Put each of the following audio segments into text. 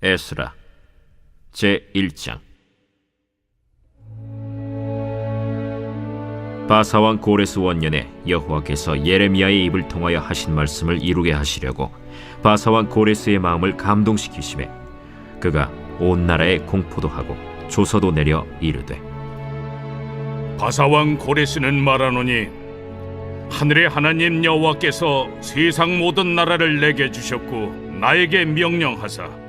에스라 제1장. 바사왕 고레스 원년에 여호와께서 예레미야의 입을 통하여 하신 말씀을 이루게 하시려고 바사왕 고레스의 마음을 감동시키시매 그가 온 나라에 공포도 하고 조서도 내려 이르되, 바사왕 고레스는 말하노니 하늘의 하나님 여호와께서 세상 모든 나라를 내게 주셨고 나에게 명령하사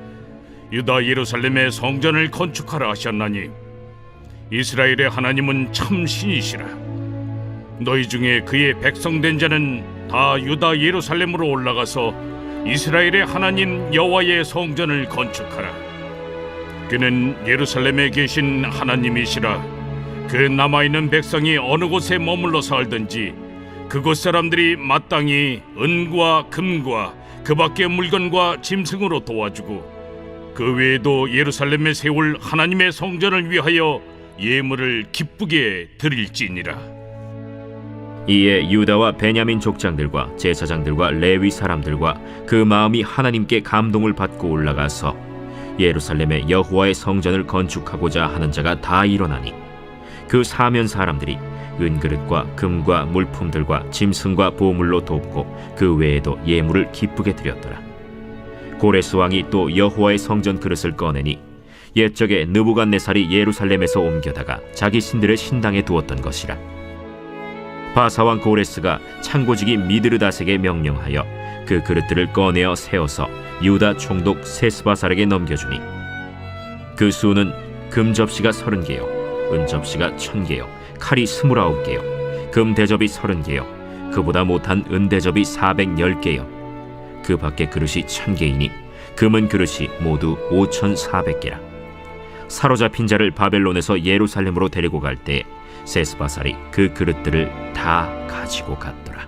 유다 예루살렘의 성전을 건축하라 하셨나니 이스라엘의 하나님은 참 신이시라. 너희 중에 그의 백성된 자는 다 유다 예루살렘으로 올라가서 이스라엘의 하나님 여호와의 성전을 건축하라. 그는 예루살렘에 계신 하나님이시라. 그 남아있는 백성이 어느 곳에 머물러 살든지 그곳 사람들이 마땅히 은과 금과 그 밖의 물건과 짐승으로 도와주고 그 외에도 예루살렘에 세울 하나님의 성전을 위하여 예물을 기쁘게 드릴지니라. 이에 유다와 베냐민 족장들과 제사장들과 레위 사람들과 그 마음이 하나님께 감동을 받고 올라가서 예루살렘에 여호와의 성전을 건축하고자 하는 자가 다 일어나니 그 사면 사람들이 은그릇과 금과 물품들과 짐승과 보물로 돕고 그 외에도 예물을 기쁘게 드렸더라. 고레스 왕이 또 여호와의 성전 그릇을 꺼내니 옛적에 느부갓네살이 예루살렘에서 옮겨다가 자기 신들의 신당에 두었던 것이라. 바사왕 고레스가 창고지기 미드르다색에 명령하여 그 그릇들을 꺼내어 세워서 유다 총독 세스바살에게 넘겨주니 그 수는 금 접시가 30개요 은 접시가 1000개요 칼이 29개요 금 대접이 30개요 그보다 못한 은 대접이 410개요 그 밖에 그릇이 1000개이니 금은 그릇이 모두 5400개라. 사로잡힌 자를 바벨론에서 예루살렘으로 데리고 갈 때 세스바살이 그 그릇들을 다 가지고 갔더라.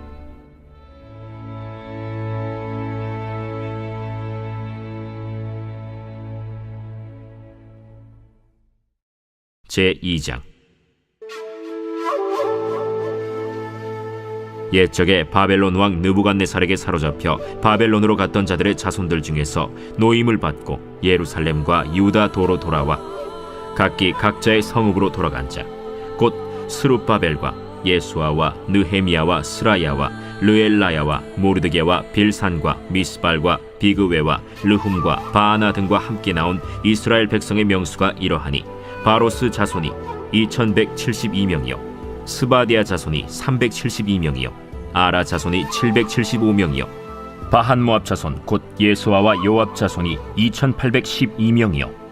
제2장. 옛적에 바벨론 왕 느부갓네살에게 사로잡혀 바벨론으로 갔던 자들의 자손들 중에서 노임을 받고 예루살렘과 유다 도로 돌아와 각기 각자의 성읍으로 돌아간 자 곧 스룹바벨과 예수아와 느헤미야와 스라야와 르엘라야와 모르드게와 빌산과 미스발과 비그웨와 르훔과 바아나 등과 함께 나온 이스라엘 백성의 명수가 이러하니 바로스 자손이 2172명이요 스바디아 자손이 372명이요 아라 자손이 775명이요 바한 모압 자손 곧 예수아와 요압 자손이 2812명이요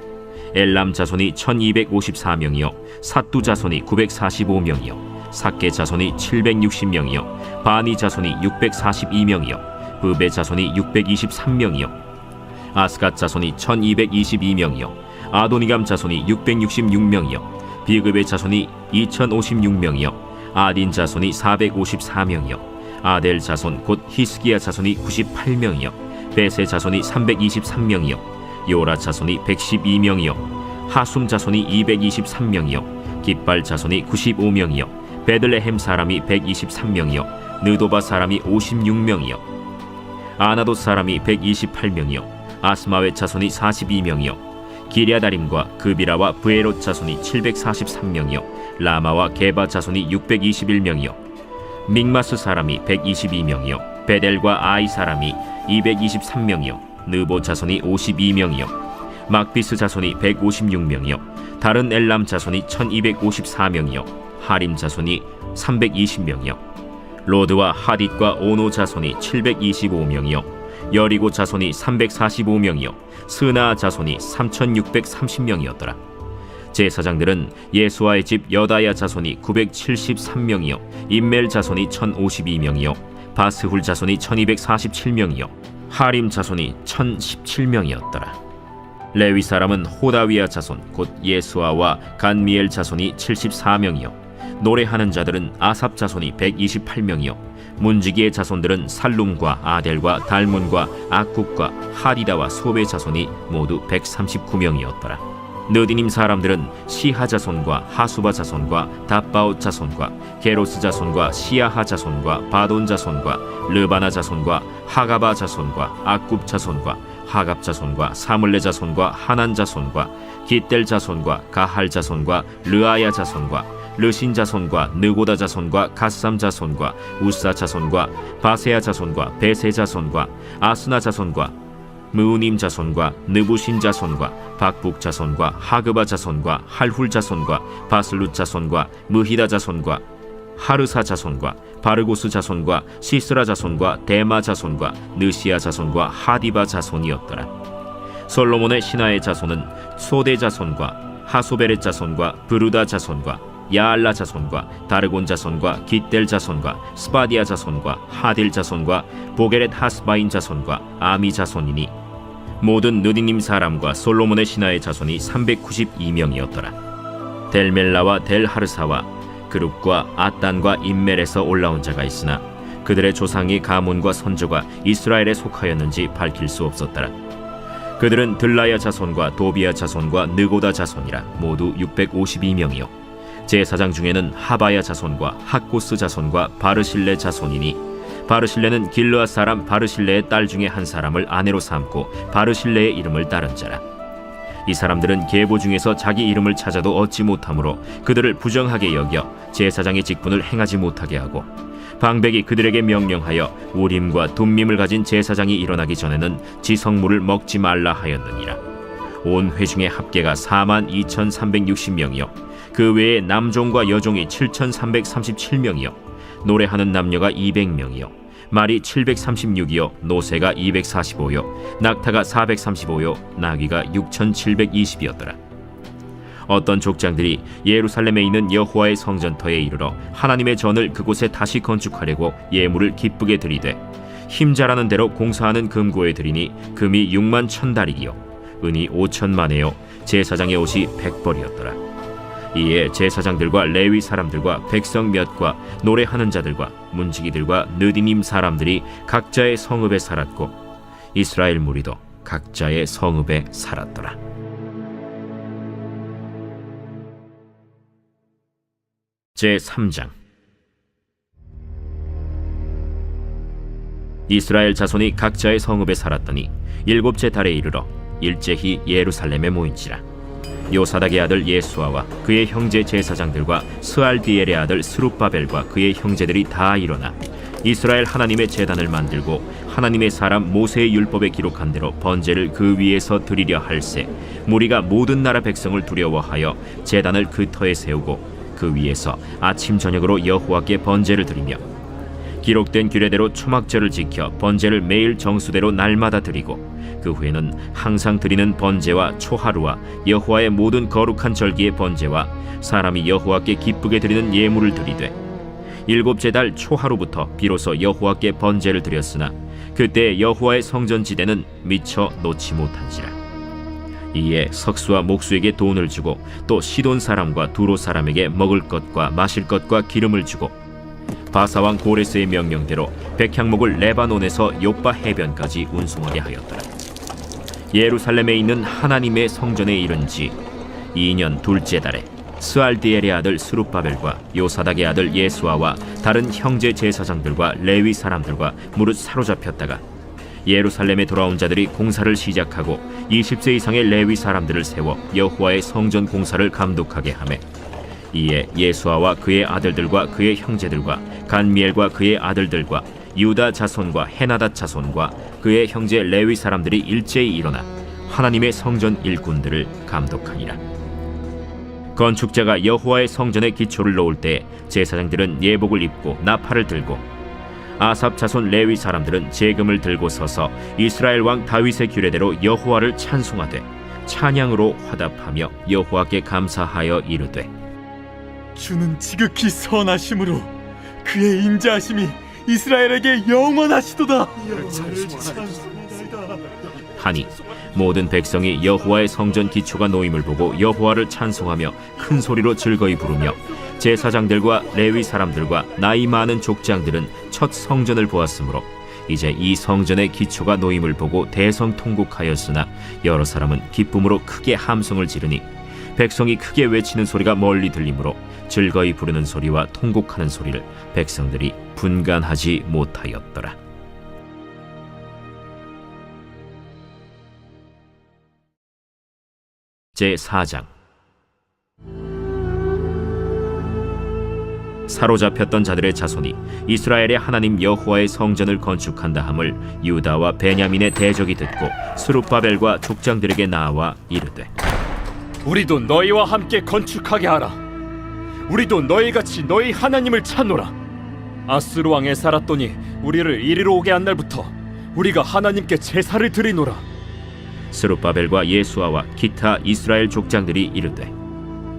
엘람 자손이 1254명이요 삿두 자손이 945명이요 삭게 자손이 760명이요 바니 자손이 642명이요 브베 자손이 623명이요 아스갓 자손이 1222명이요 아도니감 자손이 666명이요 비그베 자손이 2056명이요 아딘 자손이 454명이요 아델 자손 곧 히스기야 자손이 98명이요 베세 자손이 323명이요 요라 자손이 112명이요 하숨 자손이 223명이요 깃발 자손이 95명이요 베들레헴 사람이 123명이요 느도바 사람이 56명이요 아나도 사람이 128명이요 아스마웨 자손이 42명이요 기랴다림과 그비라와 브에롯 자손이 743명이요 라마와 게바 자손이 621명이요 믹마스 사람이 122명이요 베델과 아이 사람이 223명이요 느보 자손이 52명이요 막비스 자손이 156명이요 다른 엘람 자손이 1254명이요 하림 자손이 320명이요 로드와 하딧과 오노 자손이 725명이요 여리고 자손이 345명이요 스나 자손이 3630명이었더라. 제사장들은 예수아의 집 여다야 자손이 973명이요 임멜 자손이 1052명이요 바스훌 자손이 1247명이요 하림 자손이 1017명이었더라. 레위 사람은 호다위야 자손 곧 예수아와 간미엘 자손이 74명이요 노래하는 자들은 아삽 자손이 128명이요 문지기의 자손들은 살룸과 아델과 달문과 악국과 하디다와 소베 자손이 모두 139명이었더라. 느디님 사람들은 시하 자손과 하수바 자손과 답바옷 자손과 게로스 자손과 시야하 자손과 바돈 자손과 르바나 자손과 하가바 자손과 악굽 자손과 하갑 자손과 사물레 자손과 하난 자손과 깃델 자손과 가할 자손과 르아야 자손과 르신 자손과 느고다 자손과 갓삼 자손과 우사 자손과 바세야 자손과 베세 자손과 아스나 자손과 무우님 자손과 느부신 자손과 박북 자손과 하그바 자손과 할훌 자손과 바슬룻 자손과 무히다 자손과 하르사 자손과 바르고스 자손과 시스라 자손과 데마 자손과 느시아 자손과 하디바 자손이었더라. 솔로몬의 신하의 자손은 소대 자손과 하소베렛 자손과 브루다 자손과 야알라 자손과 다르곤 자손과 깃델 자손과 스바디아 자손과 하딜 자손과 보게렛 하스바인 자손과 아미 자손이니 모든 느디님 사람과 솔로몬의 신하의 자손이 392명이었더라. 델멜라와 델하르사와 그룹과 아단과 임멜에서 올라온 자가 있으나 그들의 조상이 가문과 선조가 이스라엘에 속하였는지 밝힐 수 없었더라. 그들은 들라야 자손과 도비야 자손과 느고다 자손이라 모두 652명이요 제사장 중에는 하바야 자손과 학고스 자손과 바르실레 자손이니 바르실레는 길르앗 사람 바르실레의 딸 중에 한 사람을 아내로 삼고 바르실레의 이름을 따른 자라. 이 사람들은 계보 중에서 자기 이름을 찾아도 얻지 못하므로 그들을 부정하게 여겨 제사장의 직분을 행하지 못하게 하고 방백이 그들에게 명령하여 우림과 둠밈을 가진 제사장이 일어나기 전에는 지성물을 먹지 말라 하였느니라. 온 회중의 합계가 42,360명이요 그 외에 남종과 여종이 7,337명이요 노래하는 남녀가 200명이요 말이 736이요 노새가 245요 낙타가 435요 나귀가 6,720이었더라. 어떤 족장들이 예루살렘에 있는 여호와의 성전터에 이르러 하나님의 전을 그곳에 다시 건축하려고 예물을 기쁘게 드리되 힘자라는 대로 공사하는 금고에 드리니 금이 6만 1,000다리기요 은이 5,000만에요 제사장의 옷이 100벌이었더라. 이에 제사장들과 레위 사람들과 백성 몇과 노래하는 자들과 문지기들과 느디님 사람들이 각자의 성읍에 살았고 이스라엘 무리도 각자의 성읍에 살았더라. 제3장 이스라엘 자손이 각자의 성읍에 살았더니 7째 달에 이르러 일제히 예루살렘에 모인지라. 요사닥의 아들 예수아와 그의 형제 제사장들과 스알디엘의 아들 스룹바벨과 그의 형제들이 다 일어나 이스라엘 하나님의 제단을 만들고 하나님의 사람 모세의 율법에 기록한 대로 번제를 그 위에서 드리려 할세 무리가 모든 나라 백성을 두려워하여 제단을 그 터에 세우고 그 위에서 아침 저녁으로 여호와께 번제를 드리며 기록된 규례대로 초막절을 지켜 번제를 매일 정수대로 날마다 드리고 그 후에는 항상 드리는 번제와 초하루와 여호와의 모든 거룩한 절기의 번제와 사람이 여호와께 기쁘게 드리는 예물을 드리되 7째 달 초하루부터 비로소 여호와께 번제를 드렸으나 그때 여호와의 성전지대는 미처 놓지 못한지라. 이에 석수와 목수에게 돈을 주고 또 시돈 사람과 두로 사람에게 먹을 것과 마실 것과 기름을 주고 바사왕 고레스의 명령대로 백향목을 레바논에서 요빠 해변까지 운송하게 하였더라. 예루살렘에 있는 하나님의 성전에 이른 지 2년 둘째 달에 스알디엘의 아들 스룹바벨과 요사닥의 아들 예수아와 다른 형제 제사장들과 레위 사람들과 무릇 사로잡혔다가 예루살렘에 돌아온 자들이 공사를 시작하고 20세 이상의 레위 사람들을 세워 여호와의 성전 공사를 감독하게 하매 이에 예수아와 그의 아들들과 그의 형제들과 간미엘과 그의 아들들과 유다 자손과 헤나닷 자손과 그의 형제 레위 사람들이 일제히 일어나 하나님의 성전 일꾼들을 감독하니라. 건축자가 여호와의 성전에 기초를 놓을 때 제사장들은 예복을 입고 나팔을 들고 아삽 자손 레위 사람들은 제금을 들고 서서 이스라엘 왕 다윗의 규례대로 여호와를 찬송하되 찬양으로 화답하며 여호와께 감사하여 이르되 주는 지극히 선하심으로 그의 인자하심이 이스라엘에게 영원하시도다. 하니 모든 백성이 여호와의 성전 기초가 놓임을 보고 여호와를 찬송하며 큰 소리로 즐거이 부르며 제사장들과 레위 사람들과 나이 많은 족장들은 첫 성전을 보았으므로 이제 이 성전의 기초가 놓임을 보고 대성통곡하였으나 여러 사람은 기쁨으로 크게 함성을 지르니 백성이 크게 외치는 소리가 멀리 들리므로 즐거이 부르는 소리와 통곡하는 소리를 백성들이 분간하지 못하였더라. 제4장. 사로잡혔던 자들의 자손이 이스라엘의 하나님 여호와의 성전을 건축한다 함을 유다와 베냐민의 대적이 듣고 스룹바벨과 족장들에게 나와 이르되, 우리도 너희와 함께 건축하게 하라. 우리도 너희같이 너희 하나님을 찾노라. 아수르 왕 에사라돈이 우리를 이리로 오게 한 날부터 우리가 하나님께 제사를 드리노라. 스룹바벨과 예수아와 기타 이스라엘 족장들이 이르되,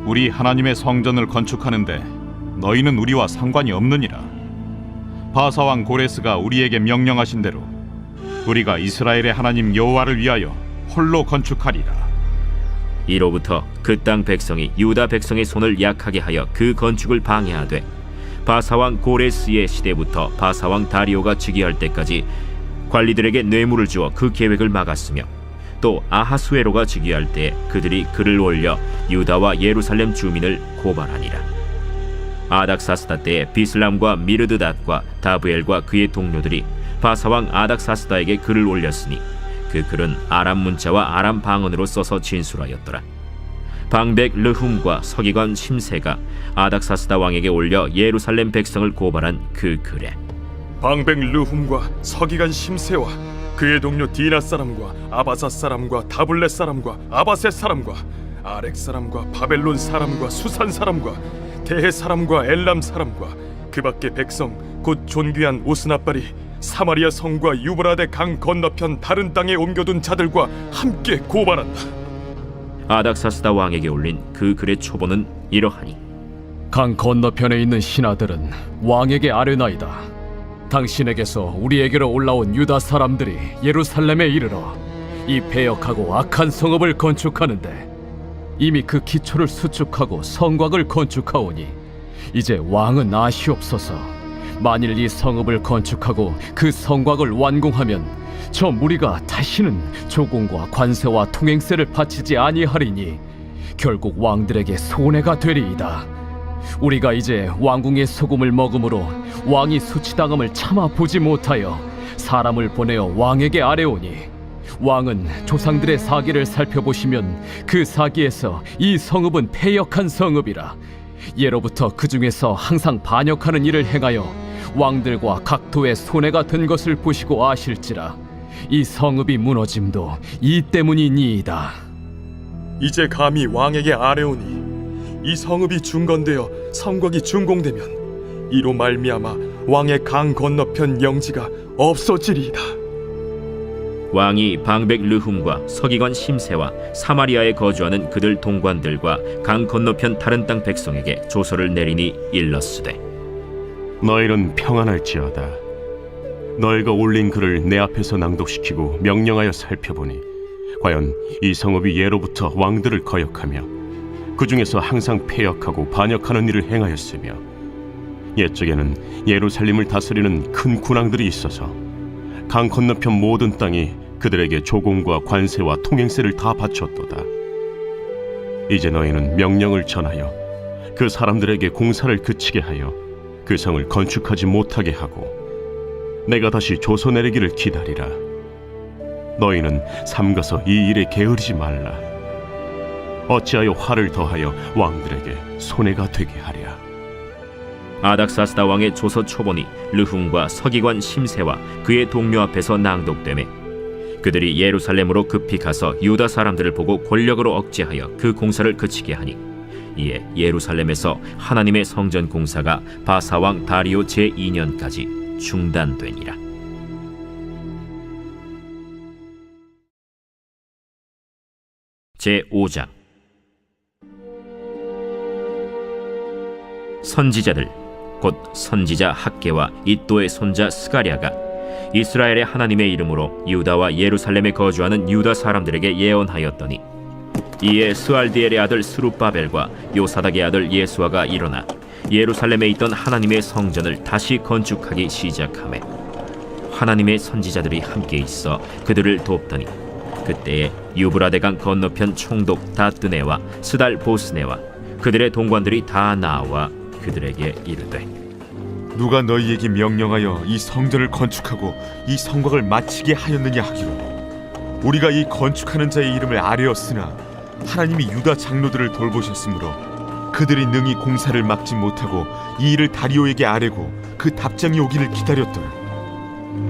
우리 하나님의 성전을 건축하는데 너희는 우리와 상관이 없느니라. 바사왕 고레스가 우리에게 명령하신 대로 우리가 이스라엘의 하나님 여호와를 위하여 홀로 건축하리라. 이로부터 그 땅 백성이 유다 백성의 손을 약하게 하여 그 건축을 방해하되, 바사왕 고레스의 시대부터 바사왕 다리오가 즉위할 때까지 관리들에게 뇌물을 주어 그 계획을 막았으며, 또 아하수에로가 즉위할 때 그들이 글을 올려 유다와 예루살렘 주민을 고발하니라. 아닥사스다 때에 비슬람과 미르드닷과 다브엘과 그의 동료들이 바사왕 아닥사스다에게 글을 올렸으니 그 글은 아람 문자와 아람 방언으로 써서 진술하였더라. 방백 르훔과 서기관 심세가 아닥사스다 왕에게 올려 예루살렘 백성을 고발한 그 글에, 방백 르훔과 서기관 심세와 그의 동료 디나 사람과 아바사 사람과 다블렛 사람과 아바셋 사람과 아렉 사람과 바벨론 사람과 수산 사람과 대해 사람과 엘람 사람과 그 밖의 백성 곧 존귀한 오스나발이 사마리아 성과 유브라데 강 건너편 다른 땅에 옮겨둔 자들과 함께 고발한다. 아닥사스다 왕에게 올린 그 글의 초본은 이러하니, 강 건너편에 있는 신하들은 왕에게 아뢰나이다. 당신에게서 우리에게로 올라온 유다 사람들이 예루살렘에 이르러 이 패역하고 악한 성읍을 건축하는데 이미 그 기초를 수축하고 성곽을 건축하오니 이제 왕은 아시옵소서. 만일 이 성읍을 건축하고 그 성곽을 완공하면 저 무리가 다시는 조공과 관세와 통행세를 바치지 아니하리니 결국 왕들에게 손해가 되리이다. 우리가 이제 왕궁의 소금을 먹음으로 왕이 수치당함을 참아 보지 못하여 사람을 보내어 왕에게 아뢰오니, 왕은 조상들의 사기를 살펴보시면 그 사기에서 이 성읍은 패역한 성읍이라. 예로부터 그 중에서 항상 반역하는 일을 행하여 왕들과 각도의 손해가 된 것을 보시고 아실지라. 이 성읍이 무너짐도 이 때문이니이다. 이제 감히 왕에게 아뢰오니 이 성읍이 중건되어 성곽이 준공되면 이로 말미암아 왕의 강 건너편 영지가 없어지리이다. 왕이 방백 르훔과 서기관 심세와 사마리아에 거주하는 그들 동관들과 강 건너편 다른 땅 백성에게 조서를 내리니 일렀으되, 너희는 평안할지어다. 너희가 올린 글을 내 앞에서 낭독시키고 명령하여 살펴보니 과연 이 성읍이 예로부터 왕들을 거역하며 그 중에서 항상 패역하고 반역하는 일을 행하였으며, 옛적에는 예루살렘을 다스리는 큰 군왕들이 있어서 강 건너편 모든 땅이 그들에게 조공과 관세와 통행세를 다 바쳤도다. 이제 너희는 명령을 전하여 그 사람들에게 공사를 그치게 하여 그 성을 건축하지 못하게 하고 내가 다시 조서 내리기를 기다리라. 너희는 삼가서 이 일에 게으르지 말라. 어찌하여 화를 더하여 왕들에게 손해가 되게 하랴. 아닥사스다 왕의 조서 초본이 르훔과 서기관 심세와 그의 동료 앞에서 낭독되매 그들이 예루살렘으로 급히 가서 유다 사람들을 보고 권력으로 억제하여 그 공사를 그치게 하니, 이에 예루살렘에서 하나님의 성전 공사가 바사왕 다리오 제2년까지 중단되니라. 제5장. 선지자들 곧 선지자 학개와 이또의 손자 스가랴가 이스라엘의 하나님의 이름으로 유다와 예루살렘에 거주하는 유다 사람들에게 예언하였더니, 이에 스알디엘의 아들 스룹바벨과 요사닥의 아들 예수아가 일어나 예루살렘에 있던 하나님의 성전을 다시 건축하기 시작하매 하나님의 선지자들이 함께 있어 그들을 돕더니, 그때에 유브라데강 건너편 총독 다뜨네와 스달 보스네와 그들의 동관들이 다 나와 그들에게 이르되, 누가 너희에게 명령하여 이 성전을 건축하고 이 성곽을 마치게 하였느냐 하기로, 우리가 이 건축하는 자의 이름을 아뢰었으나 하나님이 유다 장로들을 돌보셨으므로 그들이 능히 공사를 막지 못하고 이 일을 다리오에게 아뢰고 그 답장이 오기를 기다렸더라.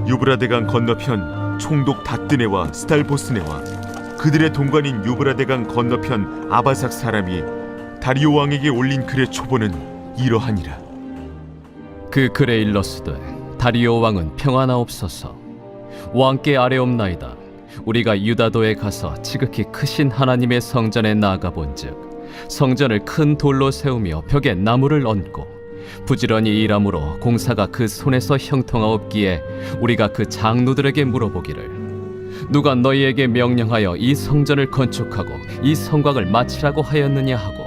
유브라데강 건너편 총독 다뜨네와 스달보스네와 그들의 동관인 유브라데강 건너편 아바삭 사람이 다리오 왕에게 올린 글의 초본은 이러하니라. 그 글에 일렀으되 다리오 왕은 평안하옵소서. 왕께 아뢰옵나이다. 우리가 유다도에 가서 지극히 크신 하나님의 성전에 나아가 본즉 성전을 큰 돌로 세우며 벽에 나무를 얹고 부지런히 일함으로 공사가 그 손에서 형통하옵기에 우리가 그 장로들에게 물어보기를 누가 너희에게 명령하여 이 성전을 건축하고 이 성곽을 마치라고 하였느냐 하고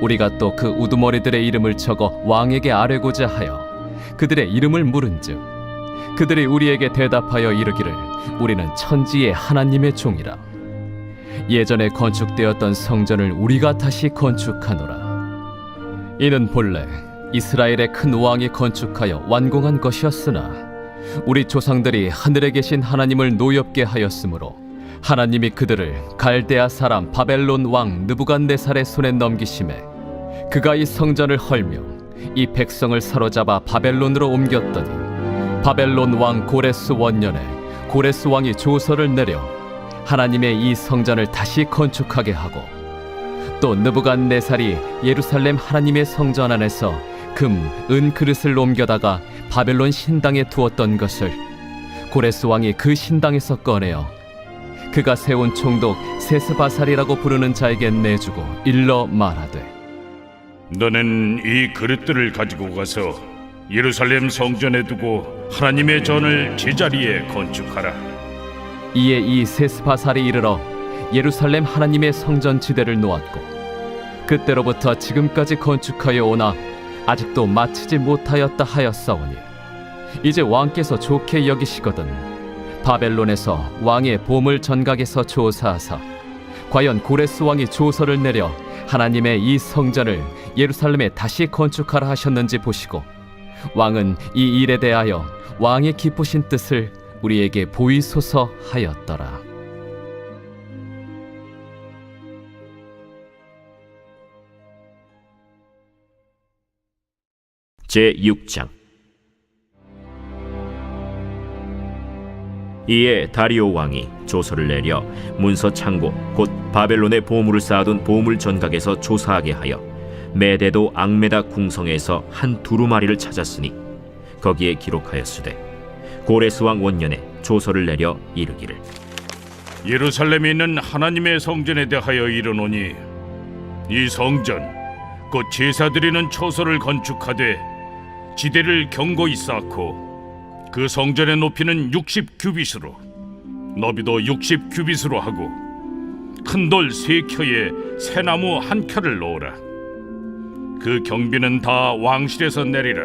우리가 또 그 우두머리들의 이름을 적어 왕에게 아뢰고자 하여 그들의 이름을 물은즉 그들이 우리에게 대답하여 이르기를 우리는 천지의 하나님의 종이라. 예전에 건축되었던 성전을 우리가 다시 건축하노라. 이는 본래 이스라엘의 큰 왕이 건축하여 완공한 것이었으나 우리 조상들이 하늘에 계신 하나님을 노엽게 하였으므로 하나님이 그들을 갈대아 사람 바벨론 왕 느부갓네살의 손에 넘기심에 그가 이 성전을 헐며 이 백성을 사로잡아 바벨론으로 옮겼더니 바벨론 왕 고레스 원년에 고레스 왕이 조서를 내려 하나님의 이 성전을 다시 건축하게 하고 또 느부갓네살이 예루살렘 하나님의 성전 안에서 금, 은 그릇을 옮겨다가 바벨론 신당에 두었던 것을 고레스 왕이 그 신당에서 꺼내어 그가 세운 총독 세스바살이라고 부르는 자에게 내주고 일러 말하되 너는 이 그릇들을 가지고 가서 예루살렘 성전에 두고 하나님의 전을 제자리에 건축하라. 이에 이 세스바살이 이르러 예루살렘 하나님의 성전 지대를 놓았고 그때로부터 지금까지 건축하여 오나 아직도 마치지 못하였다 하였사오니 이제 왕께서 좋게 여기시거든 바벨론에서 왕의 보물 전각에서 조사하사 과연 고레스 왕이 조서를 내려 하나님의 이 성전을 예루살렘에 다시 건축하라 하셨는지 보시고 왕은 이 일에 대하여 왕의 기쁘신 뜻을 우리에게 보이소서 하였더라. 제6장. 이에 다리오 왕이 조서를 내려 문서 창고 곧 바벨론의 보물을 쌓아둔 보물 전각에서 조사하게 하여 메데도 앙메다 궁성에서 한 두루마리를 찾았으니 거기에 기록하였으되 고레스 왕 원년에 조서를 내려 이르기를 예루살렘에 있는 하나님의 성전에 대하여 이르노니 이 성전 곧 제사 드리는 처소를 건축하되 지대를 견고히 쌓고 그 성전의 높이는 60규빗으로 너비도 60규빗으로 하고 큰 돌 3켜에 새나무 1켜를 놓으라. 그 경비는 다 왕실에서 내리라.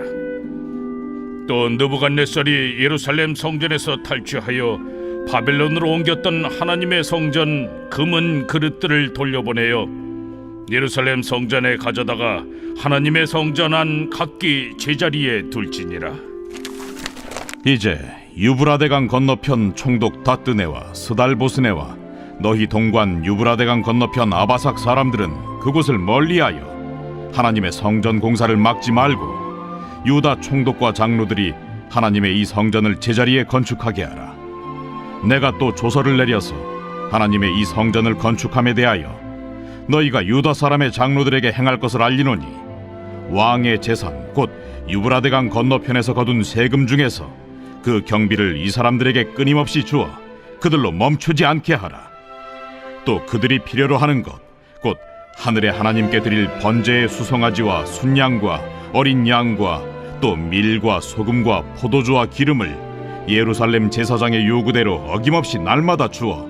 또 느부갓네살이 예루살렘 성전에서 탈취하여 바벨론으로 옮겼던 하나님의 성전 금은 그릇들을 돌려보내어 예루살렘 성전에 가져다가 하나님의 성전 안 각기 제자리에 둘지니라. 이제 유브라데강 건너편 총독 다뜨네와 스달보스네와 너희 동관 유브라데강 건너편 아바삭 사람들은 그곳을 멀리하여 하나님의 성전 공사를 막지 말고 유다 총독과 장로들이 하나님의 이 성전을 제자리에 건축하게 하라. 내가 또 조서를 내려서 하나님의 이 성전을 건축함에 대하여 너희가 유다 사람의 장로들에게 행할 것을 알리노니 왕의 재산 곧 유브라데강 건너편에서 거둔 세금 중에서 그 경비를 이 사람들에게 끊임없이 주어 그들로 멈추지 않게 하라. 또 그들이 필요로 하는 것 곧 하늘의 하나님께 드릴 번제의 수송아지와 순양과 어린 양과 또 밀과 소금과 포도주와 기름을 예루살렘 제사장의 요구대로 어김없이 날마다 주어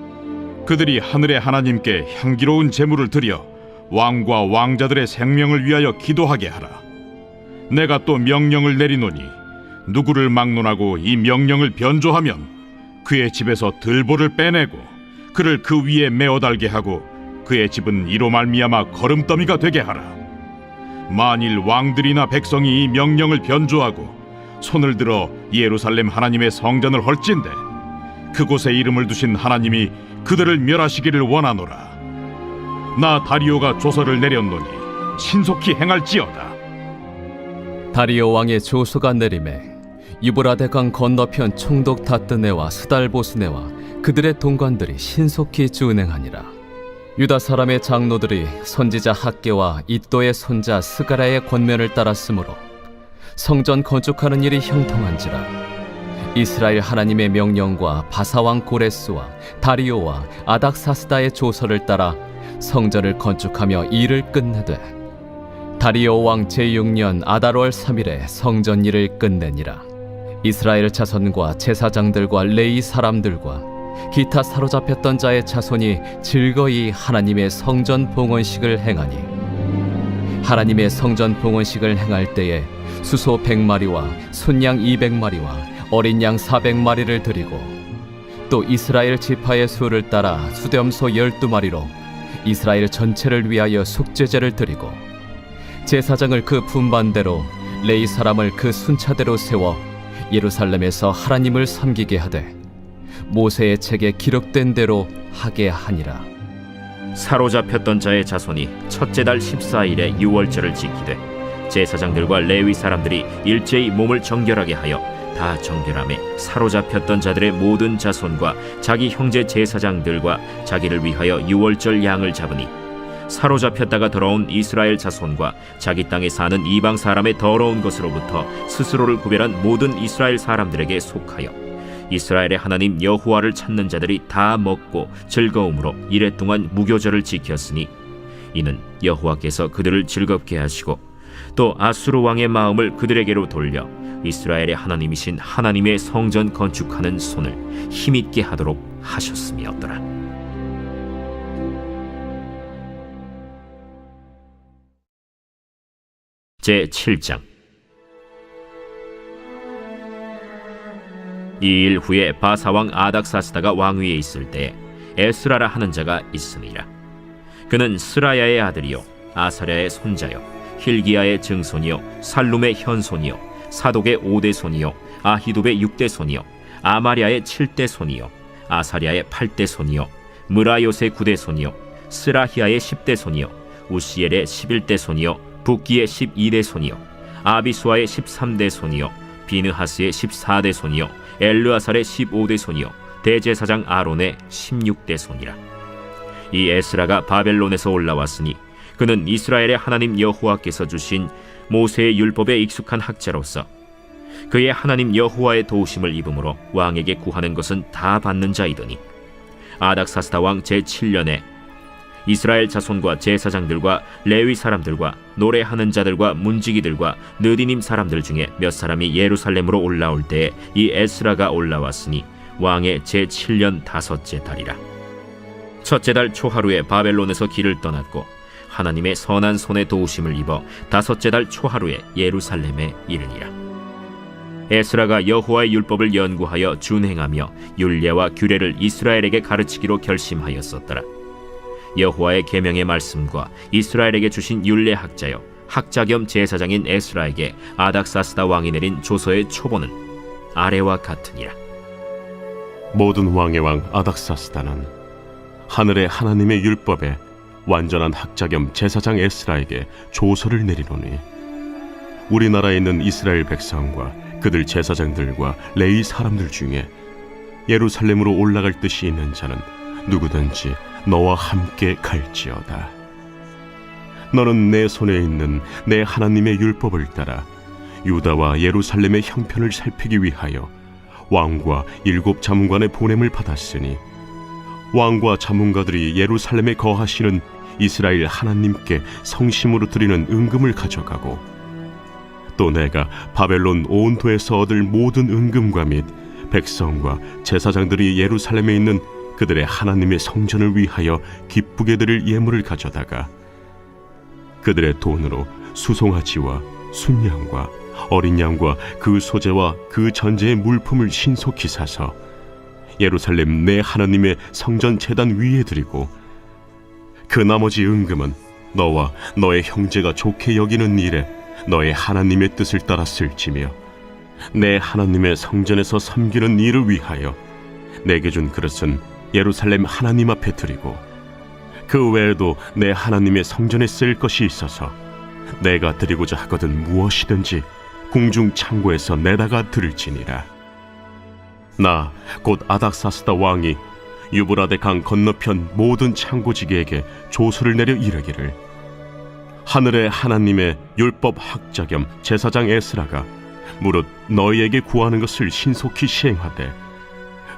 그들이 하늘의 하나님께 향기로운 제물을 드려 왕과 왕자들의 생명을 위하여 기도하게 하라. 내가 또 명령을 내리노니 누구를 막론하고 이 명령을 변조하면 그의 집에서 들보를 빼내고 그를 그 위에 메어 달게 하고 그의 집은 이로 말미암아 거름더미가 되게 하라. 만일 왕들이나 백성이 이 명령을 변조하고 손을 들어 예루살렘 하나님의 성전을 헐진대 그곳에 이름을 두신 하나님이 그들을 멸하시기를 원하노라. 나 다리오가 조서를 내렸노니 신속히 행할지어다. 다리오 왕의 조서가 내림에 유브라데강 건너편 총독 다뜨네와 스달보스네와 그들의 동관들이 신속히 준행하니라. 유다 사람의 장로들이 선지자 학계와 이도의 손자 스가랴의 권면을 따랐으므로 성전 건축하는 일이 형통한지라. 이스라엘 하나님의 명령과 바사왕 고레스와 다리오와 아닥사스다의 조서를 따라 성전을 건축하며 일을 끝내되 다리오 왕 제6년 아달월 3일에 성전 일을 끝내니라. 이스라엘 자손과 제사장들과 레위 사람들과 기타 사로잡혔던 자의 자손이 즐거이 하나님의 성전 봉헌식을 행하니 하나님의 성전 봉헌식을 행할 때에 수소 100마리와 순양 200마리와 어린 양 400마리를 드리고 또 이스라엘 지파의 수를 따라 수렴소 12마리로 이스라엘 전체를 위하여 속죄제를 드리고 제사장을 그 분반대로 레위 사람을 그 순차대로 세워 예루살렘에서 하나님을 섬기게 하되 모세의 책에 기록된 대로 하게 하니라. 사로잡혔던 자의 자손이 첫째 달 14일에 유월절을 지키되 제사장들과 레위 사람들이 일제히 몸을 정결하게 하여 다 정결함에 사로잡혔던 자들의 모든 자손과 자기 형제 제사장들과 자기를 위하여 유월절 양을 잡으니 사로잡혔다가 돌아온 이스라엘 자손과 자기 땅에 사는 이방 사람의 더러운 것으로부터 스스로를 구별한 모든 이스라엘 사람들에게 속하여 이스라엘의 하나님 여호와를 찾는 자들이 다 먹고 즐거움으로 이레 동안 무교절을 지켰으니 이는 여호와께서 그들을 즐겁게 하시고 또 아수르 왕의 마음을 그들에게로 돌려 이스라엘의 하나님이신 하나님의 성전 건축하는 손을 힘있게 하도록 하셨음이었더라. 제7장. 이 일 후에 바사왕 아닥사스다가 왕위에 있을 때에 에스라라 하는 자가 있으니라. 그는 스라야의 아들이요 아사랴의 손자요 힐기야의 증손이요 살룸의 현손이요 사독의 5대 손이요 아히둡의 6대 손이요 아마랴의 7대 손이요 아사랴의 8대 손이요 무라요의 9대 손이요 스라히야의 10대 손이요 우시엘의 11대 손이요 붓기의 12대 손이요 아비수아의 13대 손이요 비느하스의 14대 손이요 엘르아살의 15대 손이요 대제사장 아론의 16대 손이라. 이 에스라가 바벨론에서 올라왔으니 그는 이스라엘의 하나님 여호와께서 주신 모세의 율법에 익숙한 학자로서 그의 하나님 여호와의 도우심을 입음으로 왕에게 구하는 것은 다 받는 자이더니 아닥사스다 왕 제7년에 이스라엘 자손과 제사장들과 레위 사람들과 노래하는 자들과 문지기들과 느디님 사람들 중에 몇 사람이 예루살렘으로 올라올 때에 이 에스라가 올라왔으니 왕의 제7년 5째 달이라. 첫째 달 초하루에 바벨론에서 길을 떠났고 하나님의 선한 손에 도우심을 입어 5째 달 초하루에 예루살렘에 이르니라. 에스라가 여호와의 율법을 연구하여 준행하며 율례와 규례를 이스라엘에게 가르치기로 결심하였었더라. 여호와의 계명의 말씀과 이스라엘에게 주신 율례 학자여 학자 겸 제사장인 에스라에게 아닥사스다 왕이 내린 조서의 초본은 아래와 같으니라. 모든 왕의 왕 아닥사스다는 하늘의 하나님의 율법에 완전한 학자 겸 제사장 에스라에게 조서를 내리노니 우리나라에 있는 이스라엘 백성과 그들 제사장들과 레위 사람들 중에 예루살렘으로 올라갈 뜻이 있는 자는 누구든지 너와 함께 갈지어다. 너는 내 손에 있는 내 하나님의 율법을 따라 유다와 예루살렘의 형편을 살피기 위하여 왕과 7 자문관의 보냄을 받았으니 왕과 자문가들이 예루살렘에 거하시는 이스라엘 하나님께 성심으로 드리는 은금을 가져가고 또 내가 바벨론 온 도에서 얻을 모든 은금과 및 백성과 제사장들이 예루살렘에 있는 그들의 하나님의 성전을 위하여 기쁘게 드릴 예물을 가져다가 그들의 돈으로 수송아지와 순양과 어린 양과 그 소재와 그 전제의 물품을 신속히 사서 예루살렘 내 하나님의 성전 제단 위에 드리고 그 나머지 은금은 너와 너의 형제가 좋게 여기는 일에 너의 하나님의 뜻을 따라 쓸지며 내 하나님의 성전에서 섬기는 일을 위하여 내게 준 그릇은 예루살렘 하나님 앞에 드리고 그 외에도 내 하나님의 성전에 쓸 것이 있어서 내가 드리고자 하거든 무엇이든지 궁중 창고에서 내다가 드릴지니라. 나 곧 아닥사스다 왕이 유브라데 강 건너편 모든 창고지기에게 조서를 내려 이르기를, 하늘의 하나님의 율법 학자 겸 제사장 에스라가 무릇 너희에게 구하는 것을 신속히 시행하되,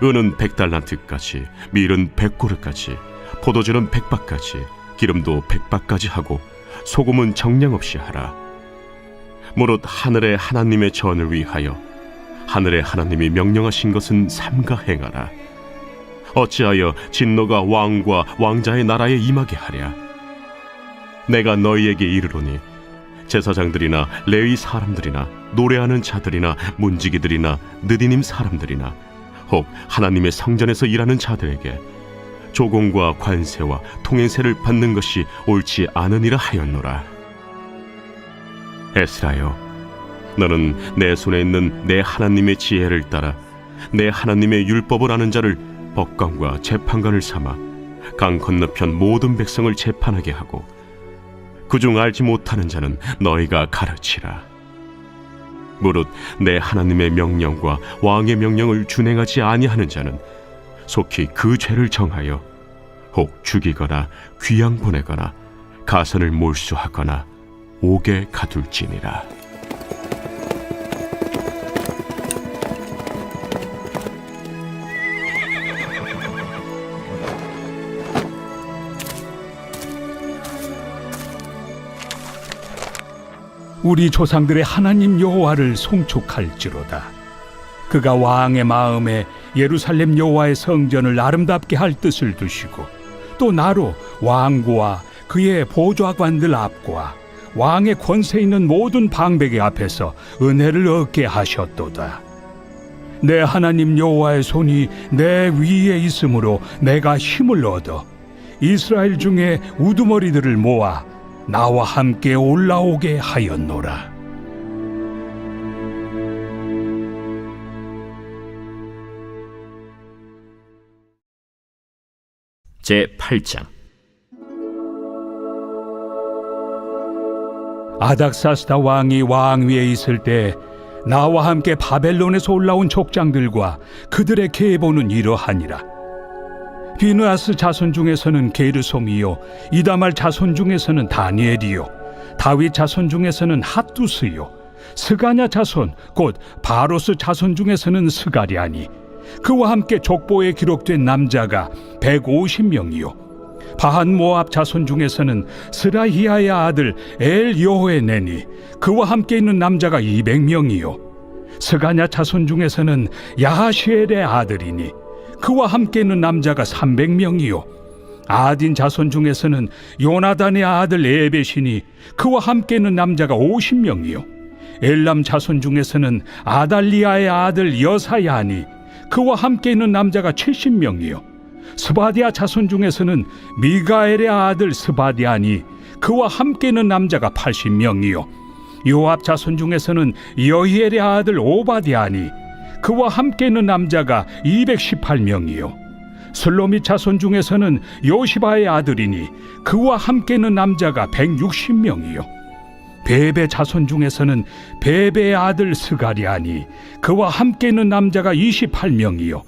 은은 100달란트까지, 밀은 100고르까지, 포도주는 100바까지, 기름도 100바까지 하고 소금은 정량 없이 하라. 무릇 하늘의 하나님의 전을 위하여 하늘의 하나님이 명령하신 것은 삼가 행하라. 어찌하여 진노가 왕과 왕자의 나라에 임하게 하랴. 내가 너희에게 이르노니 제사장들이나 레위 사람들이나 노래하는 자들이나 문지기들이나 느디님 사람들이나 혹 하나님의 성전에서 일하는 자들에게 조공과 관세와 통행세를 받는 것이 옳지 않으니라 하였노라. 에스라여, 너는 내 손에 있는 내 하나님의 지혜를 따라 내 하나님의 율법을 아는 자를 법관과 재판관을 삼아 강 건너편 모든 백성을 재판하게 하고, 그중 알지 못하는 자는 너희가 가르치라. 무릇 내 하나님의 명령과 왕의 명령을 준행하지 아니하는 자는 속히 그 죄를 정하여 혹 죽이거나 귀양 보내거나 가선을 몰수하거나 옥에 가둘지니라. 우리 조상들의 하나님 여호와를 송축할지로다. 그가 왕의 마음에 예루살렘 여호와의 성전을 아름답게 할 뜻을 두시고, 또 나로 왕과 그의 보좌관들 앞과 왕의 권세 있는 모든 방백의 앞에서 은혜를 얻게 하셨도다. 내 하나님 여호와의 손이 내 위에 있으므로 내가 힘을 얻어 이스라엘 중에 우두머리들을 모아 나와 함께 올라오게 하였노라. 제8장. 아닥사스다 왕이 왕위에 있을 때 나와 함께 바벨론에서 올라온 족장들과 그들의 계보는 이러하니라. 비느하스 자손 중에서는 게르솜이요, 이다말 자손 중에서는 다니엘이요, 다윗 자손 중에서는 핫두스요, 스가냐 자손 곧 바로스 자손 중에서는 스가랴니, 그와 함께 족보에 기록된 남자가 150명이요, 바한 모압 자손 중에서는 스라히야의 아들 엘여호에네니, 그와 함께 있는 남자가 200명이요, 스가냐 자손 중에서는 야하시엘의 아들이니, 그와 함께 있는 남자가 300명이요, 아딘 자손 중에서는 요나단의 아들 에벳이니, 그와 함께 있는 남자가 50명이요, 엘람 자손 중에서는 아달리아의 아들 여사야니, 그와 함께 있는 남자가 70명이요, 스바디아 자손 중에서는 미가엘의 아들 스바디아니, 그와 함께 있는 남자가 80명이요, 요압 자손 중에서는 여히엘의 아들 오바디아니, 그와 함께 있는 남자가 218명이요, 슬로밋 자손 중에서는 요시바의 아들이니, 그와 함께 있는 남자가 160명이요, 베베 자손 중에서는 베베의 아들 스가리아니, 그와 함께 있는 남자가 28명이요,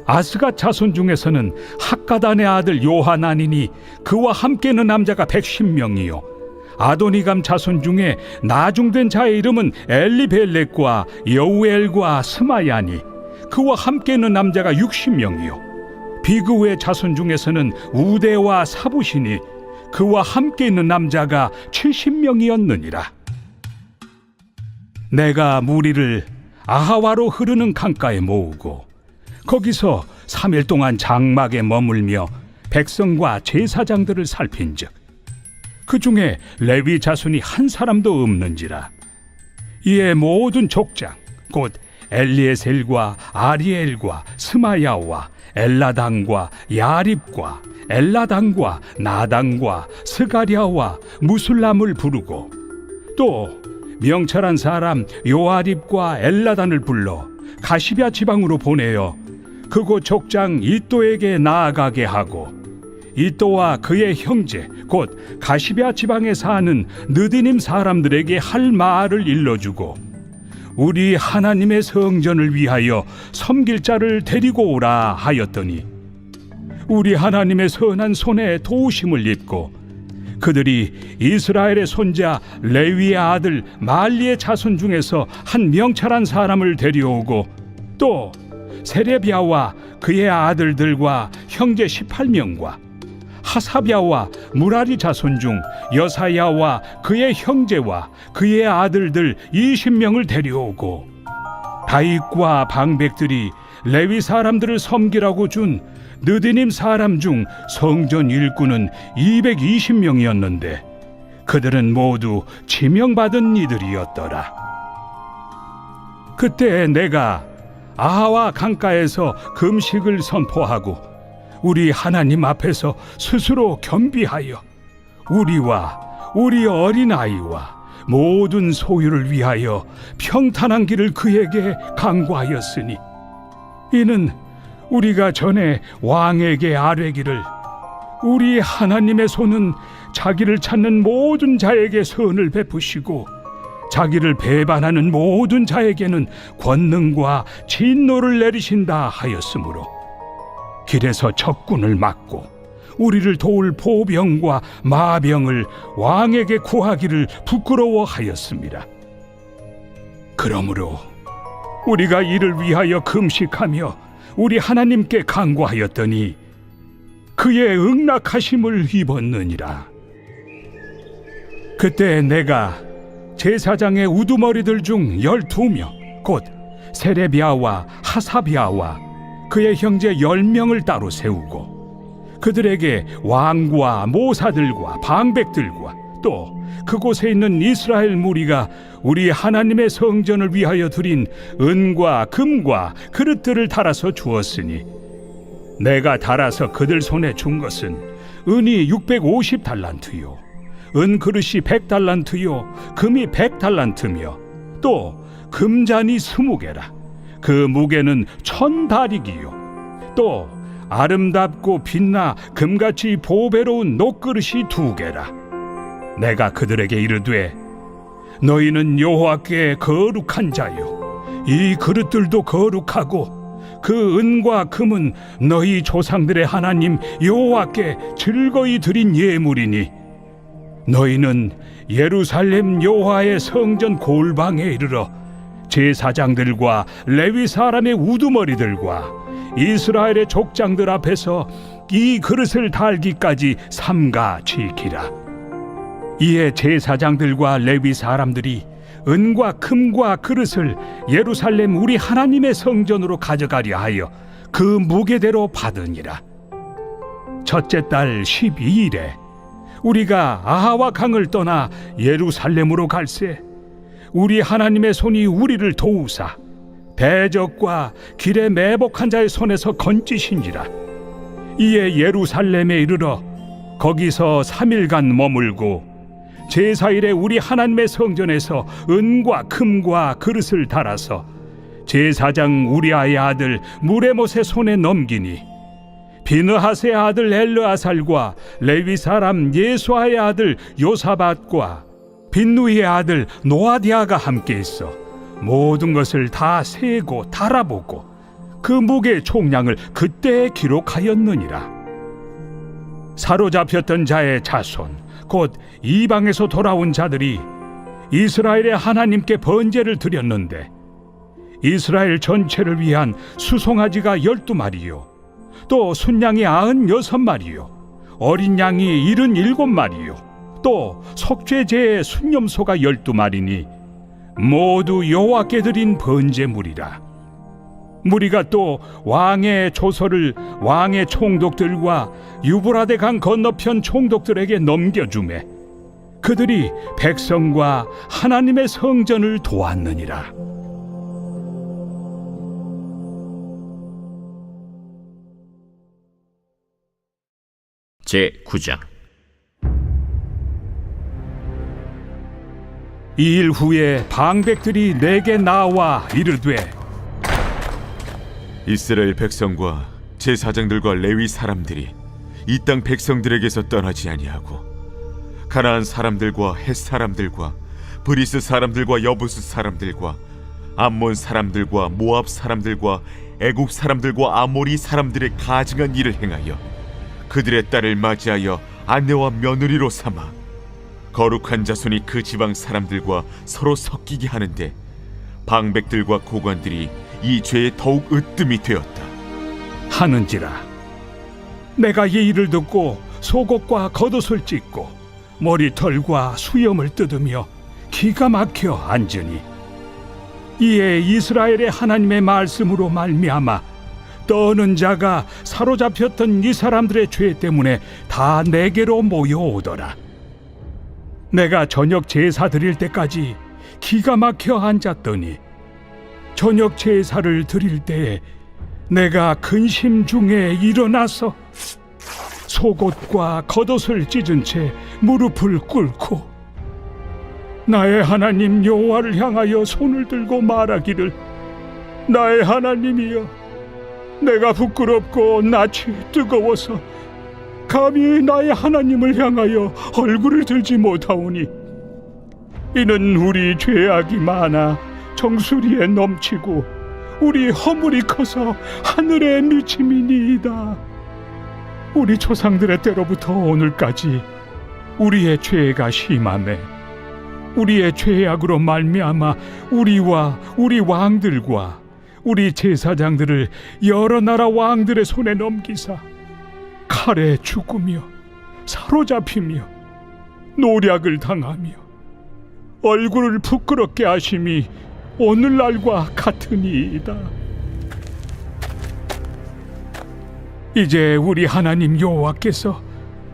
아스가 자손 중에서는 학가단의 아들 요하나니니, 그와 함께 있는 남자가 110명이요, 아도니감 자손 중에 나중된 자의 이름은 엘리벨렉과 여우엘과 스마야니, 그와 함께 있는 남자가 60명이요, 비그우의 자손 중에서는 우대와 사부시니, 그와 함께 있는 남자가 70명이었느니라. 내가 무리를 아하와로 흐르는 강가에 모으고 거기서 3일 동안 장막에 머물며 백성과 제사장들을 살핀즉 그 중에 레위 자손이 한 사람도 없는지라. 이에 모든 족장 곧 엘리에셀과 아리엘과 스마야와 엘라당과 야립과 엘라당과 나당과 스가랴와 무술람을 부르고, 또 명철한 사람 요아립과 엘라단을 불러 가시비아 지방으로 보내어 그곳 족장 이또에게 나아가게 하고, 이또와 그의 형제 곧 가시베아 지방에 사는 느디님 사람들에게 할 말을 일러주고 우리 하나님의 성전을 위하여 섬길 자를 데리고 오라 하였더니 우리 하나님의 선한 손에 도우심을 입고 그들이 이스라엘의 손자 레위의 아들 말리의 자손 중에서 한 명철한 사람을 데려오고 또 세레비아와 그의 아들들과 형제 18명과 하사비아와 무라리 자손 중 여사야와 그의 형제와 그의 아들들 20명을 데려오고 다윗과 방백들이 레위 사람들을 섬기라고 준 느디님 사람 중 성전 일꾼은 220명이었는데 그들은 모두 지명받은 이들이었더라. 그때 내가 아하와 강가에서 금식을 선포하고 우리 하나님 앞에서 스스로 겸비하여 우리와 우리 어린아이와 모든 소유를 위하여 평탄한 길을 그에게 강구하였으니 이는 우리가 전에 왕에게 아뢰기를 우리 하나님의 손은 자기를 찾는 모든 자에게 선을 베푸시고 자기를 배반하는 모든 자에게는 권능과 진노를 내리신다 하였으므로 길에서 적군을 막고 우리를 도울 보병과 마병을 왕에게 구하기를 부끄러워하였습니다. 그러므로 우리가 이를 위하여 금식하며 우리 하나님께 간구하였더니 그의 응낙하심을 입었느니라. 그때 내가 제사장의 우두머리들 중 12명 곧 세레비아와 하사비아와 그의 형제 10명을 따로 세우고 그들에게 왕과 모사들과 방백들과 또 그곳에 있는 이스라엘 무리가 우리 하나님의 성전을 위하여 드린 은과 금과 그릇들을 달아서 주었으니 내가 달아서 그들 손에 준 것은 은이 650달란트요 은 그릇이 100달란트요 금이 100달란트며 또 금잔이 20개라 그 무게는 1000다리기요 또 아름답고 빛나 금같이 보배로운 녹그릇이 2개라 내가 그들에게 이르되 너희는 여호와께 거룩한 자요 이 그릇들도 거룩하고 그 은과 금은 너희 조상들의 하나님 여호와께 즐거이 드린 예물이니 너희는 예루살렘 여호와의 성전 골방에 이르러 제사장들과 레위 사람의 우두머리들과 이스라엘의 족장들 앞에서 이 그릇을 달기까지 삼가 지키라. 이에 제사장들과 레위 사람들이 은과 금과 그릇을 예루살렘 우리 하나님의 성전으로 가져가려 하여 그 무게대로 받으니라. 첫째 달 12일에 우리가 아하와 강을 떠나 예루살렘으로 갈새 우리 하나님의 손이 우리를 도우사 대적과 길에 매복한 자의 손에서 건지신지라. 이에 예루살렘에 이르러 거기서 3일간 머물고 제사일에 우리 하나님의 성전에서 은과 금과 그릇을 달아서 제사장 우리아의 아들 무레못의 손에 넘기니 비느하스의 아들 엘르아살과 레위 사람 예수아의 아들 요사밧과 빈누이의 아들 노아디아가 함께 있어 모든 것을 다 세고 달아보고 그 무게 총량을 그때 기록하였느니라. 사로잡혔던 자의 자손 곧 이방에서 돌아온 자들이 이스라엘의 하나님께 번제를 드렸는데 이스라엘 전체를 위한 수송아지가 12마리요 또 순양이 96마리요 어린 양이 77마리요 또 속죄제의 순념소가 12마리니 모두 여호와께 드린 번제물이라. 무리가 또 왕의 조서를 왕의 총독들과 유브라데 강 건너편 총독들에게 넘겨주매 그들이 백성과 하나님의 성전을 도왔느니라. 제9장. 이 일 후에 방백들이 내게 나와 이르되 이스라엘 백성과 제사장들과 레위 사람들이 이 땅 백성들에게서 떠나지 아니하고 가나안 사람들과 헷 사람들과 브리스 사람들과 여부스 사람들과 암몬 사람들과 모압 사람들과 애굽 사람들과 아모리 사람들의 가증한 일을 행하여 그들의 딸을 맞이하여 아내와 며느리로 삼아 거룩한 자손이 그 지방 사람들과 서로 섞이게 하는데 방백들과 고관들이 이 죄에 더욱 으뜸이 되었다. 하는지라 내가 이 일을 듣고 속옷과 겉옷을 찢고 머리털과 수염을 뜯으며 기가 막혀 앉으니 이에 이스라엘의 하나님의 말씀으로 말미암아 떠는 자가 사로잡혔던 이 사람들의 죄 때문에 다 내게로 모여오더라. 내가 저녁 제사 드릴 때까지 기가 막혀 앉았더니 저녁 제사를 드릴 때에 내가 근심 중에 일어나서 속옷과 겉옷을 찢은 채 무릎을 꿇고 나의 하나님 여호와를 향하여 손을 들고 말하기를 나의 하나님이여 내가 부끄럽고 낯이 뜨거워서 감히 나의 하나님을 향하여 얼굴을 들지 못하오니 이는 우리 죄악이 많아 정수리에 넘치고 우리 허물이 커서 하늘에 미침이니이다. 우리 조상들의 때로부터 오늘까지 우리의 죄가 심하매 우리의 죄악으로 말미암아 우리와 우리 왕들과 우리 제사장들을 여러 나라 왕들의 손에 넘기사 칼에 죽으며 사로잡히며 노략을 당하며 얼굴을 부끄럽게 하심이 오늘날과 같으니이다. 이제 우리 하나님 여호와께서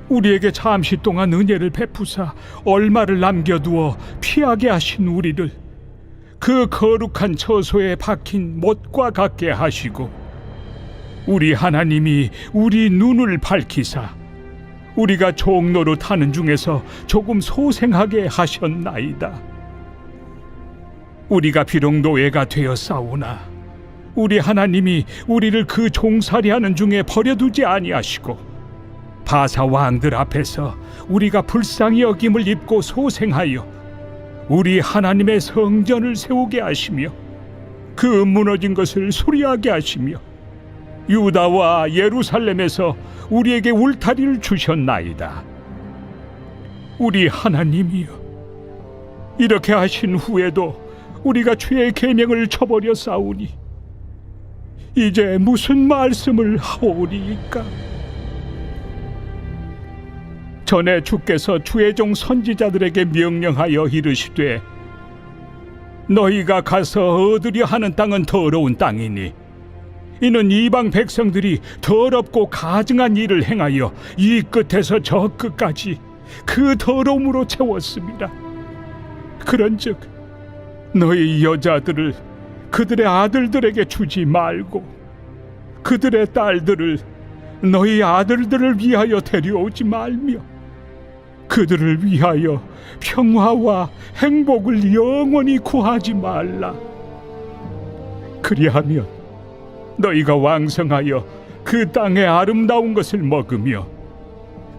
우리에게 잠시 동안 은혜를 베푸사 얼마를 남겨두어 피하게 하신 우리를 그 거룩한 처소에 박힌 못과 같게 하시고 우리 하나님이 우리 눈을 밝히사 우리가 종로로 타는 중에서 조금 소생하게 하셨나이다. 우리가 비록 노예가 되어 싸우나 우리 하나님이 우리를 그 종살이하는 중에 버려두지 아니하시고 바사 왕들 앞에서 우리가 불쌍히 여김을 입고 소생하여 우리 하나님의 성전을 세우게 하시며 그 무너진 것을 수리하게 하시며 유다와 예루살렘에서 우리에게 울타리를 주셨나이다. 우리 하나님이여 이렇게 하신 후에도 우리가 주의 계명을 저버려 싸우니 이제 무슨 말씀을 하오리이까? 전에 주께서 주의 종 선지자들에게 명령하여 이르시되 너희가 가서 얻으려 하는 땅은 더러운 땅이니 이는 이방 백성들이 더럽고 가증한 일을 행하여 이 끝에서 저 끝까지 그 더러움으로 채웠습니다. 그런즉 너희 여자들을 그들의 아들들에게 주지 말고 그들의 딸들을 너희 아들들을 위하여 데려오지 말며 그들을 위하여 평화와 행복을 영원히 구하지 말라. 그리하면 너희가 왕성하여 그 땅의 아름다운 것을 먹으며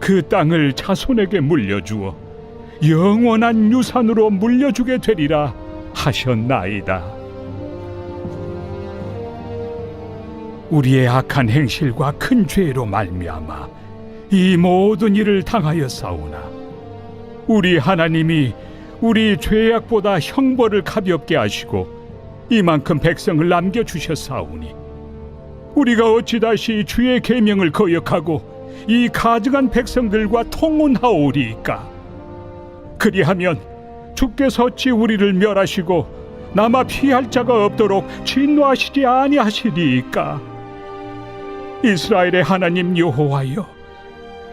그 땅을 자손에게 물려주어 영원한 유산으로 물려주게 되리라 하셨나이다. 우리의 악한 행실과 큰 죄로 말미암아 이 모든 일을 당하여 싸우나 우리 하나님이 우리 죄악보다 형벌을 가볍게 하시고 이만큼 백성을 남겨주셨사오니 우리가 어찌 다시 주의 계명을 거역하고 이 가증한 백성들과 통혼하오리이까? 그리하면 주께서 어찌 우리를 멸하시고 남아 피할 자가 없도록 진노하시지 아니하시리이까? 이스라엘의 하나님 여호와여,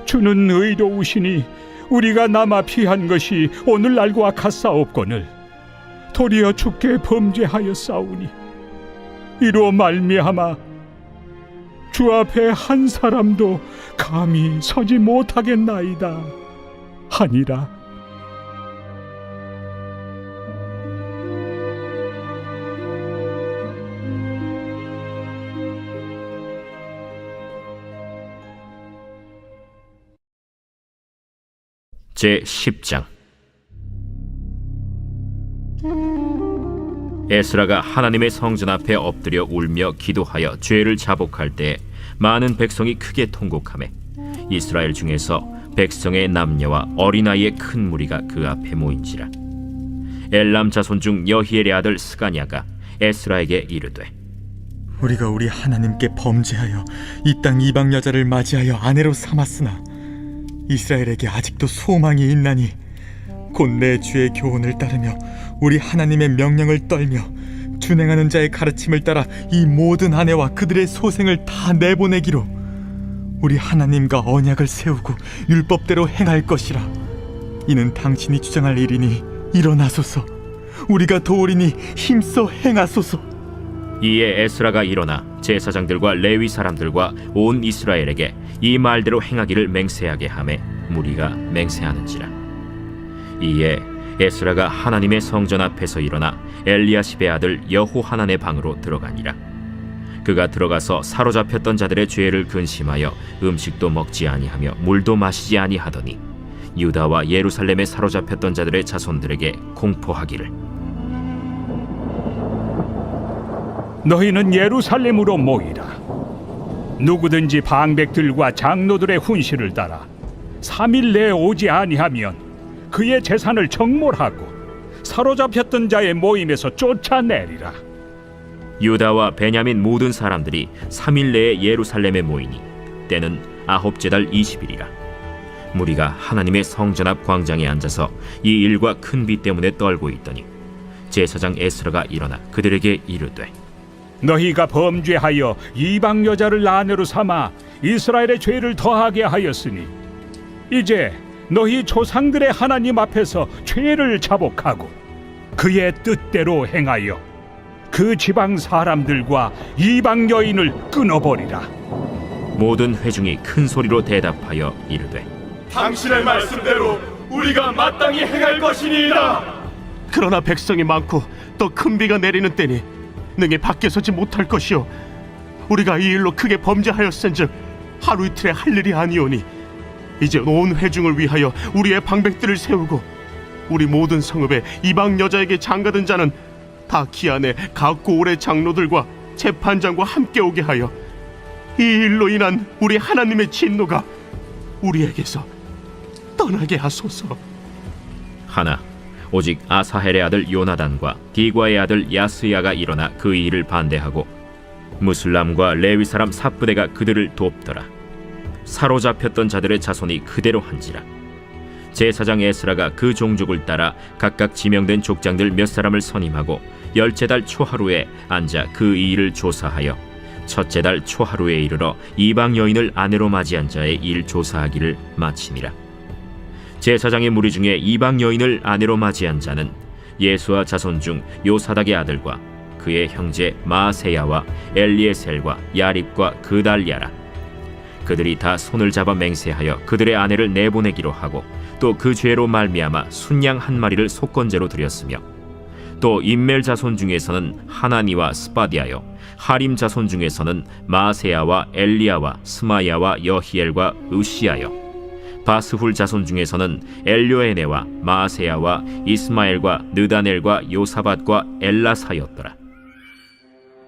주는 의로우시니 우리가 남아 피한 것이 오늘날과 같사옵거늘 도리어 주께 범죄하였사오니 이로 말미암아 주 앞에 한 사람도 감히 서지 못하겠나이다 하니라. 제10장. 에스라가 하나님의 성전 앞에 엎드려 울며 기도하여 죄를 자복할 때 많은 백성이 크게 통곡하매 이스라엘 중에서 백성의 남녀와 어린아이의 큰 무리가 그 앞에 모인지라. 엘람 자손 중 여히엘의 아들 스가냐가 에스라에게 이르되, 우리가 우리 하나님께 범죄하여 이 땅 이방 여자를 맞이하여 아내로 삼았으나 이스라엘에게 아직도 소망이 있나니 곧 내 주의 교훈을 따르며 우리 하나님의 명령을 떨며 준행하는 자의 가르침을 따라 이 모든 아내와 그들의 소생을 다 내보내기로 우리 하나님과 언약을 세우고 율법대로 행할 것이라. 이는 당신이 주장할 일이니 일어나소서. 우리가 도우리니 힘써 행하소서. 이에 에스라가 일어나 제사장들과 레위 사람들과 온 이스라엘에게 이 말대로 행하기를 맹세하게 하매 무리가 맹세하는지라. 이에 에스라가 하나님의 성전 앞에서 일어나 엘리야십의 아들 여호하난의 방으로 들어가니라. 그가 들어가서 사로잡혔던 자들의 죄를 근심하여 음식도 먹지 아니하며 물도 마시지 아니하더니 유다와 예루살렘에 사로잡혔던 자들의 자손들에게 공포하기를, 너희는 예루살렘으로 모이라. 누구든지 방백들과 장로들의 훈시를 따라 3일 내에 오지 아니하면 그의 재산을 정몰하고 사로잡혔던 자의 모임에서 쫓아내리라. 유다와 베냐민 모든 사람들이 3일 내에 예루살렘에 모이니 때는 9째 달 20일이라. 무리가 하나님의 성전 앞 광장에 앉아서 이 일과 큰 비 때문에 떨고 있더니 제사장 에스라가 일어나 그들에게 이르되, 너희가 범죄하여 이방 여자를 아내로 삼아 이스라엘의 죄를 더하게 하였으니 이제 너희 조상들의 하나님 앞에서 죄를 자복하고 그의 뜻대로 행하여 그 지방 사람들과 이방 여인을 끊어버리라. 모든 회중이 큰 소리로 대답하여 이르되, 당신의 말씀대로 우리가 마땅히 행할 것이니이다. 그러나 백성이 많고 또 큰 비가 내리는 때니 능히 밖에 서지 못할 것이요 우리가 이 일로 크게 범죄하였은즉 하루 이틀에 할 일이 아니오니 이제 온 회중을 위하여 우리의 방백들을 세우고 우리 모든 성읍에 이방 여자에게 장가든 자는 다 기한에 각고 올의 장로들과 재판장과 함께 오게 하여 이 일로 인한 우리 하나님의 진노가 우리에게서 떠나게 하소서. 하나 오직 아사헬의 아들 요나단과 디과의 아들 야스야가 일어나 그 일을 반대하고 무슬람과 레위 사람 삽부대가 그들을 돕더라. 사로잡혔던 자들의 자손이 그대로 한지라. 제사장 에스라가 그 종족을 따라 각각 지명된 족장들 몇 사람을 선임하고 10째 달 초하루에 앉아 그 일을 조사하여 첫째 달 초하루에 이르러 이방 여인을 아내로 맞이한 자의 일 조사하기를 마치니라. 제사장의 무리 중에 이방 여인을 아내로 맞이한 자는 예수와 자손 중 요사닥의 아들과 그의 형제 마세야와 엘리에셀과 야립과 그달랴라. 그들이 다 손을 잡아 맹세하여 그들의 아내를 내보내기로 하고 또 그 죄로 말미암아 순양 한 마리를 속건제로 드렸으며 또 임멜 자손 중에서는 하나니와 스바디아요 하림 자손 중에서는 마세야와 엘리야와 스마야와 여히엘과 으시야요 바스훌 자손 중에서는 엘료에네와 마세야와 이스마엘과 느다넬과 요사밧과 엘라사였더라.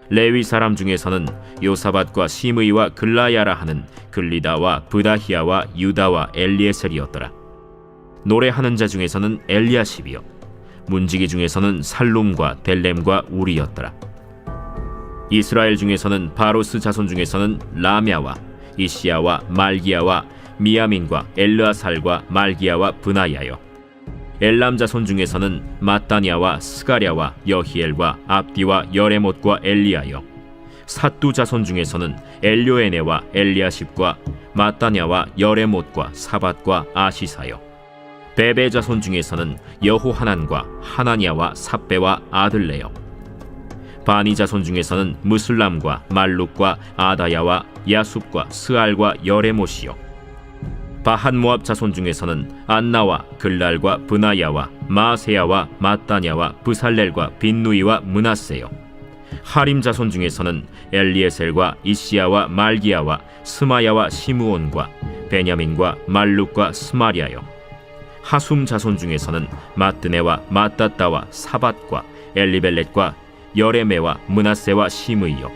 레위 사람 중에서는 요사밧과 시므이와 글라야라 하는 글리다와 브다히야와 유다와 엘리에셀이었더라. 노래하는 자 중에서는 엘리야십이요 문지기 중에서는 살룸과 델렘과 우리였더라. 이스라엘 중에서는 바로스 자손 중에서는 라мя와 이시야와 말기야와 미야민과 엘르아살과 말기야와 브나야요 엘람 자손 중에서는 마따냐와 스가랴와 여히엘과 압디와 여레못과 엘리야요 삿두 자손 중에서는 엘료에네와 엘리야십과 마따냐와 여레못과 사밧과 아시사요 베베 자손 중에서는 여호하난과 하나냐와 삽베와 아들레요 바니 자손 중에서는 무슬람과 말룩과 아다야와 야숲과 스알과 여레못이요 바한 모압 자손 중에서는 안나와 글랄과 브나야와 마세야와 마따냐와 브살렐과 빈누이와 므낫세요 하림 자손 중에서는 엘리에셀과 이시야와 말기야와 스마야와 시므온과 베냐민과 말룩과 스마리아요 하숨 자손 중에서는 마뜨네와 마따따와 사밧과 엘리벨렛과 여레메와 므낫세와 시므이요.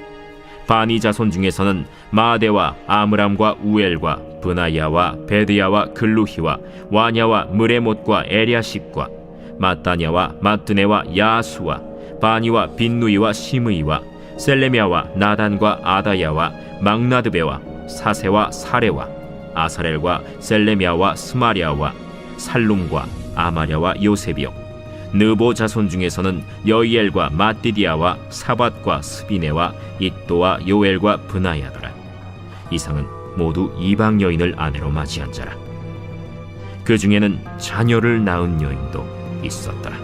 바니 자손 중에서는 마아데와 아므람과 우엘과 브나야와 베드야와 글루히와 와냐와 무레못과 에랴십과 마따냐와 마뜨네와 야수와 바니와 빈누이와 시므이와 셀레미아와 나단과 아다야와 막나드베와 사세와 사레와 아사렐과 셀레미아와 스마리아와 살룸과 아마랴와 요셉이요. 느보 자손 중에서는 여이엘과 마띠디아와 사밧과 스비네와 잇도와 요엘과 브나야더라. 이상은 모두 이방 여인을 아내로 맞이한 자라. 그 중에는 자녀를 낳은 여인도 있었더라.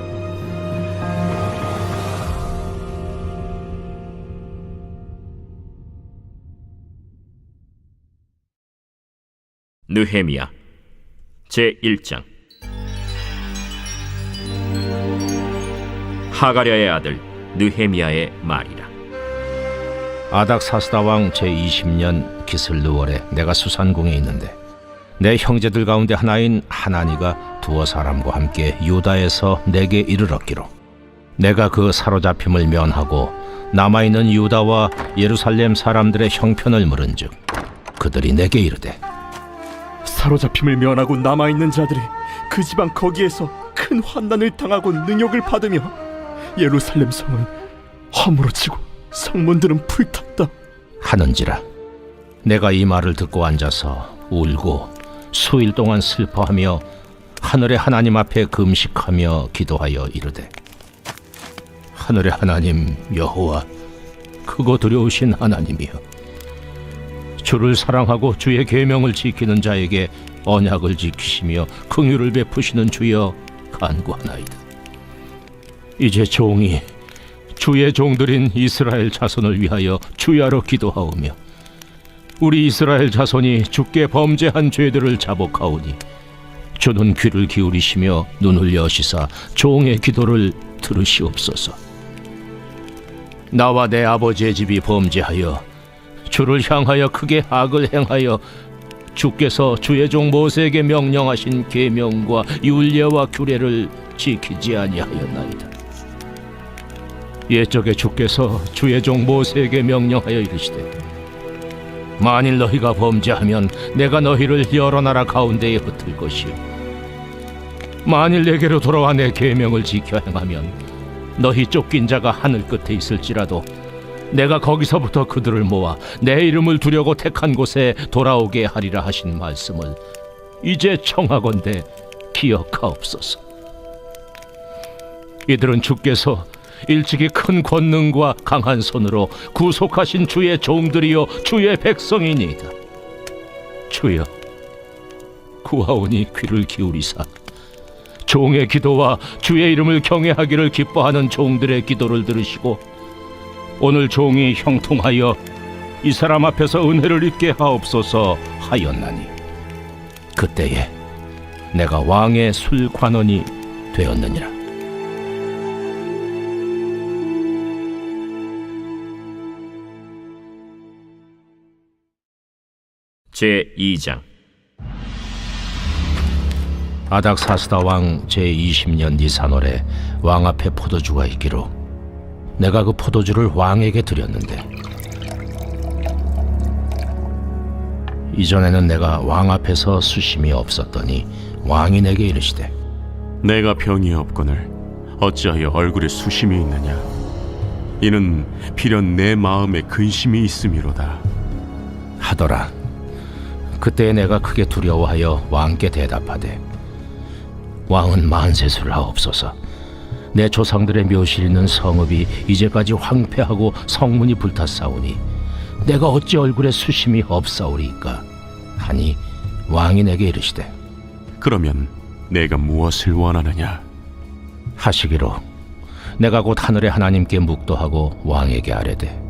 느헤미야 제1장. 하가랴의 아들 느헤미야의 말이라. 아닥사스다 왕 제20년 기슬르월에 내가 수산궁에 있는데 내 형제들 가운데 하나인 하나니가 두어 사람과 함께 유다에서 내게 이르렀기로 내가 그 사로잡힘을 면하고 남아있는 유다와 예루살렘 사람들의 형편을 물은즉 그들이 내게 이르되 사로잡힘을 면하고 남아있는 자들이 그 지방 거기에서 큰 환난을 당하고 능욕을 받으며 예루살렘 성은 허물어 지고 성문들은 불탔다 하는지라. 내가 이 말을 듣고 앉아서 울고 수일 동안 슬퍼하며 하늘의 하나님 앞에 금식하며 기도하여 이르되 하늘의 하나님 여호와 크고 두려우신 하나님이여, 주를 사랑하고 주의 계명을 지키는 자에게 언약을 지키시며 긍휼을 베푸시는 주여 간구하나이다. 이제 종이 주의 종들인 이스라엘 자손을 위하여 주야로 기도하오며 우리 이스라엘 자손이 주께 범죄한 죄들을 자복하오니 주는 귀를 기울이시며 눈을 여시사 종의 기도를 들으시옵소서. 나와 내 아버지의 집이 범죄하여 주를 향하여 크게 악을 행하여 주께서 주의 종 모세에게 명령하신 계명과 율례와 규례를 지키지 아니하였나이다. 옛적에 주께서 주의 종 모세에게 명령하여 이르시되 만일 너희가 범죄하면 내가 너희를 여러 나라 가운데에 흩을 것이요 만일 내게로 돌아와 내 계명을 지켜 행하면 너희 쫓긴 자가 하늘 끝에 있을지라도 내가 거기서부터 그들을 모아 내 이름을 두려고 택한 곳에 돌아오게 하리라 하신 말씀을 이제 청하건대 기억하옵소서. 이들은 주께서 일찍이 큰 권능과 강한 손으로 구속하신 주의 종들이요 주의 백성이니이다. 주여, 구하오니 귀를 기울이사 종의 기도와 주의 이름을 경외하기를 기뻐하는 종들의 기도를 들으시고 오늘 종이 형통하여 이 사람 앞에서 은혜를 입게 하옵소서 하였나니 그때에 내가 왕의 술관원이 되었느니라. 제2장. 아닥사스다 왕 제20년 니산월에 왕 앞에 포도주가 있기로 내가 그 포도주를 왕에게 드렸는데 이전에는 내가 왕 앞에서 수심이 없었더니 왕이 내게 이르시되 내가 병이 없거늘 어찌하여 얼굴에 수심이 있느냐? 이는 필연 내 마음에 근심이 있음이로다 하더라. 그때 내가 크게 두려워하여 왕께 대답하되 왕은 만세수를 하옵소서. 내 조상들의 묘실 있는 성읍이 이제까지 황폐하고 성문이 불탔사오니 내가 어찌 얼굴에 수심이 없사오리이까 하니 왕이 내게 이르시되 그러면 내가 무엇을 원하느냐? 하시기로 내가 곧 하늘의 하나님께 묵도하고 왕에게 아뢰되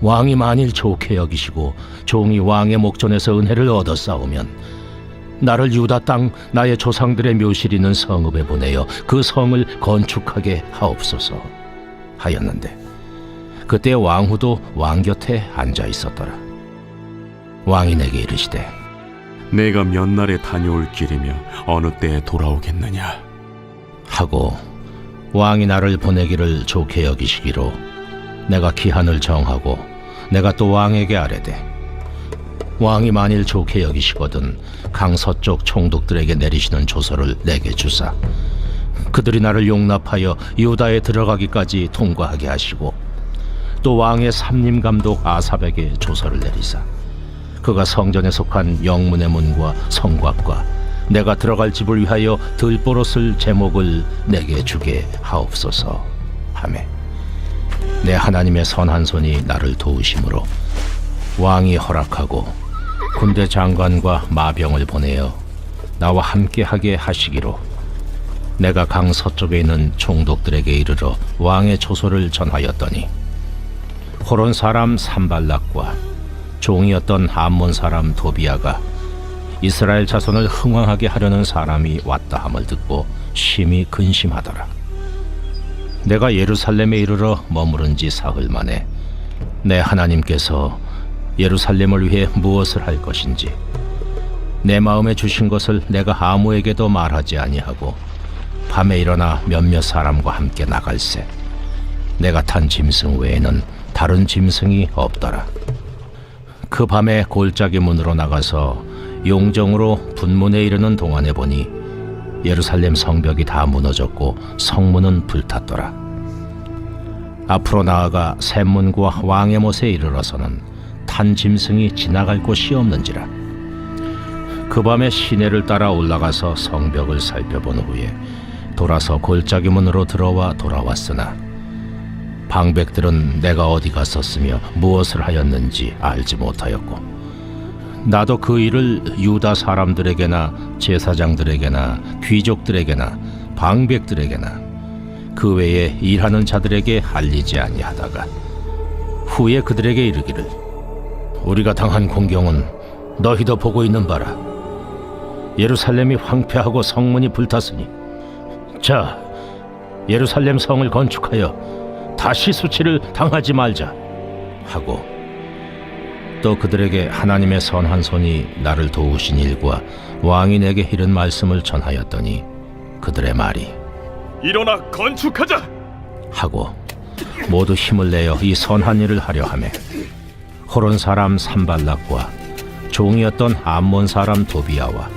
왕이 만일 좋게 여기시고 종이 왕의 목전에서 은혜를 얻었사오면 나를 유다 땅 나의 조상들의 묘실 있는 성읍에 보내어 그 성을 건축하게 하옵소서 하였는데 그때 왕후도 왕 곁에 앉아 있었더라. 왕이 내게 이르시되 내가 몇 날에 다녀올 길이며 어느 때에 돌아오겠느냐? 하고 왕이 나를 보내기를 좋게 여기시기로 내가 기한을 정하고 내가 또 왕에게 아뢰되 왕이 만일 좋게 여기시거든 강 서쪽 총독들에게 내리시는 조서를 내게 주사 그들이 나를 용납하여 유다에 들어가기까지 통과하게 하시고 또 왕의 삼림 감독 아삽에게 조서를 내리사 그가 성전에 속한 영문의 문과 성곽과 내가 들어갈 집을 위하여 들보로 쓸 제목을 내게 주게 하옵소서 하매 내 하나님의 선한 손이 나를 도우심으로 왕이 허락하고 군대 장관과 마병을 보내어 나와 함께하게 하시기로 내가 강 서쪽에 있는 총독들에게 이르러 왕의 조소를 전하였더니 호론 사람 산발락과 종이었던 암몬 사람 도비아가 이스라엘 자손을 흥왕하게 하려는 사람이 왔다 함을 듣고 심히 근심하더라. 내가 예루살렘에 이르러 머무른 지 사흘 만에 내 하나님께서 예루살렘을 위해 무엇을 할 것인지 내 마음에 주신 것을 내가 아무에게도 말하지 아니하고 밤에 일어나 몇몇 사람과 함께 나갈새 내가 탄 짐승 외에는 다른 짐승이 없더라. 그 밤에 골짜기 문으로 나가서 용정으로 분문에 이르는 동안에 보니 예루살렘 성벽이 다 무너졌고 성문은 불탔더라. 앞으로 나아가 샘문과 왕의 못에 이르러서는 탄 짐승이 지나갈 곳이 없는지라. 그 밤에 시내를 따라 올라가서 성벽을 살펴본 후에 돌아서 골짜기 문으로 들어와 돌아왔으나 방백들은 내가 어디 갔었으며 무엇을 하였는지 알지 못하였고 나도 그 일을 유다 사람들에게나 제사장들에게나 귀족들에게나 방백들에게나 그 외에 일하는 자들에게 알리지 아니하다가 후에 그들에게 이르기를 우리가 당한 공경은 너희도 보고 있는 바라. 예루살렘이 황폐하고 성문이 불탔으니 자 예루살렘 성을 건축하여 다시 수치를 당하지 말자 하고 또 그들에게 하나님의 선한 손이 나를 도우신 일과 왕이 내게 이른 말씀을 전하였더니 그들의 말이 일어나 건축하자 하고 모두 힘을 내어 이 선한 일을 하려 하매 호론 사람 산발락과 종이었던 암몬 사람 도비아와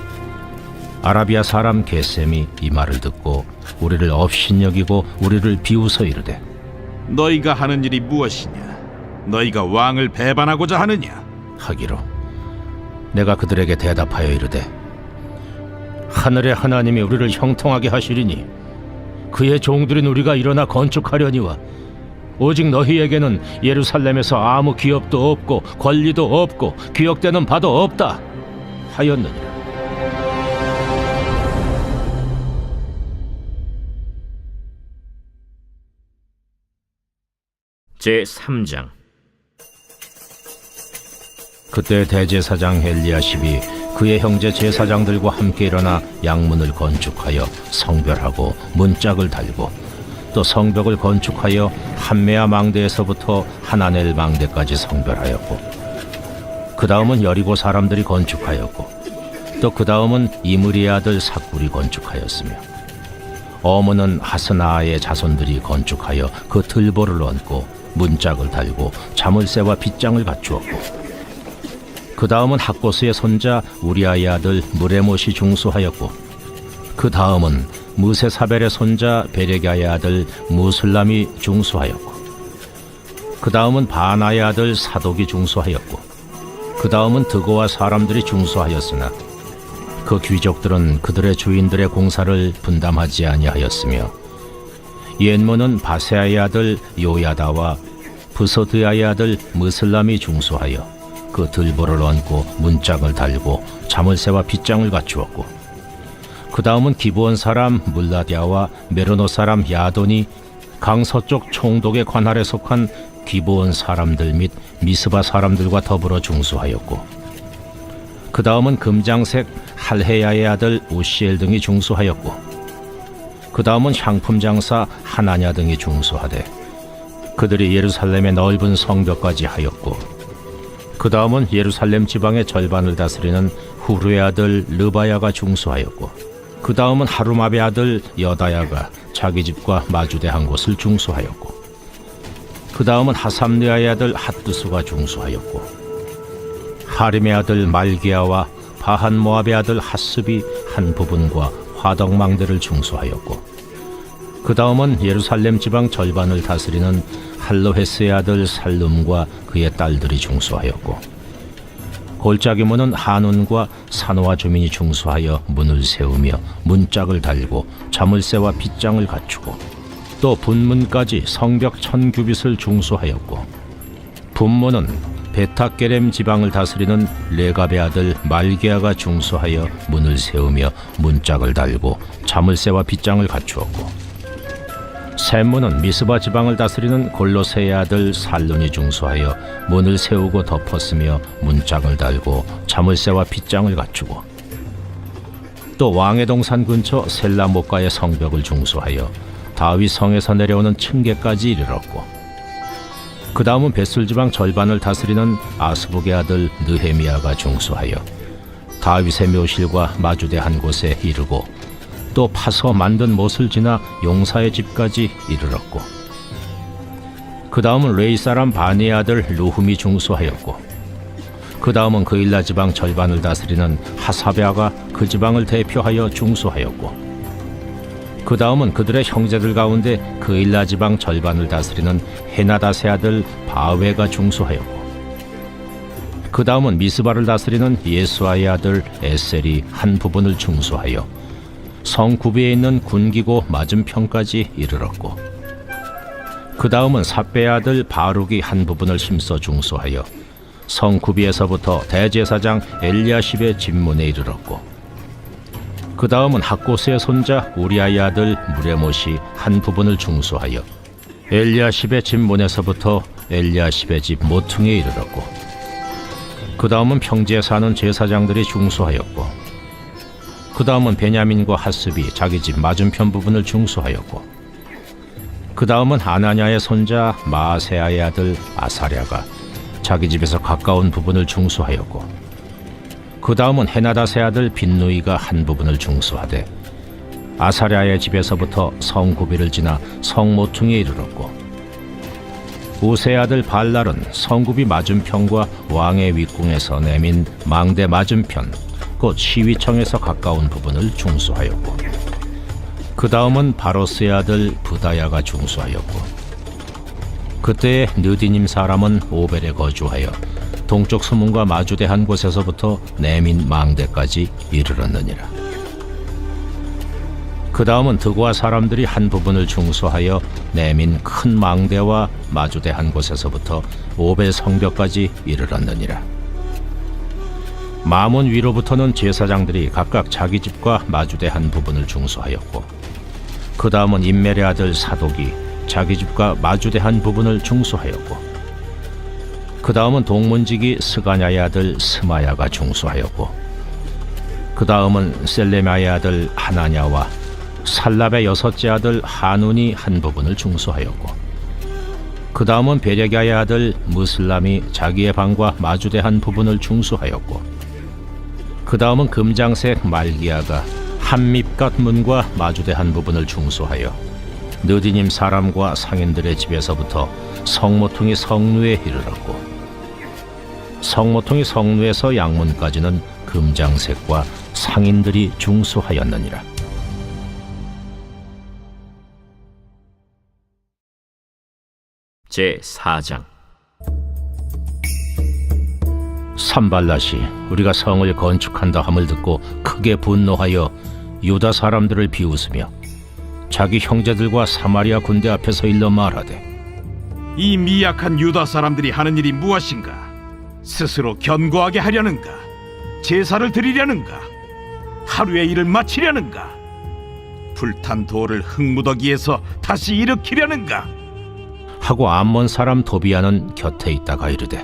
아라비아 사람 게셈이 이 말을 듣고 우리를 업신여기고 우리를 비웃어 이르되 너희가 하는 일이 무엇이냐? 너희가 왕을 배반하고자 하느냐? 하기로 내가 그들에게 대답하여 이르되 하늘의 하나님이 우리를 형통하게 하시리니 그의 종들인 우리가 일어나 건축하려니와 오직 너희에게는 예루살렘에서 아무 기업도 없고 권리도 없고 기억되는 바도 없다 하였느니라. 제3장. 그때 대제사장 엘리야십이 그의 형제 제사장들과 함께 일어나 양문을 건축하여 성별하고 문짝을 달고 또 성벽을 건축하여 한메아 망대에서부터 하나넬 망대까지 성별하였고 그 다음은 여리고 사람들이 건축하였고 또 그 다음은 이므리의 아들 삭굴이 건축하였으며 어문은 하스나아의 자손들이 건축하여 그 들보를 얹고 문짝을 달고 자물쇠와 빗장을 갖추었고 그 다음은 학고스의 손자 우리아의 아들 무레못이 중수하였고 그 다음은 무세사벨의 손자 베레가의 아들 무슬람이 중수하였고 그 다음은 바나의 아들 사독이 중수하였고 그 다음은 드고와 사람들이 중수하였으나 그 귀족들은 그들의 주인들의 공사를 분담하지 아니하였으며 옛문은 바세아의 아들 요야다와 부소드야의 아들 무슬람이 중수하여 그 들보를 얹고 문짝을 달고 자물쇠와 빗장을 갖추었고 그 다음은 기브온 사람 물라디아와 메로노 사람 야돈이 강 서쪽 총독의 관할에 속한 기브온 사람들 및 미스바 사람들과 더불어 중수하였고 그 다음은 금장색 할헤야의 아들 우시엘 등이 중수하였고 그 다음은 향품 장사 하나냐 등이 중수하되 그들이 예루살렘의 넓은 성벽까지 하였고 그 그 다음은 예루살렘 지방의 절반을 다스리는 후르의 아들 르바야가 중수하였고, 그 다음은 하루마베 아들 여다야가 자기 집과 마주대한 곳을 중수하였고, 그 다음은 하삼느아의 아들 핫두수가 중수하였고, 하림의 아들 말기야와 바한 모압의 아들 핫습이 한 부분과 화덕망대를 중수하였고, 그 다음은 예루살렘 지방 절반을 다스리는 할로헤스의 아들 살룸과 그의 딸들이 중수하였고, 골짜기 문은 한운과 산호와 주민이 중수하여 문을 세우며 문짝을 달고 자물쇠와 빗장을 갖추고, 또 분문까지 성벽 1000규빗을 중수하였고, 분문은 베타게렘 지방을 다스리는 레갑의 아들 말기야가 중수하여 문을 세우며 문짝을 달고 자물쇠와 빗장을 갖추었고, 샘문은 미스바 지방을 다스리는 골로새의 아들 살론이 중수하여 문을 세우고 덮었으며 문짝을 달고 자물쇠와 빗장을 갖추고, 또 왕의 동산 근처 셀라목가의 성벽을 중수하여 다윗 성에서 내려오는 층계까지 이르렀고, 그 다음은 벳술 지방 절반을 다스리는 아스북의 아들 느헤미야가 중수하여 다윗의 묘실과 마주대한 곳에 이르고, 또 파서 만든 못을 지나 용사의 집까지 이르렀고, 그 다음은 레이 사람 바니의 아들 루훔이 중수하였고, 그 다음은 그일라 지방 절반을 다스리는 하사베아가 그 지방을 대표하여 중수하였고, 그 다음은 그들의 형제들 가운데 그일라 지방 절반을 다스리는 헤나닷의 아들 바웨가 중수하였고, 그 다음은 미스바를 다스리는 예수아의 아들 에셀이 한 부분을 중수하여 성 구비에 있는 군기고 맞은편까지 이르렀고, 그 다음은 삽배의 아들 바룩이 한 부분을 심서 중수하여 성 구비에서부터 대제사장 엘리야십의 집문에 이르렀고, 그 다음은 학고스의 손자 우리아의 아들 무레못이 한 부분을 중수하여 엘리야십의 집문에서부터 엘리야십의 집 모퉁이에 이르렀고, 그 다음은 평지에 사는 제사장들이 중수하였고, 그 다음은 베냐민과 핫습이 자기 집 맞은편 부분을 중수하였고, 그 다음은 아나냐의 손자 마아세아의 아들 아사랴가 자기 집에서 가까운 부분을 중수하였고, 그 다음은 헤나닷의 아들 빈누이가 한 부분을 중수하되 아사랴의 집에서부터 성구비를 지나 성모퉁이에 이르렀고, 우세의 아들 발랄은 성구비 맞은편과 왕의 윗궁에서 내민 망대 맞은편 곧 시위청에서 가까운 부분을 중수하였고, 그 다음은 바로스의 아들 부다야가 중수하였고, 그때의 느디님 사람은 오벨에 거주하여 동쪽 수문과 마주대한 곳에서부터 내민 망대까지 이르렀느니라. 그 다음은 드고아 사람들이 한 부분을 중수하여 내민 큰 망대와 마주대한 곳에서부터 오벨 성벽까지 이르렀느니라. 마문 위로부터는 제사장들이 각각 자기 집과 마주대한 부분을 중수하였고, 그 다음은 임멜의 아들 사독이 자기 집과 마주대한 부분을 중수하였고, 그 다음은 동문지기 스가냐의 아들 스마야가 중수하였고, 그 다음은 셀레마의 아들 하나냐와 살랍의 여섯째 아들 한운이 한 부분을 중수하였고, 그 다음은 베레가의 아들 무슬람이 자기의 방과 마주대한 부분을 중수하였고, 그 다음은 금장색 말기야가 한밉갓 문과 마주대한 부분을 중수하여 느디님 사람과 상인들의 집에서부터 성모퉁이 성루에 이르렀고, 성모퉁이 성루에서 양문까지는 금장색과 상인들이 중수하였느니라. 제4장. 산발랏이 우리가 성을 건축한다 함을 듣고 크게 분노하여 유다 사람들을 비웃으며 자기 형제들과 사마리아 군대 앞에서 일러 말하되, 이 미약한 유다 사람들이 하는 일이 무엇인가? 스스로 견고하게 하려는가? 제사를 드리려는가? 하루의 일을 마치려는가? 불탄 돌을 흙무더기에서 다시 일으키려는가? 하고 암몬 사람 도비아는 곁에 있다가 이르되,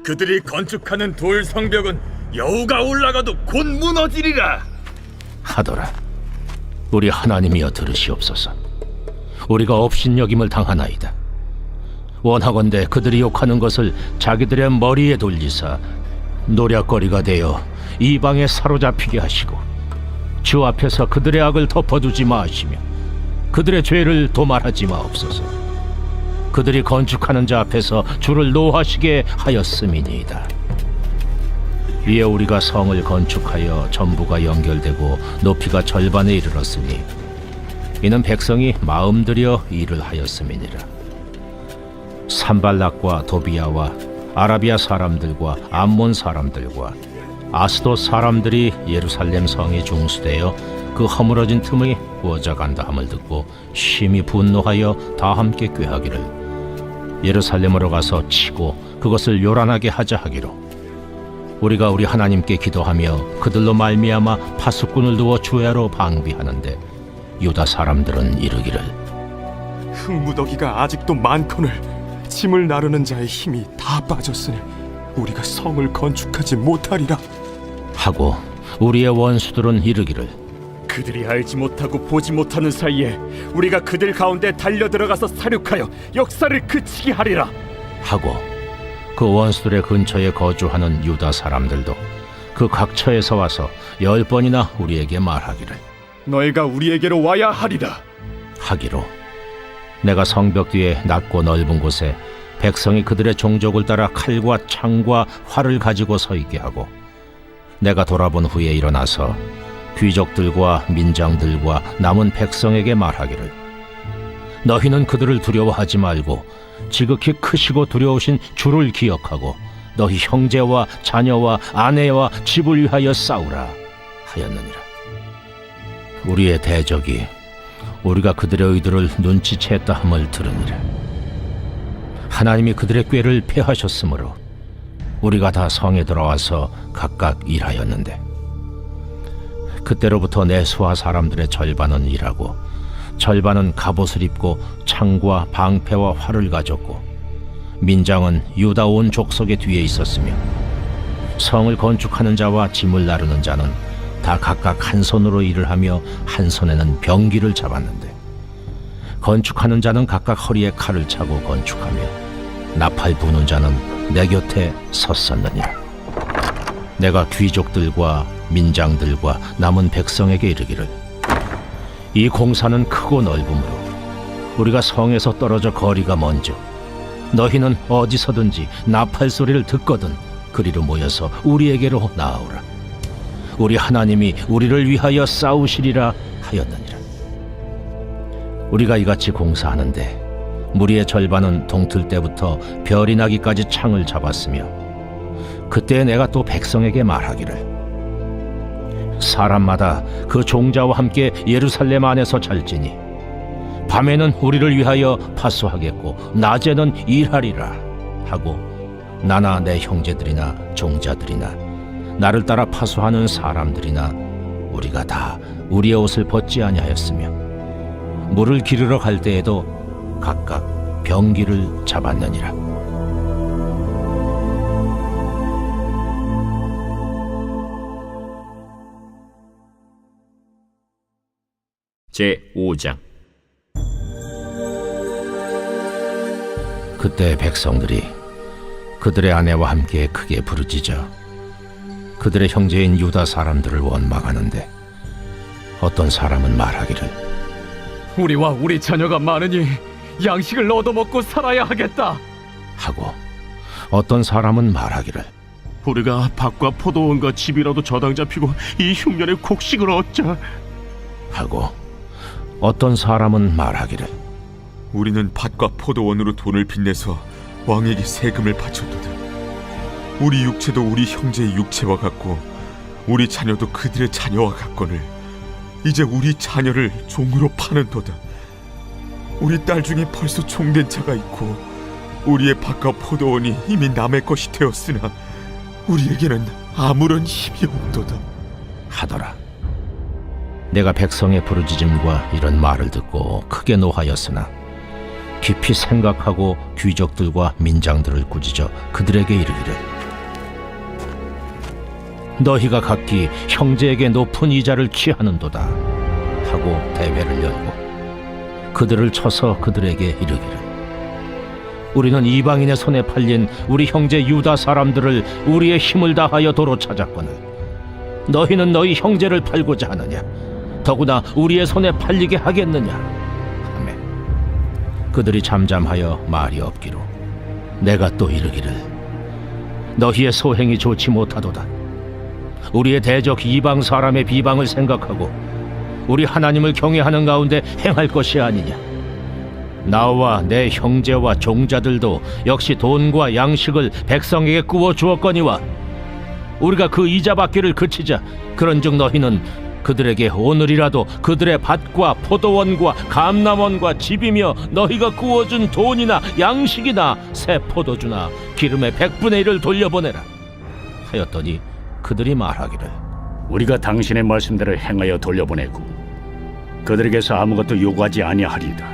그들이 건축하는 돌 성벽은 여우가 올라가도 곧 무너지리라 하더라. 우리 하나님이여 들으시옵소서. 우리가 업신여김을 당하나이다. 원하건대 그들이 욕하는 것을 자기들의 머리에 돌리사 노략거리가 되어 이방에 사로잡히게 하시고 주 앞에서 그들의 악을 덮어두지 마시며 그들의 죄를 도말하지 마옵소서. 그들이 건축하는 자 앞에서 주를 노하시게 하였음이니이다. 이에 우리가 성을 건축하여 전부가 연결되고 높이가 절반에 이르렀으니 이는 백성이 마음 들여 일을 하였음이니라. 산발락과 도비야와 아라비아 사람들과 암몬 사람들과 아스돗 사람들이 예루살렘 성에 중수되어 그 허물어진 틈을 구워져 간다 함을 듣고 심히 분노하여 다 함께 꾀하기를 예루살렘으로 가서 치고 그것을 요란하게 하자 하기로 우리가 우리 하나님께 기도하며 그들로 말미암아 파수꾼을 두어 주야로 방비하는데 유다 사람들은 이르기를 흙무더기가 아직도 많거늘 짐을 나르는 자의 힘이 다 빠졌으니 우리가 성을 건축하지 못하리라. 하고 우리의 원수들은 이르기를 그들이 알지 못하고 보지 못하는 사이에 우리가 그들 가운데 달려들어가서 사륙하여 역사를 그치게 하리라. 하고 그 원수들의 근처에 거주하는 유다 사람들도 그 각처에서 와서 10번이나 우리에게 말하기를 너희가 우리에게로 와야 하리라. 하기로 내가 성벽 뒤에 낮고 넓은 곳에 백성이 그들의 종족을 따라 칼과 창과 활을 가지고 서 있게 하고 내가 돌아본 후에 일어나서 귀족들과 민장들과 남은 백성에게 말하기를 너희는 그들을 두려워하지 말고 지극히 크시고 두려우신 주를 기억하고 너희 형제와 자녀와 아내와 집을 위하여 싸우라 하였느니라. 우리의 대적이 우리가 그들의 의도를 눈치챘다 함을 들으니라. 하나님이 그들의 꾀를 패하셨으므로 우리가 다 성에 들어와서 각각 일하였는데 그때로부터 내 수하 사람들의 절반은 일하고 절반은 갑옷을 입고 창과 방패와 활을 가졌고 민장은 유다 온 족속의 뒤에 있었으며 성을 건축하는 자와 짐을 나르는 자는 다 각각 한 손으로 일을 하며 한 손에는 병기를 잡았는데 건축하는 자는 각각 허리에 칼을 차고 건축하며 나팔 부는 자는 내 곁에 섰었느니라. 내가 귀족들과 민장들과 남은 백성에게 이르기를 이 공사는 크고 넓으므로 우리가 성에서 떨어져 거리가 먼저 너희는 어디서든지 나팔 소리를 듣거든 그리로 모여서 우리에게로 나아오라. 우리 하나님이 우리를 위하여 싸우시리라 하였느니라. 우리가 이같이 공사하는데 무리의 절반은 동틀 때부터 별이 나기까지 창을 잡았으며 그때 내가 또 백성에게 말하기를 사람마다 그 종자와 함께 예루살렘 안에서 잘지니 밤에는 우리를 위하여 파수하겠고 낮에는 일하리라 하고 나나 내 형제들이나 종자들이나 나를 따라 파수하는 사람들이나 우리가 다 우리의 옷을 벗지 아니하였으며 물을 기르러 갈 때에도 각각 병기를 잡았느니라. 제5장. 그때 백성들이 그들의 아내와 함께 크게 부르짖어 그들의 형제인 유다 사람들을 원망하는데 어떤 사람은 말하기를 우리와 우리 자녀가 많으니 양식을 얻어먹고 살아야 하겠다 하고 어떤 사람은 말하기를 우리가 밭과 포도원과 집이라도 저당 잡히고 이 흉년에 곡식을 얻자 하고 어떤 사람은 말하기를 우리는 밭과 포도원으로 돈을 빚내서 왕에게 세금을 바쳤도다. 우리 육체도 우리 형제의 육체와 같고 우리 자녀도 그들의 자녀와 같거늘 이제 우리 자녀를 종으로 파는도다. 우리 딸 중에 벌써 종된 자가 있고 우리의 밭과 포도원이 이미 남의 것이 되었으나 우리에게는 아무런 힘이 없도다 하더라. 내가 백성의 부르짖음과 이런 말을 듣고 크게 노하였으나 깊이 생각하고 귀족들과 민장들을 꾸짖어 그들에게 이르기를 너희가 각기 형제에게 높은 이자를 취하는도다 하고 대회를 열고 그들을 쳐서 그들에게 이르기를 우리는 이방인의 손에 팔린 우리 형제 유다 사람들을 우리의 힘을 다하여 도로 찾았거늘 너희는 너희 형제를 팔고자 하느냐? 더구나 우리의 손에 팔리게 하겠느냐? 하매 그들이 잠잠하여 말이 없기로 내가 또 이르기를 너희의 소행이 좋지 못하도다. 우리의 대적 이방 사람의 비방을 생각하고 우리 하나님을 경외하는 가운데 행할 것이 아니냐? 나와 내 형제와 종자들도 역시 돈과 양식을 백성에게 꾸어 주었거니와 우리가 그 이자 받기를 그치자. 그런즉 너희는 그들에게 오늘이라도 그들의 밭과 포도원과 감람원과 집이며 너희가 구워준 돈이나 양식이나 새 포도주나 기름의 100분의 1을 돌려보내라 하였더니 그들이 말하기를 우리가 당신의 말씀대로 행하여 돌려보내고 그들에게서 아무것도 요구하지 아니하리이다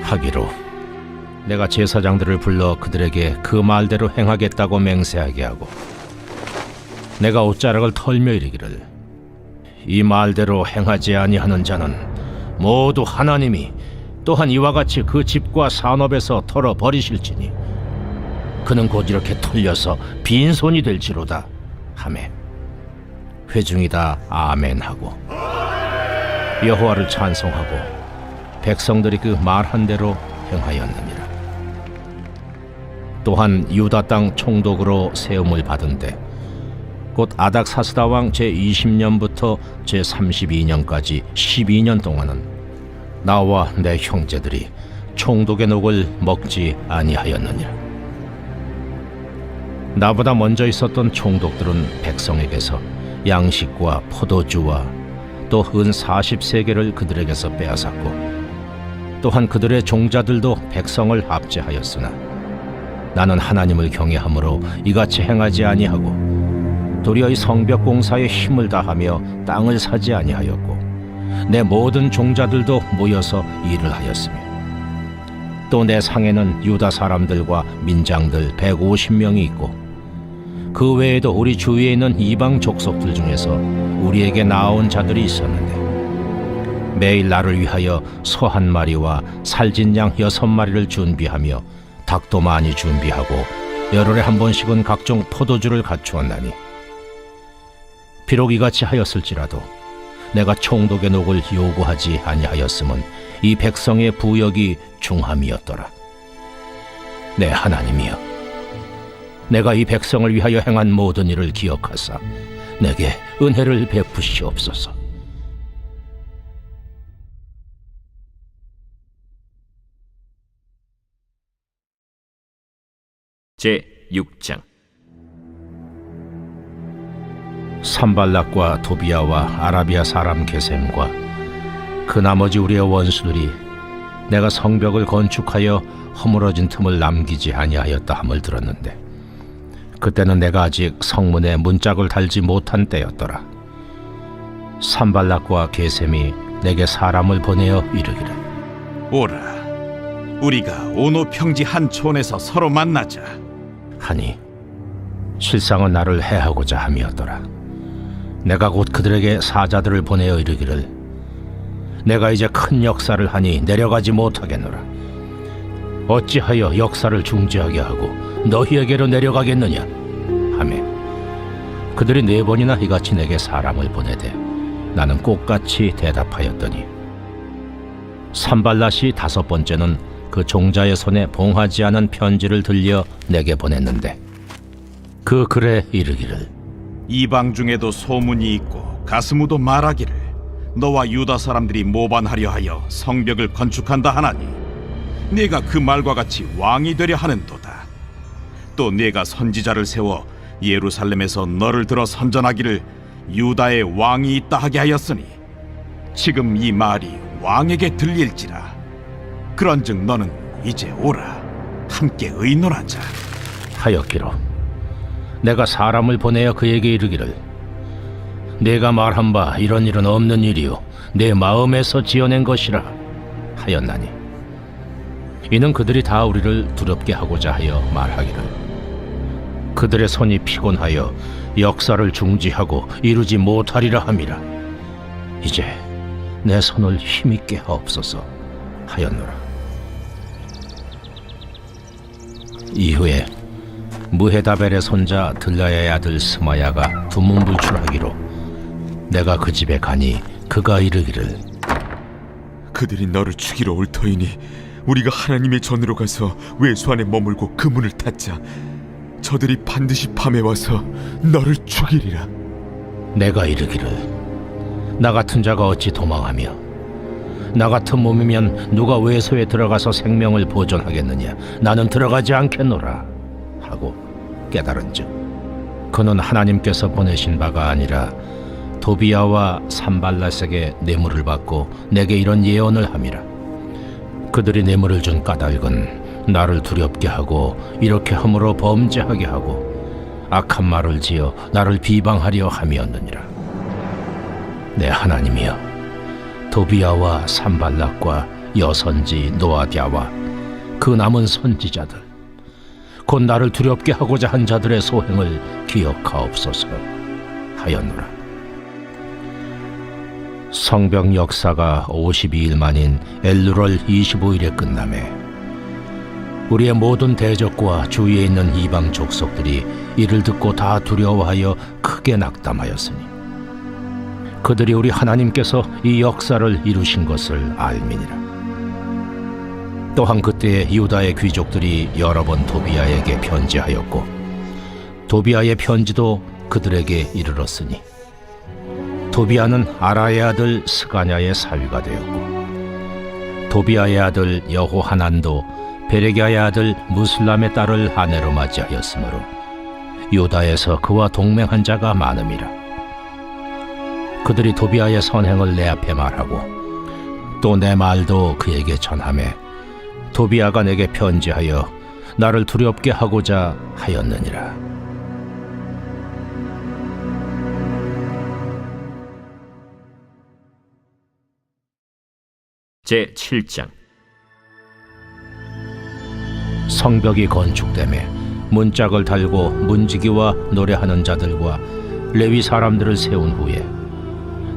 하기로 내가 제사장들을 불러 그들에게 그 말대로 행하겠다고 맹세하게 하고 내가 옷자락을 털며 이르기를 이 말대로 행하지 아니하는 자는 모두 하나님이 또한 이와 같이 그 집과 산업에서 털어 버리실지니 그는 곧 이렇게 털려서 빈손이 될지로다 하매 회중이 다 아멘하고 여호와를 찬송하고 백성들이 그 말한 대로 행하였느니라. 또한 유다 땅 총독으로 세움을 받은데 곧 아닥사스다 왕 제20년부터 제32년까지 12년 동안은 나와 내 형제들이 총독의 녹을 먹지 아니하였느니라. 나보다 먼저 있었던 총독들은 백성에게서 양식과 포도주와 또 은 40세겔을 그들에게서 빼앗았고 또한 그들의 종자들도 백성을 압제하였으나 나는 하나님을 경외함으로 이같이 행하지 아니하고 도리어 이 성벽 공사에 힘을 다하며 땅을 사지 아니하였고 내 모든 종자들도 모여서 일을 하였으며 또 내 상에는 유다 사람들과 민장들 150명이 있고 그 외에도 우리 주위에 있는 이방 족속들 중에서 우리에게 나아온 자들이 있었는데 매일 나를 위하여 소 1마리와 살진 양 6마리를 준비하며 닭도 많이 준비하고 열흘에 한 번씩은 각종 포도주를 갖추었나니 비록 이같이 하였을지라도 내가 총독의 녹을 요구하지 아니하였음은 이 백성의 부역이 중함이었더라. 내 하나님이여, 내가 이 백성을 위하여 행한 모든 일을 기억하사 내게 은혜를 베푸시옵소서. 제6장 산발락과 도비아와 아라비아 사람 게셈과 그 나머지 우리의 원수들이 내가 성벽을 건축하여 허물어진 틈을 남기지 아니하였다 함을 들었는데 그때는 내가 아직 성문에 문짝을 달지 못한 때였더라. 산발락과 게셈이 내게 사람을 보내어 이르기를 오라, 우리가 오노 평지 한 촌에서 서로 만나자 하니 실상은 나를 해하고자 함이었더라. 내가 곧 그들에게 사자들을 보내어 이르기를 내가 이제 큰 역사를 하니 내려가지 못하겠노라. 어찌하여 역사를 중지하게 하고 너희에게로 내려가겠느냐 하매 그들이 4번이나 이같이 내게 사람을 보내되 나는 꽃같이 대답하였더니 산발랏이 5번째는 그 종자의 손에 봉하지 않은 편지를 들려 내게 보냈는데 그 글에 이르기를 이방 중에도 소문이 있고 가스무도 말하기를 너와 유다 사람들이 모반하려 하여 성벽을 건축한다 하나니 네가 그 말과 같이 왕이 되려 하는도다. 또 네가 선지자를 세워 예루살렘에서 너를 들어 선전하기를 유다의 왕이 있다 하게 하였으니 지금 이 말이 왕에게 들릴지라. 그런즉 너는 이제 오라, 함께 의논하자 하였기로 내가 사람을 보내어 그에게 이르기를 내가 말한 바 이런 일은 없는 일이요 내 마음에서 지어낸 것이라 하였나니 이는 그들이 다 우리를 두렵게 하고자 하여 말하기를 그들의 손이 피곤하여 역사를 중지하고 이루지 못하리라 함이라. 이제 내 손을 힘있게 하옵소서 하였노라. 이후에 무헤다벨의 손자 들라야의 아들 스마야가 두문불출하기로 내가 그 집에 가니 그가 이르기를 그들이 너를 죽이러 올 터이니 우리가 하나님의 전으로 가서 외수 안에 머물고 그 문을 닫자. 저들이 반드시 밤에 와서 너를 죽이리라. 내가 이르기를 나 같은 자가 어찌 도망하며 나 같은 몸이면 누가 외소에 들어가서 생명을 보존하겠느냐. 나는 들어가지 않겠노라 하고 깨달은즉 그는 하나님께서 보내신 바가 아니라 도비야와 산발랏에게 뇌물을 받고 내게 이런 예언을 함이라. 그들이 뇌물을 준 까닭은 나를 두렵게 하고 이렇게 함으로 범죄하게 하고 악한 말을 지어 나를 비방하려 함이었느니라. 내 하나님이여, 도비야와 산발락과 여선지 노아디아와 그 남은 선지자들 곧 나를 두렵게 하고자 한 자들의 소행을 기억하옵소서 하였노라. 성벽 역사가 52일 만인 엘루럴 25일에 끝나매 우리의 모든 대적과 주위에 있는 이방 족속들이 이를 듣고 다 두려워하여 크게 낙담하였으니 그들이 우리 하나님께서 이 역사를 이루신 것을 알미니라. 또한 그때에 유다의 귀족들이 여러 번 도비야에게 편지하였고 도비야의 편지도 그들에게 이르렀으니 도비야는 아라의 아들 스가냐의 사위가 되었고 도비야의 아들 여호하난도 베레기야의 아들 무슬람의 딸을 아내로 맞이하였으므로 유다에서 그와 동맹한 자가 많음이라. 그들이 도비야의 선행을 내 앞에 말하고 또 내 말도 그에게 전하매 도비야가 내게 편지하여 나를 두렵게 하고자 하였느니라. 제7장. 성벽이 건축되매 문짝을 달고 문지기와 노래하는 자들과 레위 사람들을 세운 후에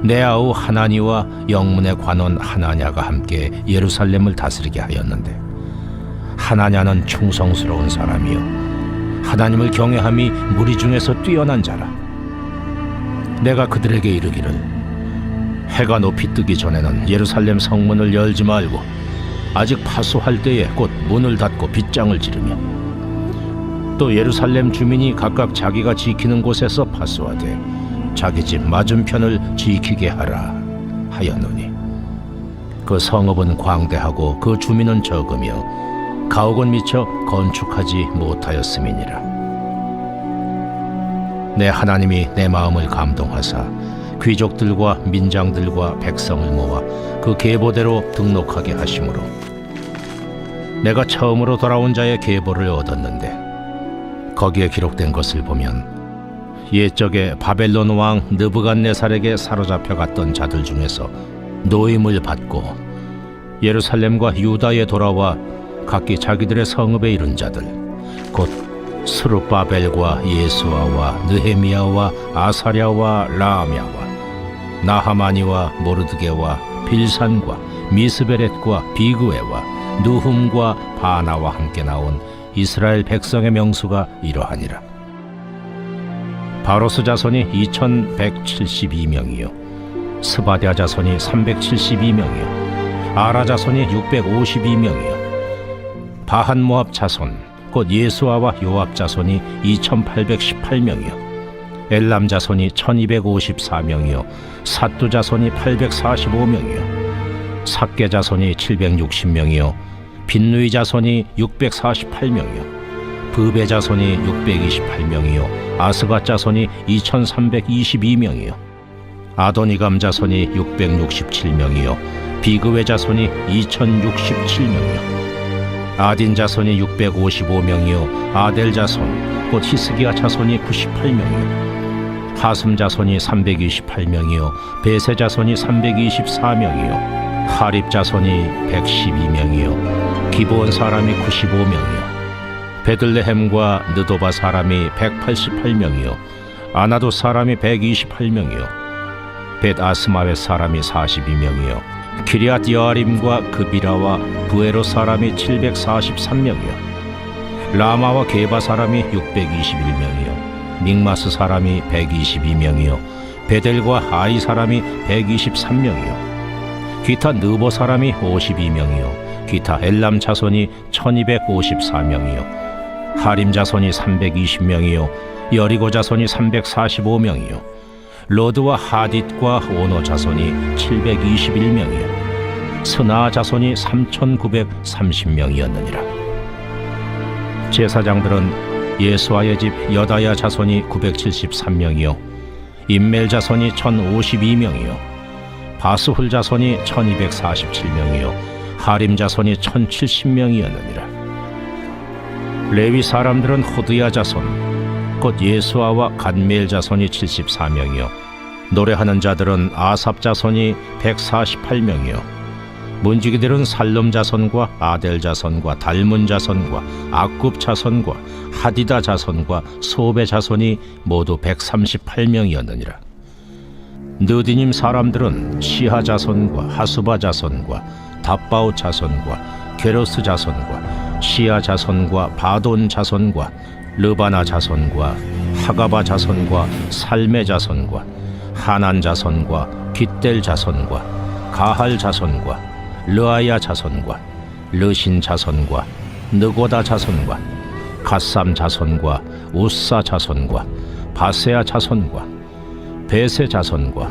내 아우 하나니와 영문의 관원 하나냐가 함께 예루살렘을 다스리게 하였는데 하나냐는 충성스러운 사람이요 하나님을 경외함이 무리 중에서 뛰어난 자라. 내가 그들에게 이르기를 해가 높이 뜨기 전에는 예루살렘 성문을 열지 말고 아직 파수할 때에 곧 문을 닫고 빗장을 지르며 또 예루살렘 주민이 각각 자기가 지키는 곳에서 파수하되 자기 집 맞은편을 지키게 하라 하였노니 그 성읍은 광대하고 그 주민은 적으며 가옥은 미처 건축하지 못하였음이니라. 내 하나님이 내 마음을 감동하사 귀족들과 민장들과 백성을 모아 그 계보대로 등록하게 하심으로 내가 처음으로 돌아온 자의 계보를 얻었는데 거기에 기록된 것을 보면 옛적에 바벨론 왕 느부갓네살에게 사로잡혀 갔던 자들 중에서 노임을 받고 예루살렘과 유다에 돌아와 각기 자기들의 성읍에 이른 자들 곧 스룹바벨과 예수아와 느헤미야와 아사랴와 라암야와 나하마니와 모르드게와 빌산과 미스베렛과 비그웨와 누훔과 바나와 함께 나온 이스라엘 백성의 명수가 이러하니라. 바로스 자손이 2172명이요 스바랴 자손이 372명이요 아라 자손이 652명이요 바한 모압 자손 곧 예수아와 요압 자손이 2818명이요 엘람 자손이 1254명이요 삿두 자손이 845명이요 삭게 자손이 760명이요 빈누이 자손이 648명이요 브베 자손이 628명이요 아스가 자손이 2322명이요 아도니감 자손이 667명이요 비그웨 자손이 2067명이요 아딘 자손이 655명이요 아델 자손 곧 히스기야 자손이 98명이요 하슴 자손이 328명이요 베세 자손이 324명이요 하립 자손이 112명이요 기브온 사람이 95명이요 베들레헴과 느도바 사람이 188명이요 아나도 사람이 128명이요 벳아스마웻 사람이 42명이요 기리앗 여아림과 그비라와 부에로 사람이 743명이요 라마와 게바 사람이 621명이요 믹마스 사람이 122명이요 베델과 아이 사람이 123명이요 기타 느보 사람이 52명이요 기타 엘람 자손이 1254명이요 하림 자손이 320명이요 여리고 자손이 345명이요 로드와 하딧과 오노 자손이 721명이요 스나 자손이 3930명이었느니라. 제사장들은 예수아의 집 여다야 자손이 973명이요 임멜 자손이 1052명이요 바스훌 자손이 1247명이요 하림 자손이 1070명이었느니라. 레위 사람들은 호드야 자손 곧 예수아와 간멜 자손이 74명이요 노래하는 자들은 아삽 자손이 148명이요 문지기들은 살름 자손과 아델 자손과 달문 자손과 아굽 자손과 하디다 자손과 소베 자손이 모두 138명이었느니라. 느디님 사람들은 시하 자손과 하수바 자손과 답바우 자손과 게로스 자손과 시아 자손과 바돈 자손과 르바나 자손과 하가바 자손과 살메 자손과 하난 자손과 깃델 자손과 가할 자손과 르아야 자손과 르신 자손과 느고다 자손과 갓삼 자손과 우사 자손과 바세아 자손과 베세 자손과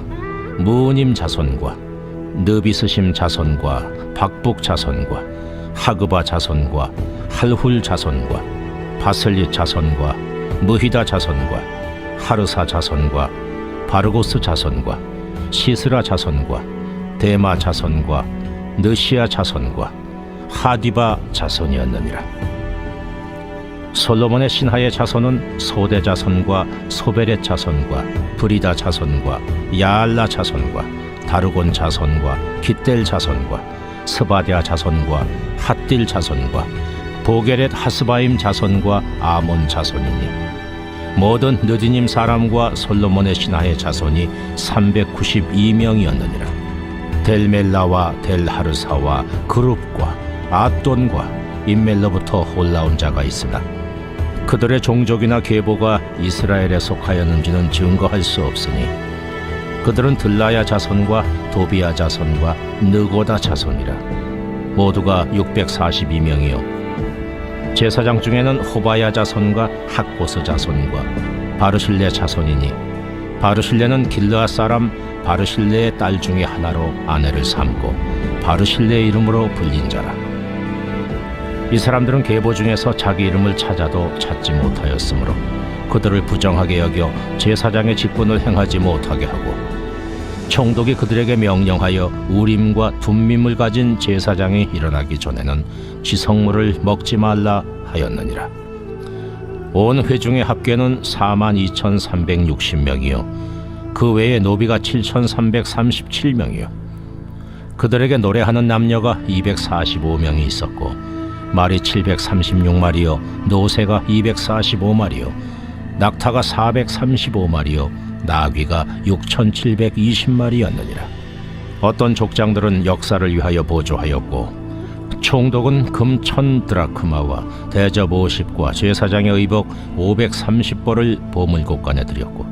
무님 자손과 느비스심 자손과 박북 자손과 하그바 자손과 할훌 자손과 바슬리 자손과 무히다 자손과 하르사 자손과 바르고스 자손과 시스라 자손과 데마 자손과 느시아 자손과 하디바 자손이었느니라. 솔로몬의 신하의 자손은 소대 자손과 소베렛 자손과 브리다 자손과 야알라 자손과 다르곤 자손과 깃델 자손과 스바디아 자손과 핫딜 자손과 보게렛 하스바임 자손과 아몬 자손이니 모든 느디님 사람과 솔로몬의 신하의 자손이 392명이었느니라. 델멜라와 델하르사와 그룹과 아돈과 임멜로부터 올라온 자가 있으나 그들의 종족이나 계보가 이스라엘에 속하였는지는 증거할 수 없으니 그들은 들라야 자손과 도비야 자손과 느고다 자손이라. 모두가 642명이요 제사장 중에는 호바야 자손과 학보스 자손과 바르실레 자손이니 바르실레는 길르앗 사람 바르실레의 딸 중에 하나로 아내를 삼고 바르실레의 이름으로 불린 자라. 이 사람들은 계보 중에서 자기 이름을 찾아도 찾지 못하였으므로 그들을 부정하게 여겨 제사장의 직분을 행하지 못하게 하고 총독이 그들에게 명령하여 우림과 둠밈을 가진 제사장이 일어나기 전에는 지성물을 먹지 말라 하였느니라. 온 회중의 합계는 42,360명이요 그 외에 노비가 7,337명이요 그들에게 노래하는 남녀가 245명이 있었고 말이 736마리요 노새가 245마리요 낙타가 435마리요 나귀가 6,720마리였느니라. 어떤 족장들은 역사를 위하여 보조하였고 총독은 금 1,000드라크마와 대접 50과 제사장의 의복 530벌을 보물곳간에 드렸고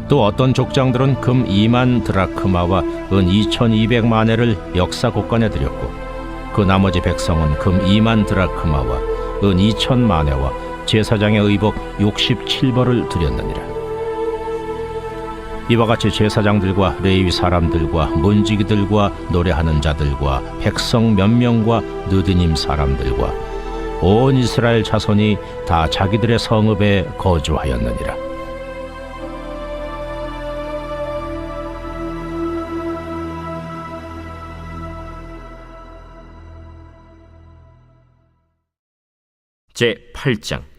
또 어떤 족장들은 금 2만 드라크마와 은 2,200마네를 역사곳간에 드렸고 그 나머지 백성은 금 2만 드라크마와 은 2,000마네와 제사장의 의복 67벌을 드렸느니라. 이와 같이 제사장들과 레위 사람들과 문지기들과 노래하는 자들과 백성 몇 명과 느디님 사람들과 온 이스라엘 자손이 다 자기들의 성읍에 거주하였느니라. 제 8장.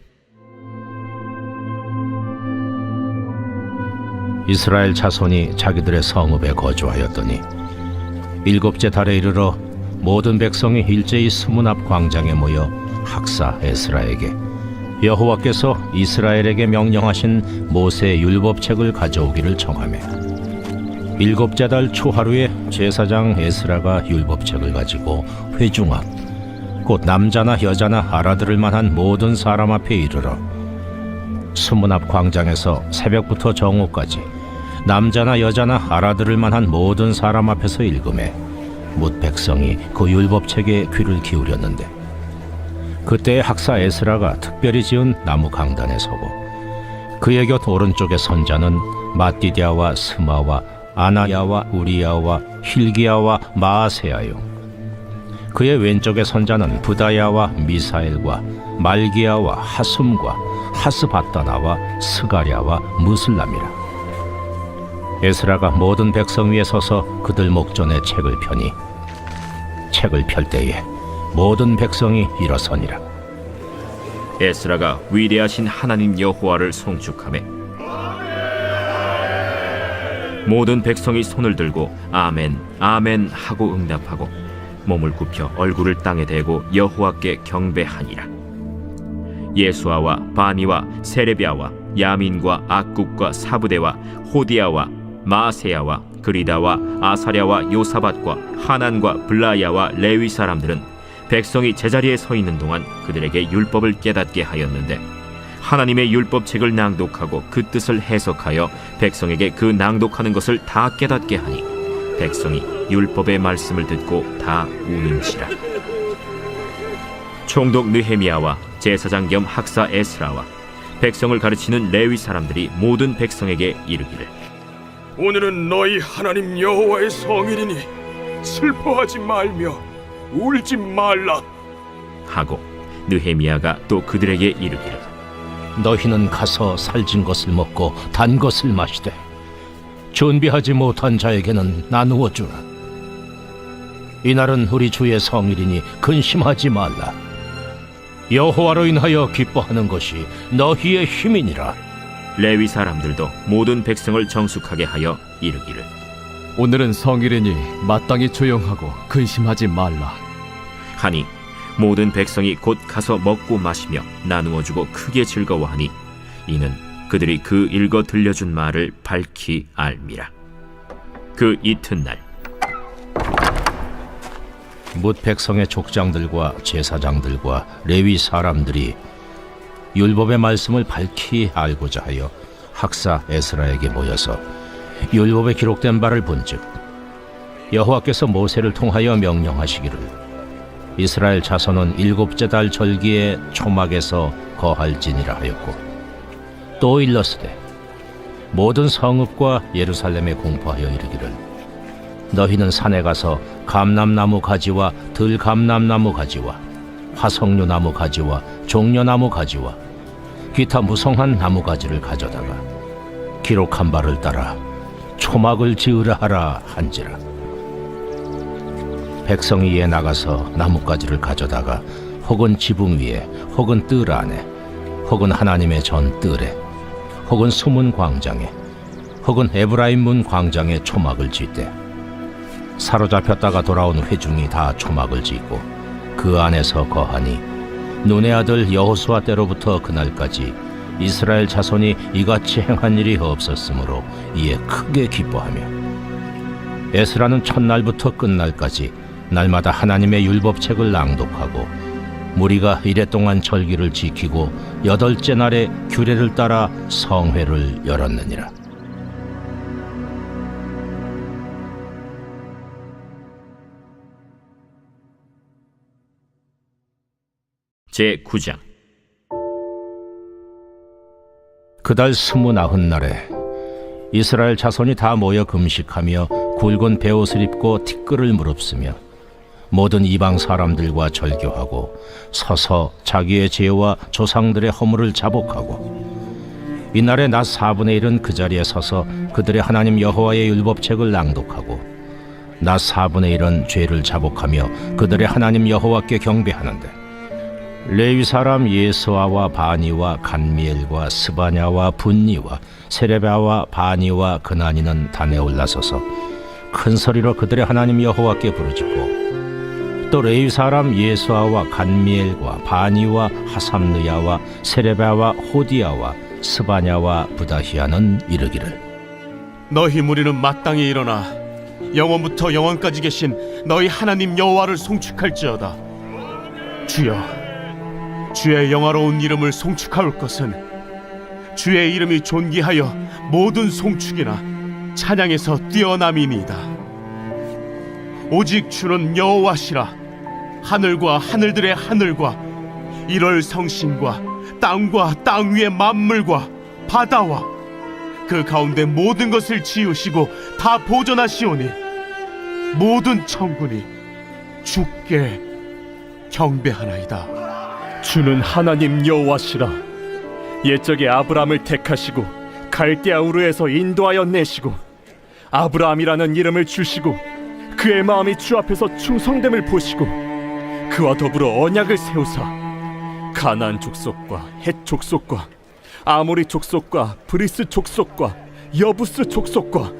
이스라엘 자손이 자기들의 성읍에 거주하였더니 일곱째 달에 이르러 모든 백성이 일제히 수문 앞 광장에 모여 학사 에스라에게 여호와께서 이스라엘에게 명령하신 모세의 율법책을 가져오기를 청하매 일곱째 달 초하루에 제사장 에스라가 율법책을 가지고 회중 앞 곧 남자나 여자나 알아들을 만한 모든 사람 앞에 이르러 수문 앞 광장에서 새벽부터 정오까지 남자나 여자나 알아들을 만한 모든 사람 앞에서 읽음에 뭇 백성이 그 율법책에 귀를 기울였는데 그때 학사 에스라가 특별히 지은 나무 강단에 서고 그의 곁 오른쪽에 선자는 마띠디아와 스마와 아나야와 우리야와 힐기야와 마아세야요 그의 왼쪽에 선자는 부다야와 미사엘과 말기야와 하숨과 하스바다나와 스가랴와 무슬람이라. 에스라가 모든 백성 위에 서서 그들 목전에 책을 펴니 책을 펼 때에 모든 백성이 일어서니라. 에스라가 위대하신 하나님 여호와를 송축하매 모든 백성이 손을 들고 아멘 아멘 하고 응답하고 몸을 굽혀 얼굴을 땅에 대고 여호와께 경배하니라. 예수아와 바니와 세레비아와 야민과 악국과 사부대와 호디아와 마세야와 그리다와 아사랴와 요사밧과 하난과 블라야와 레위 사람들은 백성이 제자리에 서 있는 동안 그들에게 율법을 깨닫게 하였는데 하나님의 율법책을 낭독하고 그 뜻을 해석하여 백성에게 그 낭독하는 것을 다 깨닫게 하니 백성이 율법의 말씀을 듣고 다 우는지라. 총독 느헤미야와 제사장 겸 학사 에스라와 백성을 가르치는 레위 사람들이 모든 백성에게 이르기를 오늘은 너희 하나님 여호와의 성일이니 슬퍼하지 말며 울지 말라 하고 느헤미야가 또 그들에게 이르기를 너희는 가서 살진 것을 먹고 단 것을 마시되 준비하지 못한 자에게는 나누어 주라. 이날은 우리 주의 성일이니 근심하지 말라. 여호와로 인하여 기뻐하는 것이 너희의 힘이니라. 레위 사람들도 모든 백성을 정숙하게 하여 이르기를 오늘은 성일이니 마땅히 조용하고 근심하지 말라. 하니 모든 백성이 곧 가서 먹고 마시며 나누어 주고 크게 즐거워하니 이는 그들이 그 읽어 들려준 말을 밝히 알미라. 그 이튿날 뭇 백성의 족장들과 제사장들과 레위 사람들이 율법의 말씀을 밝히 알고자 하여 학사 에스라에게 모여서 율법에 기록된 바를 본즉 여호와께서 모세를 통하여 명령하시기를 이스라엘 자손은 7째 달 절기에 초막에서 거할지니라 하였고 또 일렀으되 모든 성읍과 예루살렘에 공포하여 이르기를 너희는 산에 가서 감람나무 가지와 들감람나무 가지와 화석류나무 가지와 종려나무 가지와 기타 무성한 나무 가지를 가져다가 기록한 바를 따라 초막을 지으라 하라 한지라. 백성이 이에 나가서 나뭇가지를 가져다가 혹은 지붕 위에 혹은 뜰 안에 혹은 하나님의 전 뜰에 혹은 수문 광장에 혹은 에브라임 문 광장에 초막을 짓되 사로잡혔다가 돌아온 회중이 다 초막을 짓고 그 안에서 거하니 눈의 아들 여호수아 때로부터 그날까지 이스라엘 자손이 이같이 행한 일이 없었으므로 이에 크게 기뻐하며 에스라는 첫날부터 끝날까지 날마다 하나님의 율법책을 낭독하고 무리가 이레 동안 절기를 지키고 8째 날에 규례를 따라 성회를 열었느니라. 제9장 그달 29날에 이스라엘 자손이 다 모여 금식하며 굵은 베옷을 입고 티끌을 무릅쓰며 모든 이방 사람들과 절교하고 서서 자기의 죄와 조상들의 허물을 자복하고 이날의 낮 4분의 1은 그 자리에 서서 그들의 하나님 여호와의 율법책을 낭독하고 낮 4분의 1은 죄를 자복하며 그들의 하나님 여호와께 경배하는데 레위 사람 예수아와 바니와 간미엘과 스바냐와 분니와 세레바와 바니와 그나니는 단에 올라서서 큰 소리로 그들의 하나님 여호와께 부르짖고 또 레위 사람 예수아와 간미엘과 바니와 하삼느야와 세레바와 호디아와 스바냐와 부다히아는 이르기를 너희 무리는 마땅히 일어나 영원부터 영원까지 계신 너희 하나님 여호와를 송축할지어다. 주여, 주의 영화로운 이름을 송축할 것은 주의 이름이 존귀하여 모든 송축이나 찬양에서 뛰어남이니이다. 오직 주는 여호와시라. 하늘과 하늘들의 하늘과 일월 성신과 땅과 땅 위의 만물과 바다와 그 가운데 모든 것을 지으시고 다 보존하시오니 모든 천군이 주께 경배하나이다. 주는 하나님 여호와시라. 옛적에 아브라함을 택하시고 갈대아 우르에서 인도하여 내시고 아브라함이라는 이름을 주시고 그의 마음이 주 앞에서 충성됨을 보시고 그와 더불어 언약을 세우사 가나안 족속과 헷 족속과 아모리 족속과 브리스 족속과 여부스 족속과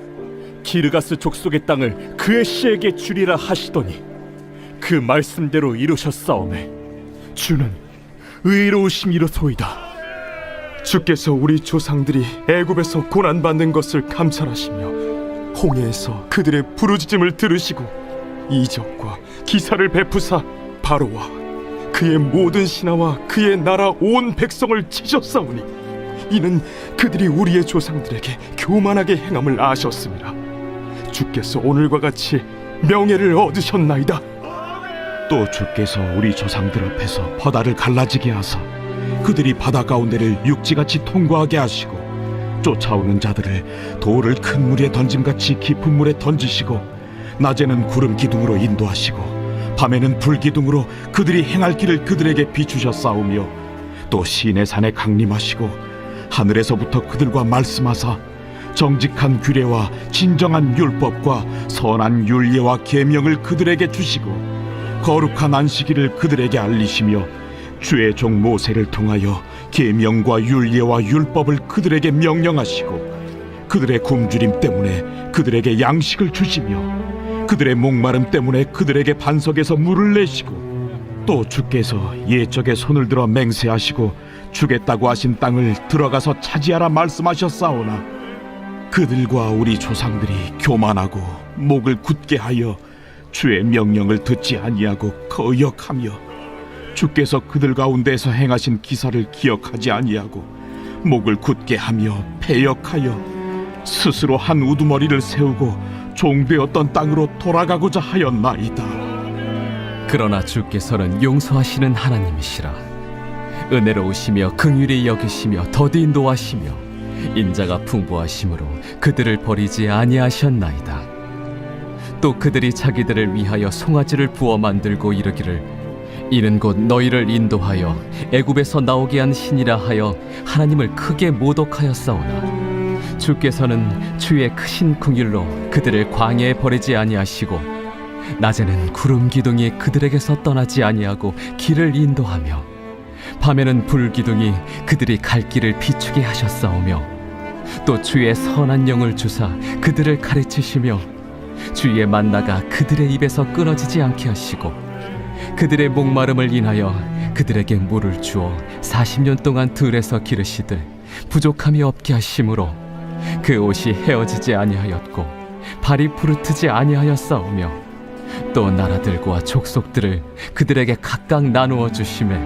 기르가스 족속의 땅을 그의 씨에게 주리라 하시더니 그 말씀대로 이루셨사오매 주는 의로우심이로소이다. 주께서 우리 조상들이 애굽에서 고난받는 것을 감찰하시며 홍해에서 그들의 부르짖음을 들으시고 이적과 기사를 베푸사 바로와 그의 모든 신하와 그의 나라 온 백성을 치셨사오니 이는 그들이 우리의 조상들에게 교만하게 행함을 아셨습니다. 주께서 오늘과 같이 명예를 얻으셨나이다. 또 주께서 우리 조상들 앞에서 바다를 갈라지게 하사 그들이 바다 가운데를 육지같이 통과하게 하시고 쫓아오는 자들을 돌을 큰 물에 던짐같이 깊은 물에 던지시고 낮에는 구름 기둥으로 인도하시고 밤에는 불 기둥으로 그들이 행할 길을 그들에게 비추셨사오며 또 시내산에 강림하시고 하늘에서부터 그들과 말씀하사 정직한 규례와 진정한 율법과 선한 율례와 계명을 그들에게 주시고 거룩한 안식일을 그들에게 알리시며 주의 종 모세를 통하여 계명과 율례와 율법을 그들에게 명령하시고 그들의 굶주림 때문에 그들에게 양식을 주시며 그들의 목마름 때문에 그들에게 반석에서 물을 내시고 또 주께서 옛적에 손을 들어 맹세하시고 주겠다고 하신 땅을 들어가서 차지하라 말씀하셨사오나 그들과 우리 조상들이 교만하고 목을 굳게 하여 주의 명령을 듣지 아니하고 거역하며 주께서 그들 가운데서 행하신 기사를 기억하지 아니하고 목을 굳게 하며 패역하여 스스로 한 우두머리를 세우고 종되었던 땅으로 돌아가고자 하였나이다. 그러나 주께서는 용서하시는 하나님이시라. 은혜로우시며 긍휼히 여기시며 더디 인도하시며 인자가 풍부하심으로 그들을 버리지 아니하셨나이다. 또 그들이 자기들을 위하여 송아지를 부어 만들고 이르기를 이는 곧 너희를 인도하여 애굽에서 나오게 한 신이라 하여 하나님을 크게 모독하였사오나 주께서는 주의 크신 긍휼로 그들을 광야에 버리지 아니하시고 낮에는 구름 기둥이 그들에게서 떠나지 아니하고 길을 인도하며 밤에는 불 기둥이 그들이 갈 길을 비추게 하셨사오며 또 주의 선한 영을 주사 그들을 가르치시며 주의 만나가 그들의 입에서 끊어지지 않게 하시고 그들의 목마름을 인하여 그들에게 물을 주어 40년 동안 들에서 기르시되 부족함이 없게 하심으로 그 옷이 헤어지지 아니하였고 발이 부르트지 아니하였사오며 또 나라들과 족속들을 그들에게 각각 나누어 주시매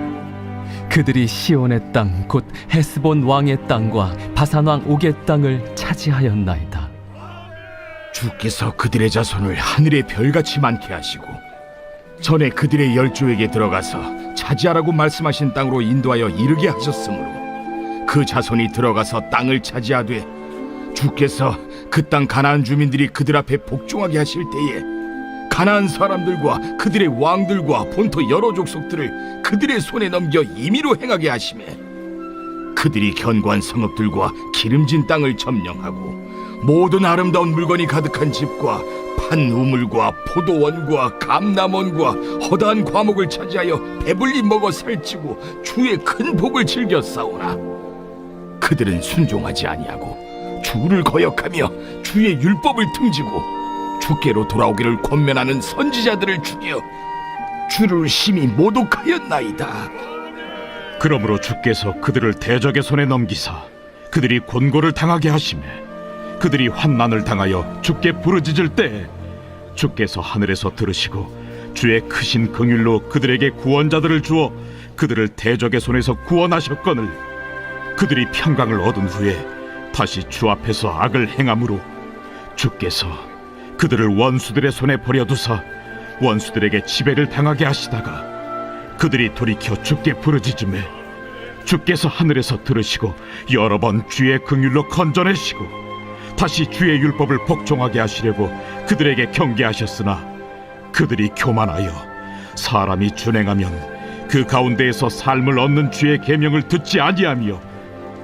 그들이 시온의 땅 곧 헤스본 왕의 땅과 바산 왕 옥의 땅을 차지하였나이다. 주께서 그들의 자손을 하늘의 별같이 많게 하시고 전에 그들의 열조에게 들어가서 차지하라고 말씀하신 땅으로 인도하여 이르게 하셨으므로 그 자손이 들어가서 땅을 차지하되 주께서 그 땅 가나안 주민들이 그들 앞에 복종하게 하실 때에 가나안 사람들과 그들의 왕들과 본토 여러 족속들을 그들의 손에 넘겨 임의로 행하게 하시매 그들이 견고한 성읍들과 기름진 땅을 점령하고 모든 아름다운 물건이 가득한 집과 판 우물과 포도원과 감람원과 허다한 과목을 차지하여 배불리 먹어 살찌고 주의 큰 복을 즐겨 싸우나 그들은 순종하지 아니하고 주를 거역하며 주의 율법을 등지고 주께로 돌아오기를 권면하는 선지자들을 죽여 주를 심히 모독하였나이다. 그러므로 주께서 그들을 대적의 손에 넘기사 그들이 곤고를 당하게 하시매 그들이 환난을 당하여 주께 부르짖을 때 주께서 하늘에서 들으시고 주의 크신 긍휼로 그들에게 구원자들을 주어 그들을 대적의 손에서 구원하셨거늘 그들이 평강을 얻은 후에 다시 주 앞에서 악을 행함으로 주께서 그들을 원수들의 손에 버려두사 원수들에게 지배를 당하게 하시다가 그들이 돌이켜 주께 부르짖음에 주께서 하늘에서 들으시고 여러 번 주의 긍휼로 건져내시고 다시 주의 율법을 복종하게 하시려고 그들에게 경계하셨으나 그들이 교만하여 사람이 준행하면 그 가운데에서 삶을 얻는 주의 계명을 듣지 아니하며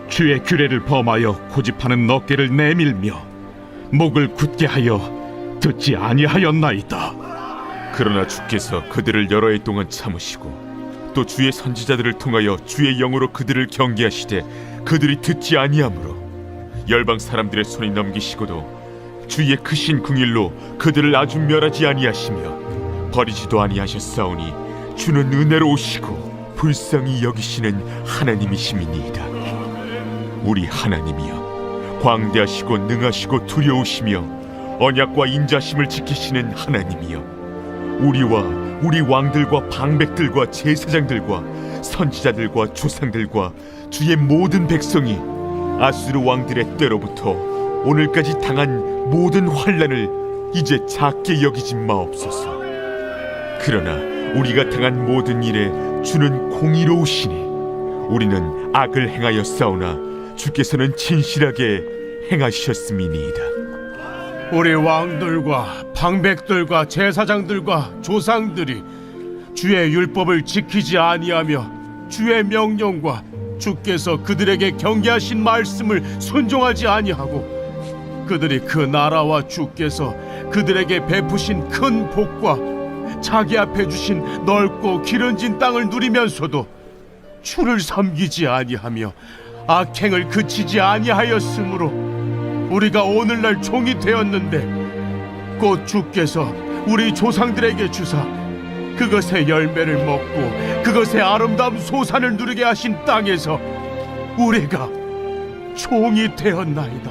주의 규례를 범하여 고집하는 어깨를 내밀며 목을 굳게 하여 듣지 아니하였나이다. 그러나 주께서 그들을 여러 해 동안 참으시고 또 주의 선지자들을 통하여 주의 영으로 그들을 경계하시되 그들이 듣지 아니하므로 열방 사람들의 손에 넘기시고도 주의 크신 긍휼로 그들을 아주 멸하지 아니하시며 버리지도 아니하셨사오니 주는 은혜로우시고 불쌍히 여기시는 하나님이심이니이다. 우리 하나님이여, 광대하시고 능하시고 두려우시며 언약과 인자심을 지키시는 하나님이여, 우리와 우리 왕들과 방백들과 제사장들과 선지자들과 조상들과 주의 모든 백성이 아수르 왕들의 때로부터 오늘까지 당한 모든 환난을 이제 작게 여기지 마옵소서. 그러나 우리가 당한 모든 일에 주는 공의로우시니 우리는 악을 행하였사오나 주께서는 진실하게 행하셨음이니이다. 우리 왕들과 방백들과 제사장들과 조상들이 주의 율법을 지키지 아니하며 주의 명령과 주께서 그들에게 경계하신 말씀을 순종하지 아니하고 그들이 그 나라와 주께서 그들에게 베푸신 큰 복과 자기 앞에 주신 넓고 기름진 땅을 누리면서도 주를 섬기지 아니하며 악행을 그치지 아니하였으므로 우리가 오늘날 종이 되었는데 곧 주께서 우리 조상들에게 주사 그것의 열매를 먹고 그것의 아름다운 소산을 누리게 하신 땅에서 우리가 종이 되었나이다.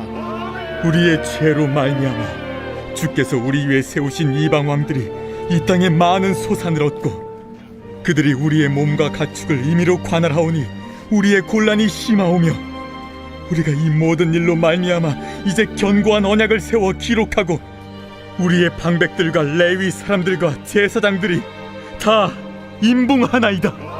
우리의 죄로 말미암아 주께서 우리 위에 세우신 이방 왕들이 이 땅에 많은 소산을 얻고 그들이 우리의 몸과 가축을 임의로 관할하오니 우리의 곤란이 심하오며 우리가 이 모든 일로 말미암아 이제 견고한 언약을 세워 기록하고 우리의 방백들과 레위 사람들과 제사장들이 다 임봉하나이다.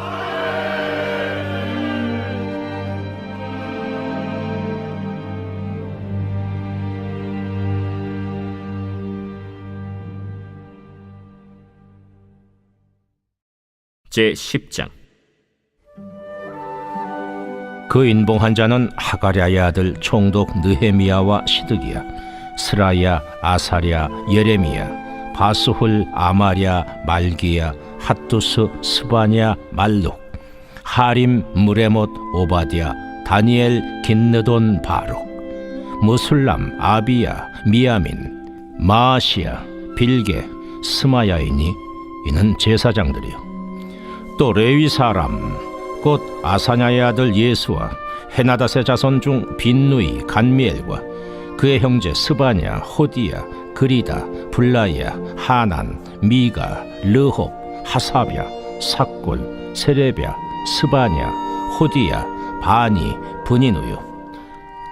제10장. 그 인봉한 자는 하가랴의 아들 총독 느헤미야와 시드기야, 스라야, 아사랴, 예레미야, 바스훌, 아마랴, 말기야, 핫두스, 스바냐, 말룩, 하림, 무레못, 오바디야, 다니엘, 긴느돈, 바룩, 무술람, 아비야, 미야민, 마아시야, 빌게, 스마야이니 이는 제사장들이요. 또 레위 사람 곧 아사냐의 아들 예수와 헤나닷의 자손 중 빈누이, 간미엘과 그의 형제 스바냐, 호디야, 그리다, 블라야, 하난, 미가, 르홉, 하사랴, 삭골, 세레랴, 스바냐, 호디야, 바니, 분이누요.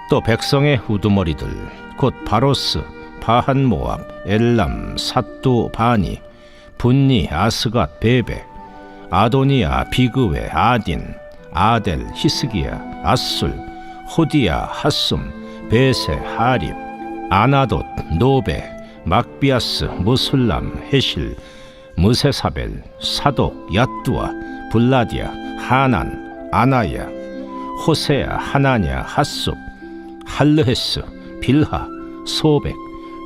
또 백성의 우두머리들 곧 바로스, 바한모압, 엘람, 삿두, 바니, 분니, 아스갓, 베베, 아도니아, 비그웨, 아딘, 아델, 히스기야, 아술, 호디야, 핫숨, 베세, 하립, 아나돗, 노베, 막비아스, 무술람, 헤실, 무세사벨, 사독, 야뚜아, 블라디아, 하난, 아나야, 호세야, 하나냐, 핫숲, 할르헤스, 빌하, 소백,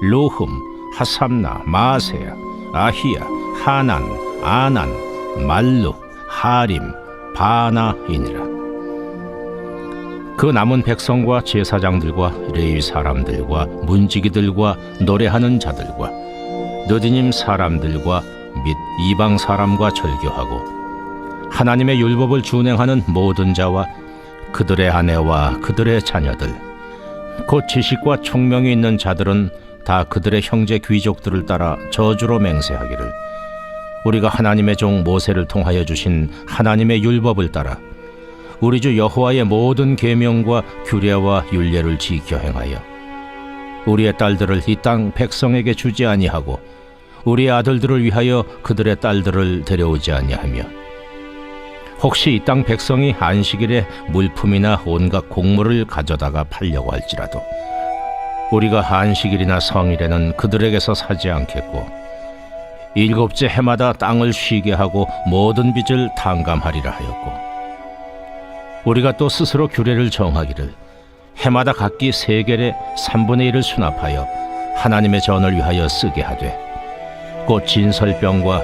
로흠, 하삼나, 마세야, 아히야, 하난, 아난, 말룩, 하림, 바나이니라. 그 남은 백성과 제사장들과 레위 사람들과 문지기들과 노래하는 자들과 느디님 사람들과 및 이방 사람과 절교하고 하나님의 율법을 준행하는 모든 자와 그들의 아내와 그들의 자녀들 곧 지식과 총명이 있는 자들은 다 그들의 형제 귀족들을 따라 저주로 맹세하기를 우리가 하나님의 종 모세를 통하여 주신 하나님의 율법을 따라 우리 주 여호와의 모든 계명과 규례와 율례를 지켜 행하여 우리의 딸들을 이 땅 백성에게 주지 아니하고 우리의 아들들을 위하여 그들의 딸들을 데려오지 아니하며 혹시 이 땅 백성이 안식일에 물품이나 온갖 곡물을 가져다가 팔려고 할지라도 우리가 안식일이나 성일에는 그들에게서 사지 않겠고 일곱째 해마다 땅을 쉬게 하고 모든 빚을 탕감하리라 하였고 우리가 또 스스로 규례를 정하기를 해마다 각기 세겔의 3분의 1을 수납하여 하나님의 전을 위하여 쓰게 하되 곧 진설병과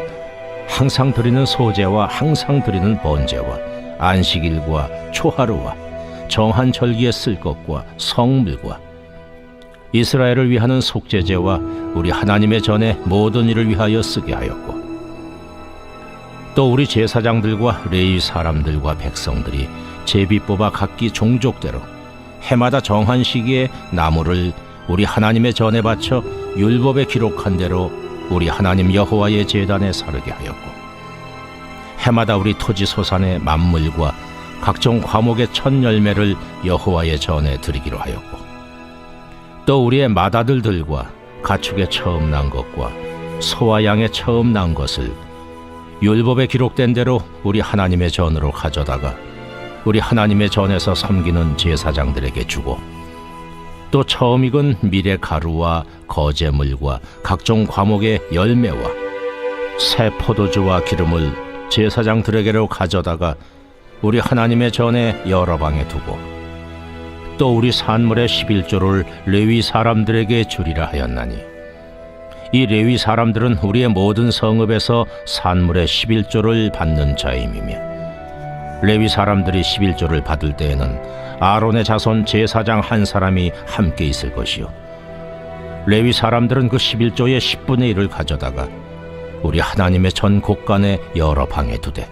항상 드리는 소제와 항상 드리는 번제와 안식일과 초하루와 정한 절기에 쓸 것과 성물과 이스라엘을 위하는 속죄제와 우리 하나님의 전의 모든 일을 위하여 쓰게 하였고 또 우리 제사장들과 레위 사람들과 백성들이 제비 뽑아 각기 종족대로 해마다 정한 시기에 나무를 우리 하나님의 전에 바쳐 율법에 기록한 대로 우리 하나님 여호와의 제단에 사르게 하였고 해마다 우리 토지 소산의 만물과 각종 과목의 첫 열매를 여호와의 전에 드리기로 하였고 또 우리의 맏아들들과 가축의 처음 난 것과 소와 양의 처음 난 것을 율법에 기록된 대로 우리 하나님의 전으로 가져다가 우리 하나님의 전에서 섬기는 제사장들에게 주고 또 처음 익은 밀의 가루와 거제물과 각종 과목의 열매와 새 포도주와 기름을 제사장들에게로 가져다가 우리 하나님의 전에 여러 방에 두고 또 우리 산물의 11조를 레위 사람들에게 주리라 하였나니 이 레위 사람들은 우리의 모든 성읍에서 산물의 11조를 받는 자임이며 레위 사람들이 11조를 받을 때에는 아론의 자손 제사장 한 사람이 함께 있을 것이요 레위 사람들은 그 11조의 10분의 1을 가져다가 우리 하나님의 전 곳간에 여러 방에 두되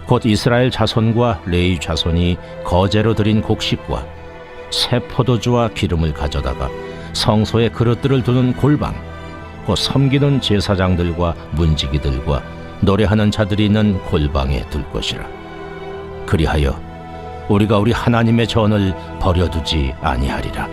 곧 이스라엘 자손과 레위 자손이 거제로 드린 곡식과 새 포도주와 기름을 가져다가 성소에 그릇들을 두는 골방 곧 섬기는 제사장들과 문지기들과 노래하는 자들이 있는 골방에 둘 것이라. 그리하여 우리가 우리 하나님의 전을 버려두지 아니하리라.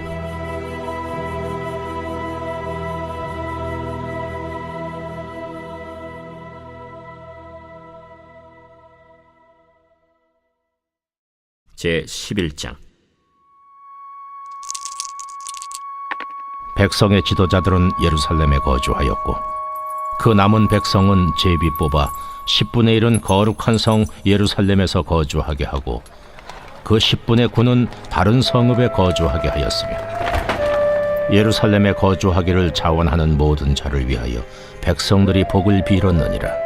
제 11장. 백성의 지도자들은 예루살렘에 거주하였고 그 남은 백성은 제비 뽑아 10분의 1은 거룩한 성 예루살렘에서 거주하게 하고 그 10분의 9는 다른 성읍에 거주하게 하였으며 예루살렘에 거주하기를 자원하는 모든 자를 위하여 백성들이 복을 빌었느니라.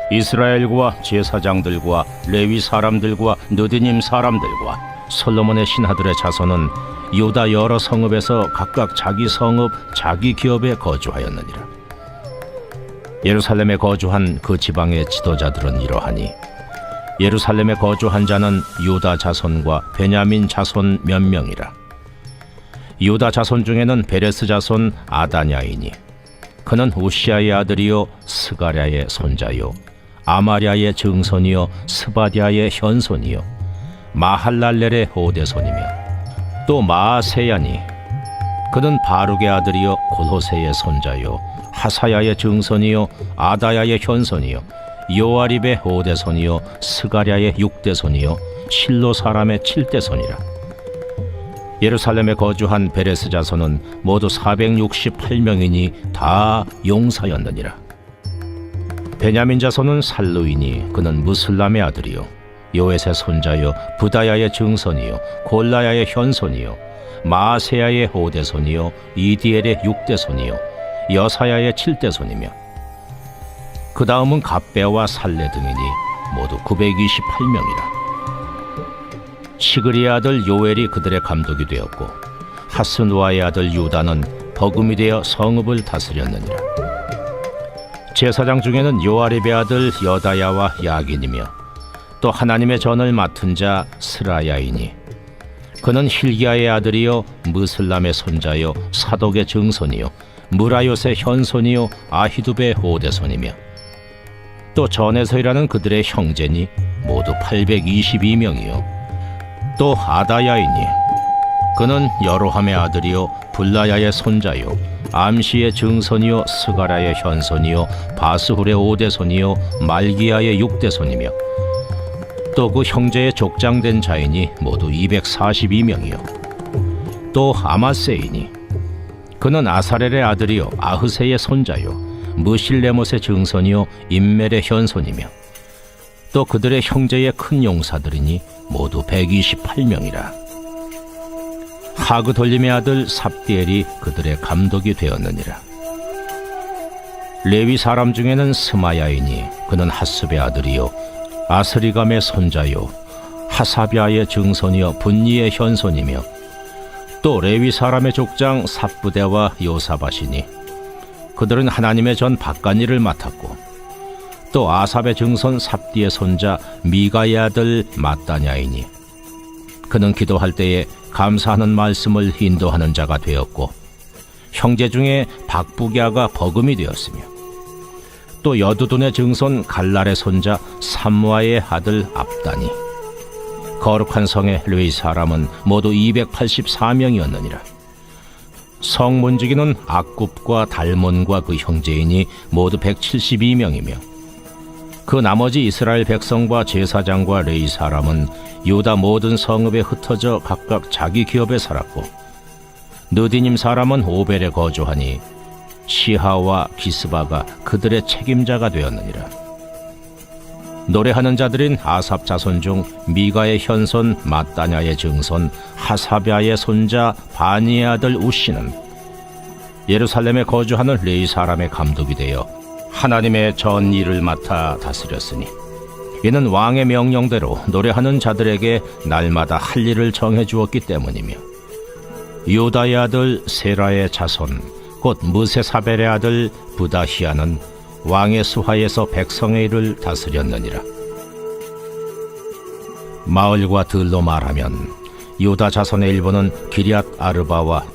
이스라엘과 제사장들과 레위 사람들과 느디님 사람들과 솔로몬의 신하들의 자손은 유다 여러 성읍에서 각각 자기 성읍 자기 기업에 거주하였느니라. 예루살렘에 거주한 그 지방의 지도자들은 이러하니 예루살렘에 거주한 자는 유다 자손과 베냐민 자손 몇 명이라. 유다 자손 중에는 베레스 자손 아다냐이니 그는 우시아의 아들이요 스가랴의 손자요 아마랴의 증손이요 스바디아의 현손이요 마할랄렐의 오대손이며 또 마아세야니 그는 바룩의 아들이요 골호세의 손자요 하사야의 증손이요 아다야의 현손이요 요아립의 오대손이요 스가랴의 육대손이요 실로 사람의 칠대손이라. 예루살렘에 거주한 베레스 자손은 모두 468명이니 다 용사였느니라. 베냐민 자손은 살루이니 그는 무슬람의 아들이요 요엣의 손자요 부다야의 증손이요 골라야의 현손이요 마아세야의 오대손이요 이디엘의 육대손이요 여사야의 칠대손이며 그 다음은 갑배와 살레 등이니 모두 928명이라. 시그리의 아들 요엘이 그들의 감독이 되었고 하스누아의 아들 유다는 버금이 되어 성읍을 다스렸느니라. 제사장 중에는 요아립의 아들 여다야와 야긴이며 또 하나님의 전을 맡은 자 스라야이니 그는 힐기야의 아들이요 무슬람의 손자요 사독의 증손이요 무라요의 현손이요 아히두베의 오대손이며 또 전에서 일하는 그들의 형제니 모두 822명이요. 또 아다야이니 그는 여로함의 아들이요 블라야의 손자요 암시의 증손이요 스가라의 현손이요 바스훌의 5대손이요 말기야의 6대손이며 또 그 형제의 족장된 자인이 모두 242명이요. 또 아마세이니 그는 아사렐의 아들이요 아흐세의 손자요 무실레못의 증손이요 임멜의 현손이며 또 그들의 형제의 큰 용사들이니 모두 128명이라. 하그돌림의 아들 삽디엘이 그들의 감독이 되었느니라. 레위 사람 중에는 스마야이니 그는 하습의 아들이요 아스리감의 손자요 하사비아의 증손이요 분니의 현손이며 또 레위 사람의 족장 삽부대와 요사밭이니 그들은 하나님의 전 바깥일을 맡았고 또 아삽의 증손 삽디의 손자 미가의 아들 마따냐이니 그는 기도할 때에 감사하는 말씀을 인도하는 자가 되었고 형제 중에 박부갸가 버금이 되었으며 또 여두둔의 증손 갈랄의 손자 삼무아의 아들 압다니 거룩한 성의 레위 사람은 모두 284명이었느니라. 성 문지기는 악굽과 달몬과 그 형제이니 모두 172명이며 그 나머지 이스라엘 백성과 제사장과 레위 사람은 유다 모든 성읍에 흩어져 각각 자기 기업에 살았고 느디님 사람은 오벨에 거주하니 시하와 기스바가 그들의 책임자가 되었느니라. 노래하는 자들인 아삽 자손 중 미가의 현손 마따냐의 증손 하사비아의 손자 바니의 아들 우시는 예루살렘에 거주하는 레위 사람의 감독이 되어 하나님의 전 일을 맡아 다스렸으니 이는 왕의 명령대로 노래하는 자들에게 날마다 할 일을 정해 주었기 때문이며 유다의 아들 세라의 자손 곧 무세사벨의 아들 부다히아는 왕의 수하에서 백성의 일을 다스렸느니라. 마을과 들로 말하면 유다 자손의 일부는 기럇 아르바와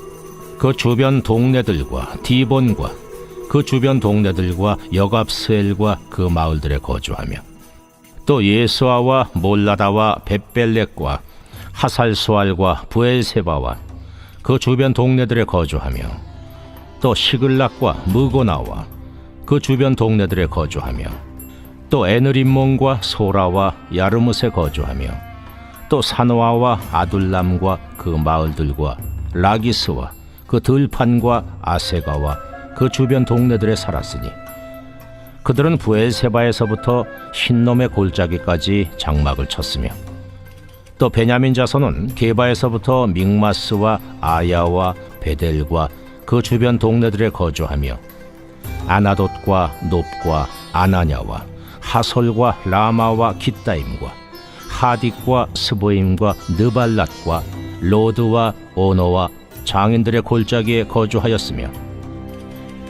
그 주변 동네들과 디본과 그 주변 동네들과 여갑스엘과 그 마을들에 거주하며 또 예수아와 몰라다와 벳벨렉과 하살수알과 부엘세바와 그 주변 동네들에 거주하며 또 시글락과 무고나와 그 주변 동네들에 거주하며 또 에느림몬과 소라와 야르뭇에 거주하며 또 사노아와 아둘람과 그 마을들과 라기스와 그 들판과 아세가와 그 주변 동네들에 살았으니 그들은 부엘세바에서부터 흰놈의 골짜기까지 장막을 쳤으며 또 베냐민 자손은 게바에서부터 믹마스와 아야와 베델과 그 주변 동네들에 거주하며 아나돗과 놉과 아나냐와 하솔과 라마와 깃다임과 하딕과 스보임과 느발랏과 로드와 오노와 장인들의 골짜기에 거주하였으며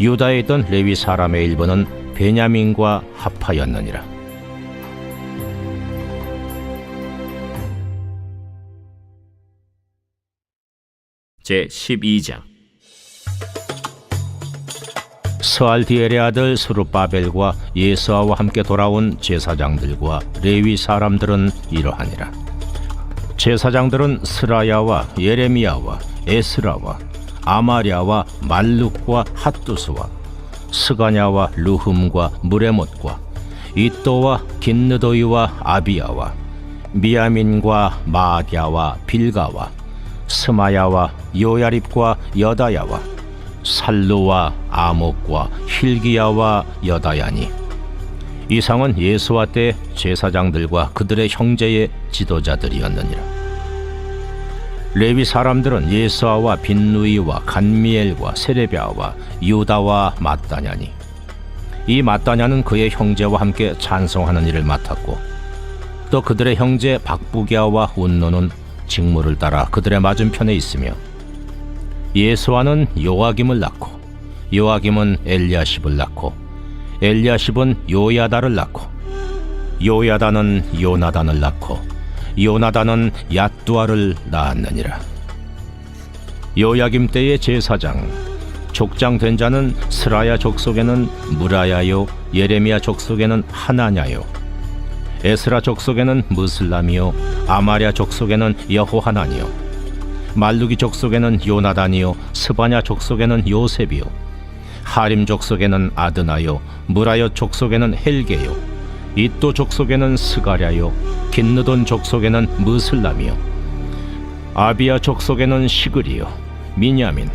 유다에 있던 레위 사람의 일부는 베냐민과 합하였느니라. 제 12장. 스알디엘의 아들 스룹바벨과 예수아와 함께 돌아온 제사장들과 레위 사람들은 이러하니라. 제사장들은 스라야와 예레미야와 에스라와 아마랴와 말룩과 핫두스와 스가냐와 루흠과 무레못과 이또와 긴느도이와 아비야와 미야민과 마아갸와 빌가와 스마야와 요야립과 여다야와 살루와 아목과 힐기야와 여다야니 이상은 예수와 때 제사장들과 그들의 형제의 지도자들이었느니라. 레위 사람들은 예수아와 빈누이와 간미엘과 세레비아와 유다와 마따냐니 이 마따냐는 그의 형제와 함께 찬송하는 일을 맡았고 또 그들의 형제 박부갸와 운노는 직무를 따라 그들의 맞은편에 있으며 예수아는 요아김을 낳고 요아김은 엘리야십을 낳고 엘리야십은 요야다를 낳고 요야다는 요나단을 낳고 요나단은 얏두아를 낳았느니라. 요야김 때의 제사장 족장 된 자는 스라야 족속에는 무라야요, 예레미야 족속에는 하나냐요, 에스라 족속에는 무슬람이요, 아마랴 족속에는 여호하나니요, 말루기 족속에는 요나단이요, 스바냐 족속에는 요셉이요, 하림 족속에는 아드나요, 무라요 족속에는 헬게요, 이또 족속에는 스가랴요, 긴느돈 족속에는 무슬람이요, 아비야 족속에는 시그리요, 미냐민,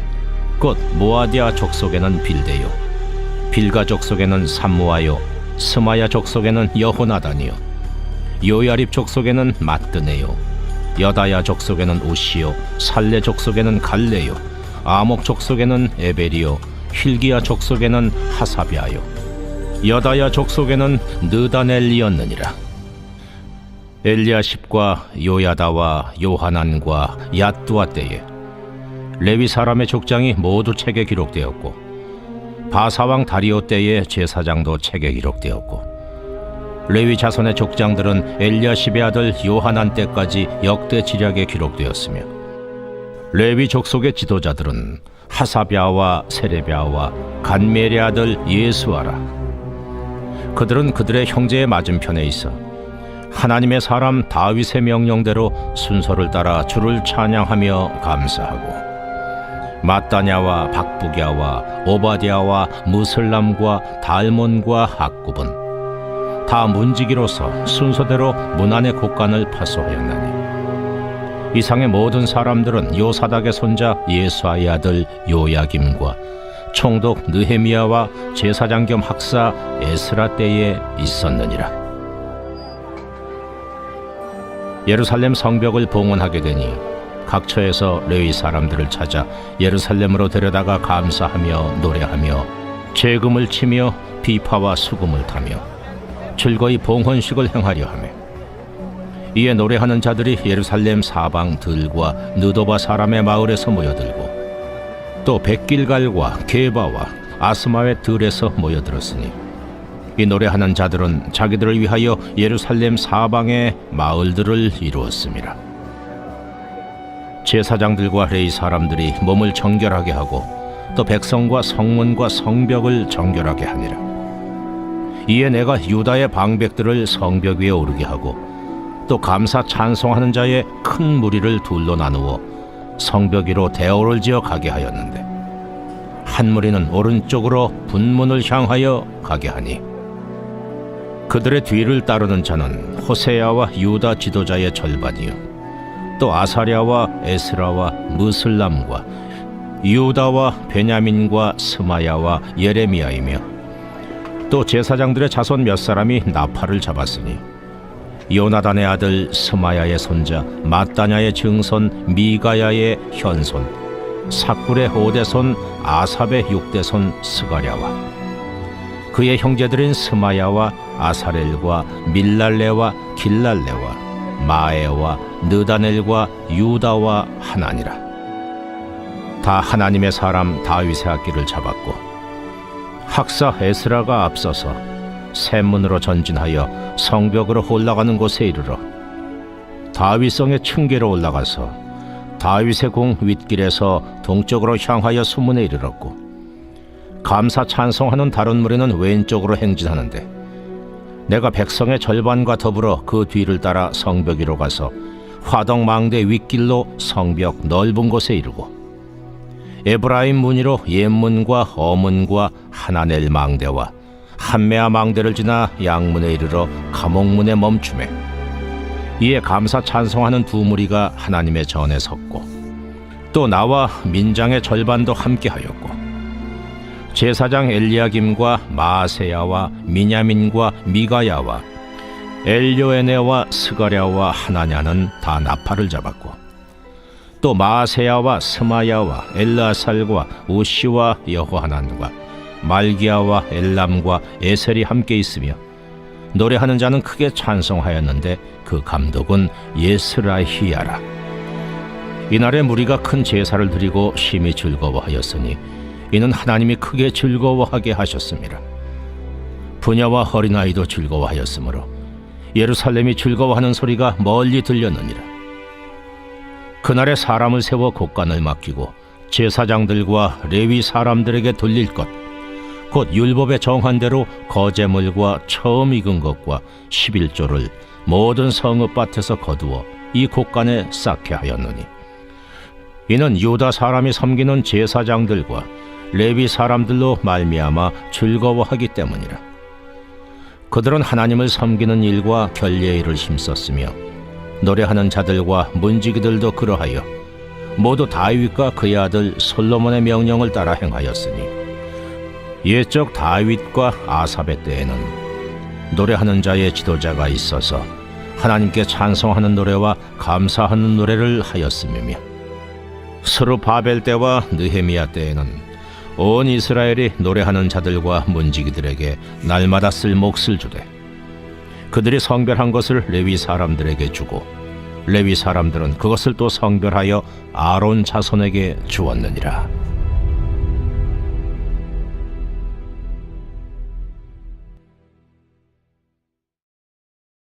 곧 모아디아 족속에는 빌데요, 빌가 족속에는 삼무아요, 스마야 족속에는 여호나단이요, 요야립 족속에는 마뜨네요, 여다야 족속에는 우시요, 살레 족속에는 갈레요, 아목 족속에는 에벨이요, 힐기야 족속에는 하사비아요, 여다야 족속에는 느다넬리였느니라. 엘리야십과 요야다와 요하난과 야뚜아 때에 레위 사람의 족장이 모두 책에 기록되었고, 바사왕 다리오 때의 제사장도 책에 기록되었고, 레위 자손의 족장들은 엘리야십의 아들 요하난 때까지 역대 지략에 기록되었으며, 레위 족속의 지도자들은 하사비아와 세레비아와 간멜의 아들 예수아라. 그들은 그들의 형제의 맞은편에 있어 하나님의 사람 다윗의 명령대로 순서를 따라 주를 찬양하며 감사하고, 마따냐와 박부갸와 오바댜와 무슬람과 달몬과 악굽은 다 문지기로서 순서대로 문안의 곡간을 파수하였나니, 이상의 모든 사람들은 요사닥의 손자 예수아의 아들 요야김과 총독 느헤미야와 제사장 겸 학사 에스라 때에 있었느니라. 예루살렘 성벽을 봉헌하게 되니 각처에서 레위 사람들을 찾아 예루살렘으로 데려다가 감사하며 노래하며 재금을 치며 비파와 수금을 타며 즐거이 봉헌식을 행하려 하며, 이에 노래하는 자들이 예루살렘 사방 들과 느도바 사람의 마을에서 모여들고, 또 백길갈과 게바와 아스마의 들에서 모여들었으니, 이 노래하는 자들은 자기들을 위하여 예루살렘 사방의 마을들을 이루었습니다. 제사장들과 레위 사람들이 몸을 정결하게 하고, 또 백성과 성문과 성벽을 정결하게 하니라. 이에 내가 유다의 방백들을 성벽 위에 오르게 하고, 또 감사 찬송하는 자의 큰 무리를 둘로 나누어 성벽 위로 대오를 지어 가게 하였는데, 한 무리는 오른쪽으로 분문을 향하여 가게 하니, 그들의 뒤를 따르는 자는 호세야와 유다 지도자의 절반이요, 또 아사랴와 에스라와 무슬람과 유다와 베냐민과 스마야와 예레미야이며, 또 제사장들의 자손 몇 사람이 나팔을 잡았으니, 요나단의 아들 스마야의 손자 마따냐의 증손 미가야의 현손 삭굴의 5대손 아삽의 6대손 스가랴와 그의 형제들인 스마야와 아사렐과 밀랄레와 길랄레와 마에와 느다넬과 유다와 하나니라. 다 하나님의 사람 다윗의 악기를 잡았고, 학사 에스라가 앞서서 샘문으로 전진하여 성벽으로 올라가는 곳에 이르러 다윗성의 층계로 올라가서 다윗의 궁 윗길에서 동쪽으로 향하여 수문에 이르렀고, 감사 찬송하는 다른 무리는 왼쪽으로 행진하는데, 내가 백성의 절반과 더불어 그 뒤를 따라 성벽 위로 가서 화덕망대 윗길로 성벽 넓은 곳에 이르고, 에브라임 문이로 옛문과 어문과 하나넬 망대와 한메아 망대를 지나 양문에 이르러 감옥문에 멈추매, 이에 감사 찬송하는 두 무리가 하나님의 전에 섰고, 또 나와 민장의 절반도 함께하였고, 제사장 엘리야김과 마아세야와 미냐민과 미가야와 엘요에네와 스가랴와 하나냐는 다 나팔을 잡았고, 또 마아세야와 스마야와 엘라살과 우시와 여호하난과 말기야와 엘람과 에셀이 함께 있으며, 노래하는 자는 크게 찬송하였는데 그 감독은 예스라히야라. 이날에 무리가 큰 제사를 드리고 심히 즐거워하였으니, 이는 하나님이 크게 즐거워하게 하셨습니다. 부녀와 어린아이도 즐거워하였으므로 예루살렘이 즐거워하는 소리가 멀리 들렸느니라. 그날에 사람을 세워 곡간을 맡기고 제사장들과 레위 사람들에게 돌릴 것, 곧 율법에 정한 대로 거제물과 처음 익은 것과 11조를 모든 성읍밭에서 거두어 이 곳간에 쌓게 하였느니, 이는 유다 사람이 섬기는 제사장들과 레위 사람들로 말미암아 즐거워하기 때문이라. 그들은 하나님을 섬기는 일과 결례의 일을 힘썼으며 노래하는 자들과 문지기들도 그러하여 모두 다윗과 그의 아들 솔로몬의 명령을 따라 행하였으니, 옛적 다윗과 아삽의 때에는 노래하는 자의 지도자가 있어서 하나님께 찬송하는 노래와 감사하는 노래를 하였음이며, 스룹바벨 때와 느헤미야 때에는 온 이스라엘이 노래하는 자들과 문지기들에게 날마다 쓸 몫을 주되 그들이 성별한 것을 레위 사람들에게 주고 레위 사람들은 그것을 또 성별하여 아론 자손에게 주었느니라.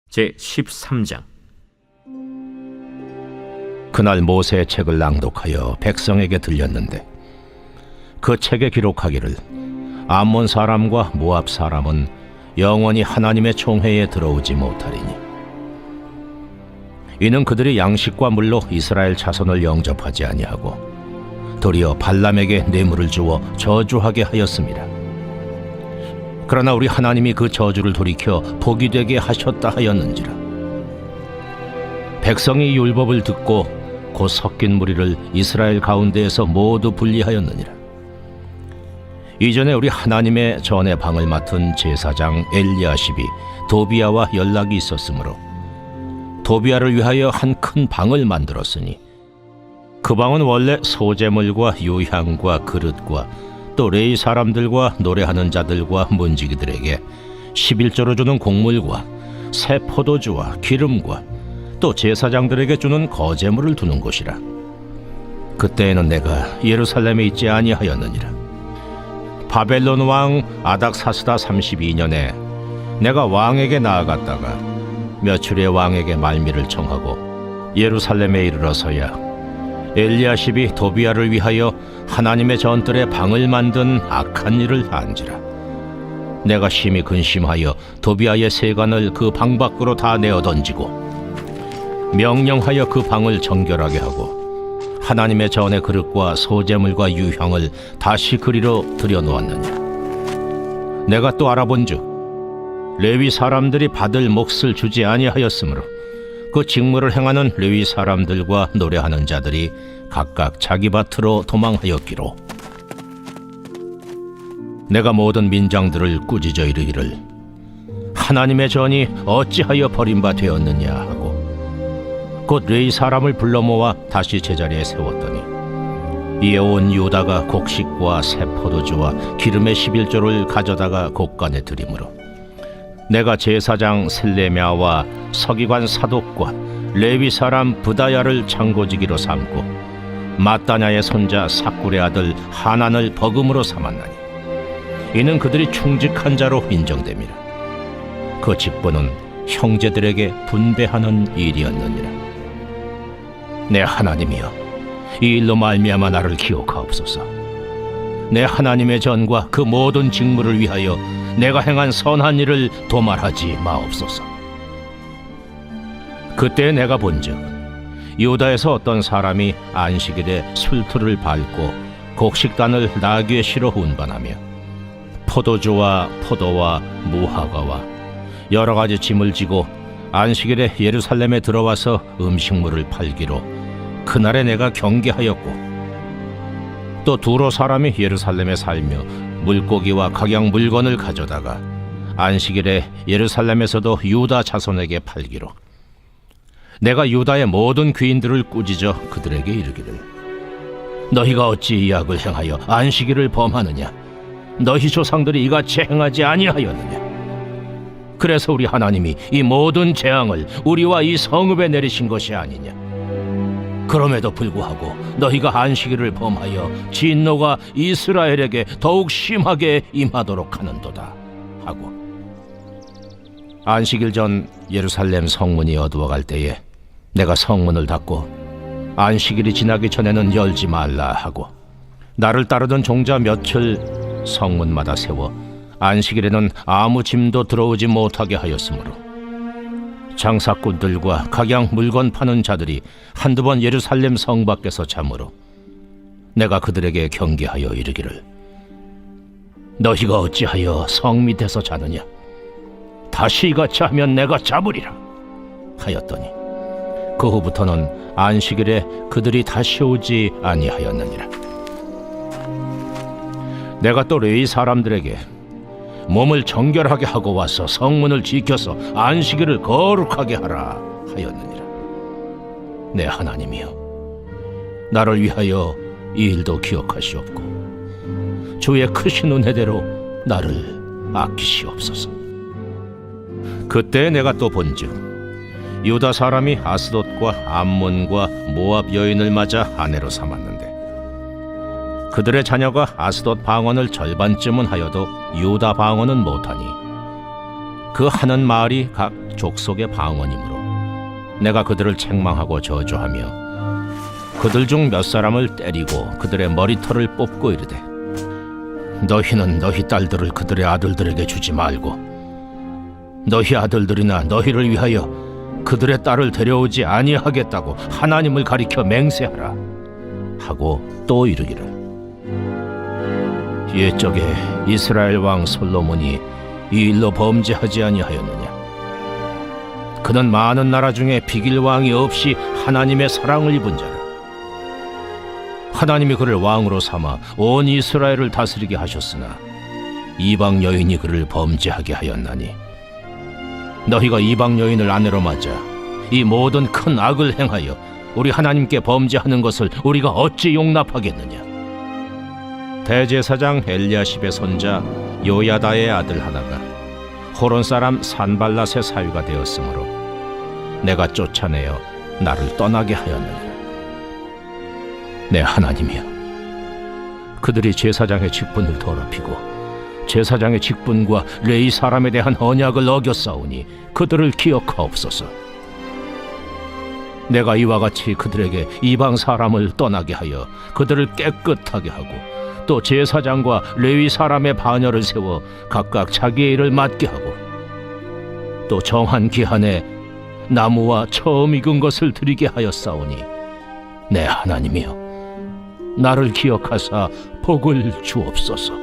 제 13장. 그날 모세의 책을 낭독하여 백성에게 들렸는데 그 책에 기록하기를 암몬 사람과 모압 사람은 영원히 하나님의 총회에 들어오지 못하리니, 이는 그들이 양식과 물로 이스라엘 자손을 영접하지 아니하고 도리어 발람에게 뇌물을 주어 저주하게 하였습니다. 그러나 우리 하나님이 그 저주를 돌이켜 복이 되게 하셨다 하였는지라. 백성이 율법을 듣고 곧 섞인 무리를 이스라엘 가운데에서 모두 분리하였느니라. 이전에 우리 하나님의 전의 방을 맡은 제사장 엘리야십이 도비야와 연락이 있었으므로 도비야를 위하여 한 큰 방을 만들었으니, 그 방은 원래 소재물과 유향과 그릇과 또 레위 사람들과 노래하는 자들과 문지기들에게 11조로 주는 곡물과 새 포도주와 기름과 또 제사장들에게 주는 거제물을 두는 곳이라. 그때에는 내가 예루살렘에 있지 아니하였느니라. 바벨론 왕 아닥사스다 32년에 내가 왕에게 나아갔다가 며칠에 왕에게 말미를 청하고 예루살렘에 이르러서야 엘리야십이 도비야를 위하여 하나님의 전뜰에 방을 만든 악한 일을 한지라. 내가 심히 근심하여 도비야의 세간을 그 방 밖으로 다 내어 던지고 명령하여 그 방을 정결하게 하고 하나님의 전의 그릇과 소재물과 유향을 다시 그리로 들여놓았느냐. 내가 또 알아본즉 레위 사람들이 받을 몫을 주지 아니하였으므로 그 직무를 행하는 레위 사람들과 노래하는 자들이 각각 자기 밭으로 도망하였기로, 내가 모든 민장들을 꾸짖어 이르기를 하나님의 전이 어찌하여 버림바 되었느냐 하고 곧 레위 사람을 불러 모아 다시 제자리에 세웠더니, 이에 온 유다가 곡식과 새 포도주와 기름의 11조를 가져다가 곳간에 들이므로 내가 제사장 셀레미야와 서기관 사독과 레위 사람 부다야를 창고지기로 삼고 마따냐의 손자 삭굴의 아들 하난을 버금으로 삼았나니, 이는 그들이 충직한 자로 인정됨이라. 그 직분은 형제들에게 분배하는 일이었느니라. 내 하나님이여, 이 일로 말미암아 나를 기억하옵소서. 내 하나님의 전과 그 모든 직무를 위하여 내가 행한 선한 일을 도말하지 마옵소서. 그때 내가 본즉 유다에서 어떤 사람이 안식일에 술틀을 밟고 곡식단을 나귀에 실어 운반하며 포도주와 포도와 무화과와 여러 가지 짐을 지고 안식일에 예루살렘에 들어와서 음식물을 팔기로 그날에 내가 경계하였고, 또 두로 사람이 예루살렘에 살며 물고기와 각양 물건을 가져다가 안식일에 예루살렘에서도 유다 자손에게 팔기로 내가 유다의 모든 귀인들을 꾸짖어 그들에게 이르기를, 너희가 어찌 이 악을 행하여 안식일을 범하느냐? 너희 조상들이 이같이 행하지 아니하였느냐? 그래서 우리 하나님이 이 모든 재앙을 우리와 이 성읍에 내리신 것이 아니냐? 그럼에도 불구하고 너희가 안식일을 범하여 진노가 이스라엘에게 더욱 심하게 임하도록 하는도다 하고, 안식일 전 예루살렘 성문이 어두워갈 때에 내가 성문을 닫고 안식일이 지나기 전에는 열지 말라 하고 나를 따르던 종자 며칠 성문마다 세워 안식일에는 아무 짐도 들어오지 못하게 하였으므로 장사꾼들과 각양 물건 파는 자들이 한두 번 예루살렘 성 밖에서 잠으로 내가 그들에게 경계하여 이르기를 너희가 어찌하여 성 밑에서 자느냐 다시 이같이 하면 내가 잡으리라 하였더니 그 후부터는 안식일에 그들이 다시 오지 아니하였느니라. 내가 또 레위 사람들에게 몸을 정결하게 하고 와서 성문을 지켜서 안식일을 거룩하게 하라 하였느니라. 내 하나님이여, 나를 위하여 이 일도 기억하시옵고 주의 크신 은혜대로 나를 아끼시옵소서. 그때 내가 또 본즉 유다 사람이 아스돗과 암몬과 모압 여인을 맞아 아내로 삼았는데 그들의 자녀가 아스돗 방언을 절반쯤은 하여도 유다 방언은 못하니 그 하는 말이 각 족속의 방언이므로 내가 그들을 책망하고 저주하며 그들 중 몇 사람을 때리고 그들의 머리털을 뽑고 이르되 너희는 너희 딸들을 그들의 아들들에게 주지 말고 너희 아들들이나 너희를 위하여 그들의 딸을 데려오지 아니하겠다고 하나님을 가리켜 맹세하라 하고 또 이르기를 옛적에 이스라엘 왕 솔로몬이 이 일로 범죄하지 아니하였느냐. 그는 많은 나라 중에 비길 왕이 없이 하나님의 사랑을 입은 자라. 하나님이 그를 왕으로 삼아 온 이스라엘을 다스리게 하셨으나 이방 여인이 그를 범죄하게 하였나니 너희가 이방 여인을 아내로 맞아 이 모든 큰 악을 행하여 우리 하나님께 범죄하는 것을 우리가 어찌 용납하겠느냐. 대제사장 엘리야십의 손자 요야다의 아들 하나가 호론 사람 산발랏의 사위가 되었으므로 내가 쫓아내어 나를 떠나게 하였느니라. 내 하나님이여, 그들이 제사장의 직분을 더럽히고 제사장의 직분과 레위 사람에 대한 언약을 어겼사오니 그들을 기억하옵소서. 내가 이와 같이 그들에게 이방 사람을 떠나게 하여 그들을 깨끗하게 하고 또 제사장과 레위 사람의 반열을 세워 각각 자기의 일을 맡게 하고 또 정한 기한에 나무와 처음 익은 것을 드리게 하였사오니 내 하나님이여, 나를 기억하사 복을 주옵소서.